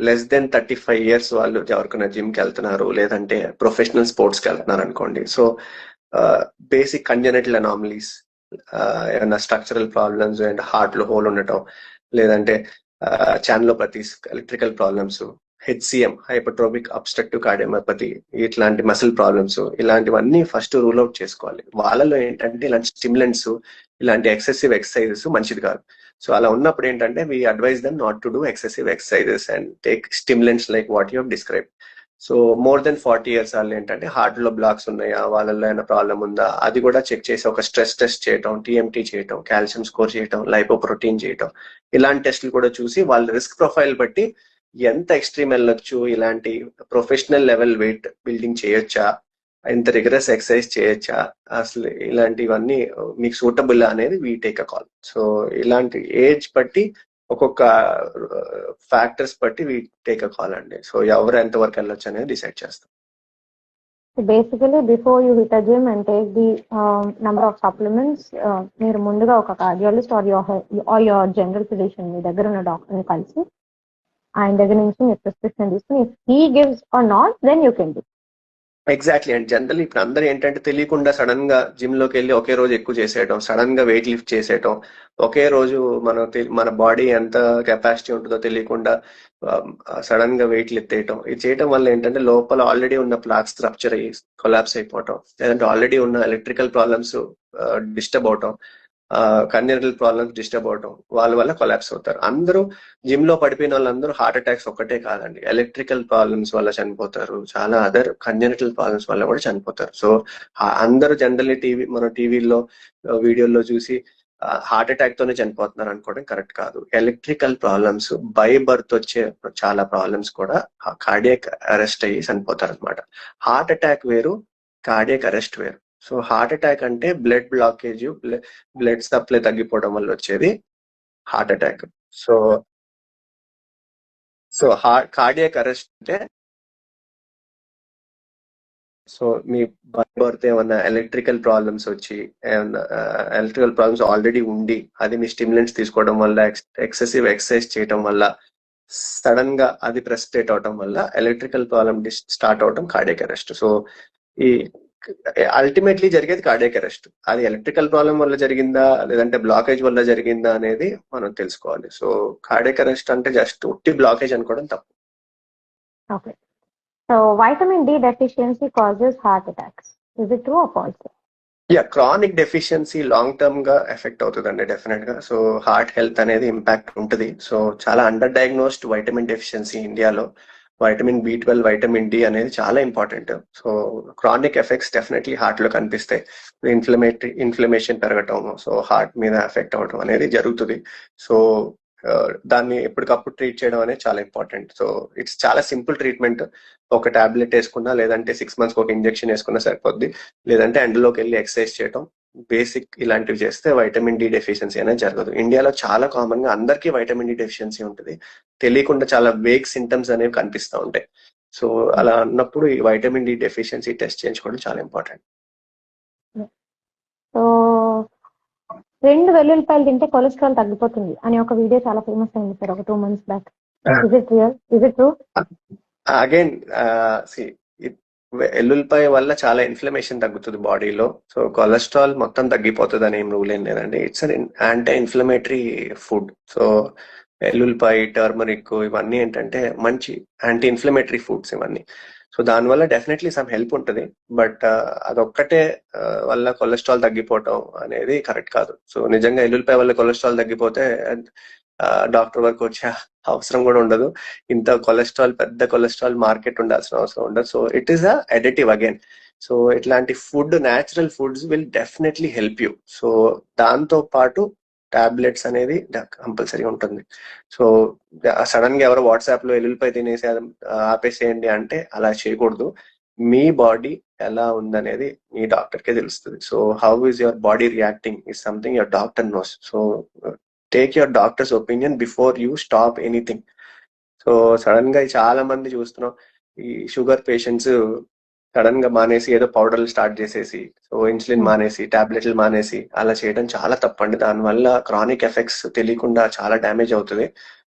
లెస్ దెన్ 35 years వాళ్ళు ఎవరికైనా జిమ్కి వెళ్తున్నారు, లేదంటే ప్రొఫెషనల్ స్పోర్ట్స్కి వెళ్తున్నారు అనుకోండి. సో బేసిక్ కంజెనిటల్ అనామలీస్, ఏమైనా స్ట్రక్చరల్ ప్రాబ్లమ్స్ అండ్ హార్ట్ లో హోల్ ఉండటం, లేదంటే channelopathies, electrical problems, HCM hypertrophic obstructive cardiomyopathy, ఇట్లాంటి మసిల్ ప్రాబ్లమ్స్, ఇలాంటివన్నీ ఫస్ట్ రూల్ అవుట్ చేసుకోవాలి. వాళ్ళలో ఏంటంటే ఇలాంటి స్టిమ్యులెంట్స్, ఇలాంటి ఎక్సెసివ్ ఎక్సర్సైజెస్ మంచిది కాదు. సో అలా ఉన్నప్పుడు ఏంటంటే we advise them not to do excessive exercises and take stimulants like what you have describe. So more than 40 years వాళ్ళు ఏంటంటే హార్ట్ లో బ్లాక్స్ ఉన్నాయా, వాళ్ళలో ఏమైనా ప్రాబ్లం ఉందా, అది కూడా చెక్ చేసి ఒక స్ట్రెస్ టెస్ట్ చేయటం, టీఎంటీ చేయటం, కాల్షియం స్కోర్ చేయటం, లైపోప్రోటీన్ చేయటం, ఇలాంటి టెస్టులు కూడా చూసి వాళ్ళ రిస్క్ ప్రొఫైల్ బట్టి ఎంత ఎక్స్ట్రీమ్ వెళ్ళొచ్చు, ఇలాంటి ప్రొఫెషనల్ లెవెల్ వెయిట్ బిల్డింగ్ చేయొచ్చా, ఇంత రిగరస్ ఎక్సర్సైజ్ చేయొచ్చా, అసలు ఇలాంటివన్నీ మీకు సూటబుల్ అనేది we take a call. So ఇలాంటి ఏజ్ బట్టి, ఒక్కొక్క ఫ్యాక్టర్స్ బట్టి వీ టేక్ అ కాల్ అండి. సో ఎవరు ఎంతవరకు వెళ్ళొచ్చు అనేది డిసైడ్ చేస్తాం. Basically before you hit a gym and take the number of supplements, మీరు ముందుగా ఒక cardiologist or your general physician, మీ దగ్గర ఉన్న డాక్టర్ని కలిసి ఆయన దగ్గర నుంచి మీరు ప్రిస్క్రిప్షన్ తీసుకుని if he gives or not then you can do. Exactly. And general ఇప్పుడు అందరూ ఏంటంటే తెలియకుండా సడన్ గా జిమ్ లోకి వెళ్ళి ఒకే రోజు ఎక్కువ చేసేయటం, సడన్ గా వెయిట్ లిఫ్ట్ చేసేయటం, ఒకే రోజు మన బాడీ ఎంత కెపాసిటీ ఉంటుందో తెలియకుండా సడన్ గా వెయిట్ ఎత్తేయటం. ఇది చేయటం వల్ల ఏంటంటే లోపల ఆల్రెడీ ఉన్న ప్లాక్స్ రప్చర్ అయ్యి కొలాప్స్ అయిపోవటం, లేదంటే ఆల్రెడీ ఉన్న ఎలక్ట్రికల్ ప్రాబ్లమ్స్ డిస్టర్బ్ అవటం, కన్జనరల్ ప్రాబ్లమ్స్ డిస్టర్బ్ అవటం, వాళ్ళ వల్ల కొలాప్స్ అవుతారు. అందరూ జిమ్ లో పడిపోయిన వాళ్ళందరూ హార్ట్ అటాక్స్ ఒక్కటే కాదండి, ఎలక్ట్రికల్ ప్రాబ్లమ్స్ వల్ల చనిపోతారు, చాలా అదర్ కన్జనరల్ ప్రాబ్లమ్స్ వల్ల కూడా చనిపోతారు. సో అందరూ జనరల్లీ మన టీవీలో వీడియోల్లో చూసి హార్ట్ అటాక్ తోనే చనిపోతున్నారు అనుకోవడం కరెక్ట్ కాదు. ఎలక్ట్రికల్ ప్రాబ్లమ్స్, బై బర్త్ వచ్చే చాలా ప్రాబ్లమ్స్ కూడా కార్డియాక్ అరెస్ట్ అయ్యి చనిపోతారు అనమాట. హార్ట్ అటాక్ వేరు, కార్డియాక్ అరెస్ట్ వేరు. సో హార్ట్ అటాక్ అంటే బ్లడ్ బ్లాకేజ్, బ్లడ్ సప్లై తగ్గిపోవడం వల్ల వచ్చేది heart attack. So so cardiac arrest అంటే సో మీ బర్త్ ఏమన్నా ఎలక్ట్రికల్ ప్రాబ్లమ్స్ వచ్చి, ఏమన్నా ఎలక్ట్రికల్ ప్రాబ్లమ్స్ ఆల్రెడీ ఉండి అది మీ స్టిమ్యులెంట్స్ తీసుకోవడం వల్ల, ఎక్సెసివ్ ఎక్సర్సైజ్ చేయడం వల్ల, సడన్ గా అది ప్రెసిపిటేట్ అవడం వల్ల ఎలక్ట్రికల్ ప్రాబ్లమ్ స్టార్ట్ అవడం కార్డియాక్ అరెస్ట్. సో ఈ అల్టిమేట్లీ జరిగేది కార్డియాక్ అరెస్ట్. అది ఎలక్ట్రికల్ ప్రాబ్లం వల్ల జరిగిందా లేదంటే బ్లాకేజ్ వల్ల జరిగిందా అనేది మనం తెలుసుకోవాలి. సో కార్డియాక్ అరెస్ట్ అంటే జస్ట్ ఉట్టి బ్లాకేజ్ అనుకోవడం తప్పు. Okay, so vitamin D deficiency causes heart attacks, is it true or false? Chronic deficiency long term గా ఎఫెక్ట్ అవుతుందండి డెఫినెట్ గా. సో హార్ట్ హెల్త్ అనేది ఇంపాక్ట్ ఉంటుంది. సో చాలా అండర్ డయాగ్నోస్డ్ వైటమిన్ డెఫిషియన్సీ ఇండియాలో. వైటమిన్ B12, వైటమిన్ డి అనేది చాలా important. So chronic effects definitely heart లో కనిపిస్తాయి. ఇన్ఫ్లమేషన్ పెరగటం, సో హార్ట్ మీద ఎఫెక్ట్ అవడం అనేది జరుగుతుంది. సో దాన్ని ఎప్పటికప్పుడు ట్రీట్ చేయడం అనేది చాలా ఇంపార్టెంట్. సో ఇట్స్ చాలా సింపుల్ ట్రీట్మెంట్. ఒక టాబ్లెట్ వేసుకున్నా లేదంటే 6 months ఒక ఇంజెక్షన్ వేసుకున్నా సరిపోద్ది, లేదంటే ఎండలోకి వెళ్ళి ఎక్సర్సైజ్ చేయడం, బేసిక్ ఇలాంటివి చేస్తే వైటమిన్ డి డెఫిషియన్సీ అనేది జరగదు. ఇండియాలో చాలా కామన్ గా అందరికీ వైటమిన్ డి డెఫిషియన్సీ ఉంటుంది, తెలియకుండా చాలా వేగ్ సింటమ్స్ అనేవి కనిపిస్తూ ఉంటాయి. సో అలా అన్నప్పుడు ఈ వైటమిన్ డి డెఫిషియన్సీ టెస్ట్ చేయించుకోవడం చాలా ఇంపార్టెంట్. సో 2 వెల్లుల్లిపాయలు తింటే కొలెస్ట్రాల్ తగ్గిపోతుంది అని ఒక వీడియో చాలా ఫేమస్ అయింది సార్ ఒక 2 months back. Is it real? Is it true? Again ఎల్లుల్లిపాయ వల్ల చాలా ఇన్ఫ్లమేషన్ తగ్గుతుంది బాడీలో. సో కొలెస్ట్రాల్ మొత్తం తగ్గిపోతుంది అని ఏం రూల్ ఏం లేదండి. It's an anti inflammatory food. So ఎల్లుల్లిపాయ, టర్మరిక్ ఇవన్నీ ఏంటంటే మంచి యాంటీ ఇన్ఫ్లమేటరీ ఫుడ్స్ ఇవన్నీ. సో దానివల్ల డెఫినెట్లీ సమ్ హెల్ప్ ఉంటుంది, బట్ అదొక్కటే వల్ల కొలెస్ట్రాల్ తగ్గిపోవటం అనేది కరెక్ట్ కాదు. సో నిజంగా ఎల్లుల్లిపాయ వల్ల కొలెస్ట్రాల్ తగ్గిపోతే డాక్టర్ వరకు వచ్చే అవసరం కూడా ఉండదు. ఇంత కొలెస్ట్రాల్, పెద్ద కొలెస్ట్రాల్ మార్కెట్ ఉండాల్సిన అవసరం ఉండదు. So it is a additive again. So ఇట్లాంటి food, natural foods will definitely help you. So దాంతో పాటు టాబ్లెట్స్ అనేది కంపల్సరీ ఉంటుంది. సో సడన్ గా ఎవరో వాట్సాప్ లో ఎల్లుల్లిపాయ తినేసి ఆపేసేయండి అంటే అలా చేయకూడదు. మీ బాడీ ఎలా ఉందనేది మీ డాక్టర్కే తెలుస్తుంది. So how is your body reacting is something your doctor knows. So take your doctor's opinion before you stop anything. So sudden గా చాలా మంది చూస్తున్నాం, ఈ షుగర్ పేషెంట్స్ సడన్ గా మానేసి ఏదో పౌడర్లు స్టార్ట్ చేసేసి, సో ఇన్సులిన్ మానేసి, టాబ్లెట్లు మానేసి అలా చేయడం చాలా తప్పండి. దానివల్ల క్రానిక్ ఎఫెక్ట్స్ తెలియకుండా చాలా డ్యామేజ్ అవుతుంది.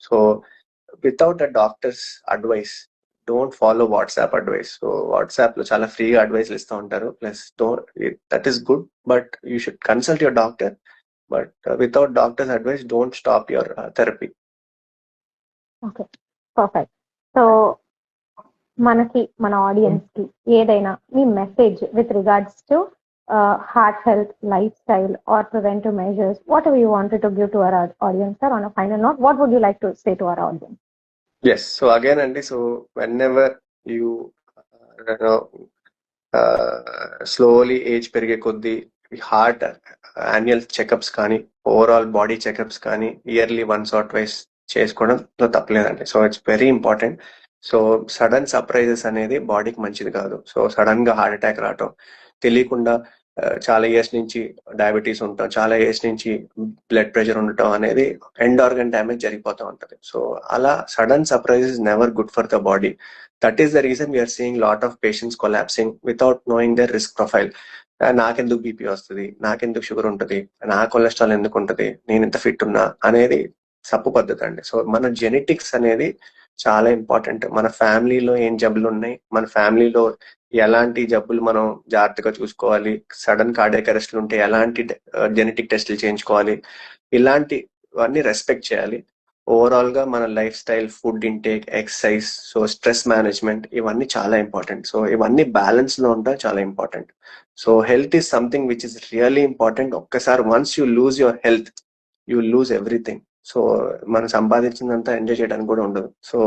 So without a doctor's advice don't follow WhatsApp advice. So WhatsApp లో చాలా ఫ్రీగా అడ్వైస్లు ఇస్తూ ఉంటారు, plus that is good, but you should consult your doctor. But without doctor's advice don't stop your therapy. Okay, perfect. So మనకి, మన audience కి ఏదైనా మీ message with regards to heart health, lifestyle, or preventive measures, whatever you wanted to give to our audience, sir, on a final note, what would you like to say to our audience? Yes, so again Andy, so whenever you know, slowly age పెరిగే కొద్దీ heart annual checkups కానీ, overall body checkups కానీ yearly once or twice చేసుకోవడంలో తప్పలేదండి. So it's very important. So sudden surprises అనేది బాడీకి మంచిది కాదు. సో సడన్ గా హార్ట్ అటాక్ రావటం, తెలియకుండా చాలా ఇయర్స్ నుంచి డయాబెటీస్ ఉండటం, చాలా ఇయర్స్ నుంచి బ్లడ్ ప్రెషర్ ఉండటం అనేది ఎండ్ ఆర్గన్ డ్యామేజ్ జరిగిపోతూ ఉంటది. సో అలా sudden surprise is never good for the body. That is the reason we're seeing lot of patients collapsing without knowing their risk profile. నాకెందుకు BP వస్తుంది, నాకెందుకు sugar ఉంటుంది, నా కొలెస్ట్రాల్ ఎందుకు ఉంటుంది, నేను ఇంత ఫిట్ ఉన్నా అనేది తప్పు పద్ధతి అండి. సో మన జెనెటిక్స్ అనేది చాలా ఇంపార్టెంట్. మన ఫ్యామిలీలో ఏం జబ్బులు ఉన్నాయి, మన ఫ్యామిలీలో ఎలాంటి జబ్బులు మనం జాగ్రత్తగా చూసుకోవాలి, సడన్ కార్డియాక్ అరెస్ట్లు ఉంటే ఎలాంటి జెనెటిక్ టెస్టులు చేయించుకోవాలి, ఇలాంటివన్నీ రెస్పెక్ట్ చేయాలి. ఓవరాల్ గా మన lifestyle, food intake, exercise, so stress management, ఇవన్నీ చాలా ఇంపార్టెంట్. సో ఇవన్నీ బ్యాలెన్స్ లో ఉండడం చాలా important. So health is something which is really important. ఒక్కసారి once you lose your health, you lose everything. So మనం సంపాదించిందంతా ఎంజాయ్ చేయడానికి కూడా ఉండదు. So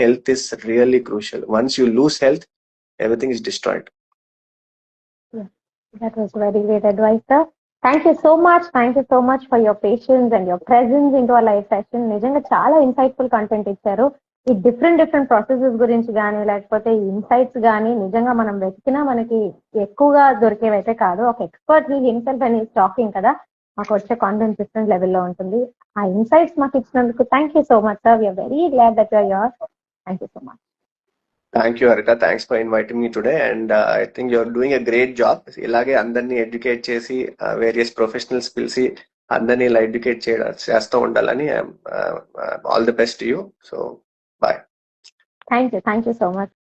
health is really crucial. Once you lose health, everything is destroyed. Yeah, that was very great advice, sir. Thank you so much. Thank you so much for your patience and your presence into our live session. నిజంగా చాలా insightful content ఇచ్చారు. ఈ different processes గురించి కానీ, లేకపోతే ఈ insights కానీ నిజంగా మనం వెతికినా మనకి ఎక్కువగా దొరికేవైతే కాదు. ఒక ఎక్స్పర్ట్ హిమ్సెల్ఫ్ అని టాకింగ్ కదా, మాకు వచ్చే కాంటెంట్ డిఫరెంట్ లెవెల్లో ఉంటుంది. ఆ ఇన్సైట్స్ మాకు ఇచ్చినందుకు thank you so much, sir. We're very glad that you're here. Thank you so much. Thank you, Arita. Thanks for inviting me today. And I think you're doing a great job. ఇలాగే అందరినీ educate చేసి various professionals పిలిచి అందరినీ ఇలా educate చేస్తూ ఉండాలని all the best you. So bye. Thank you so much.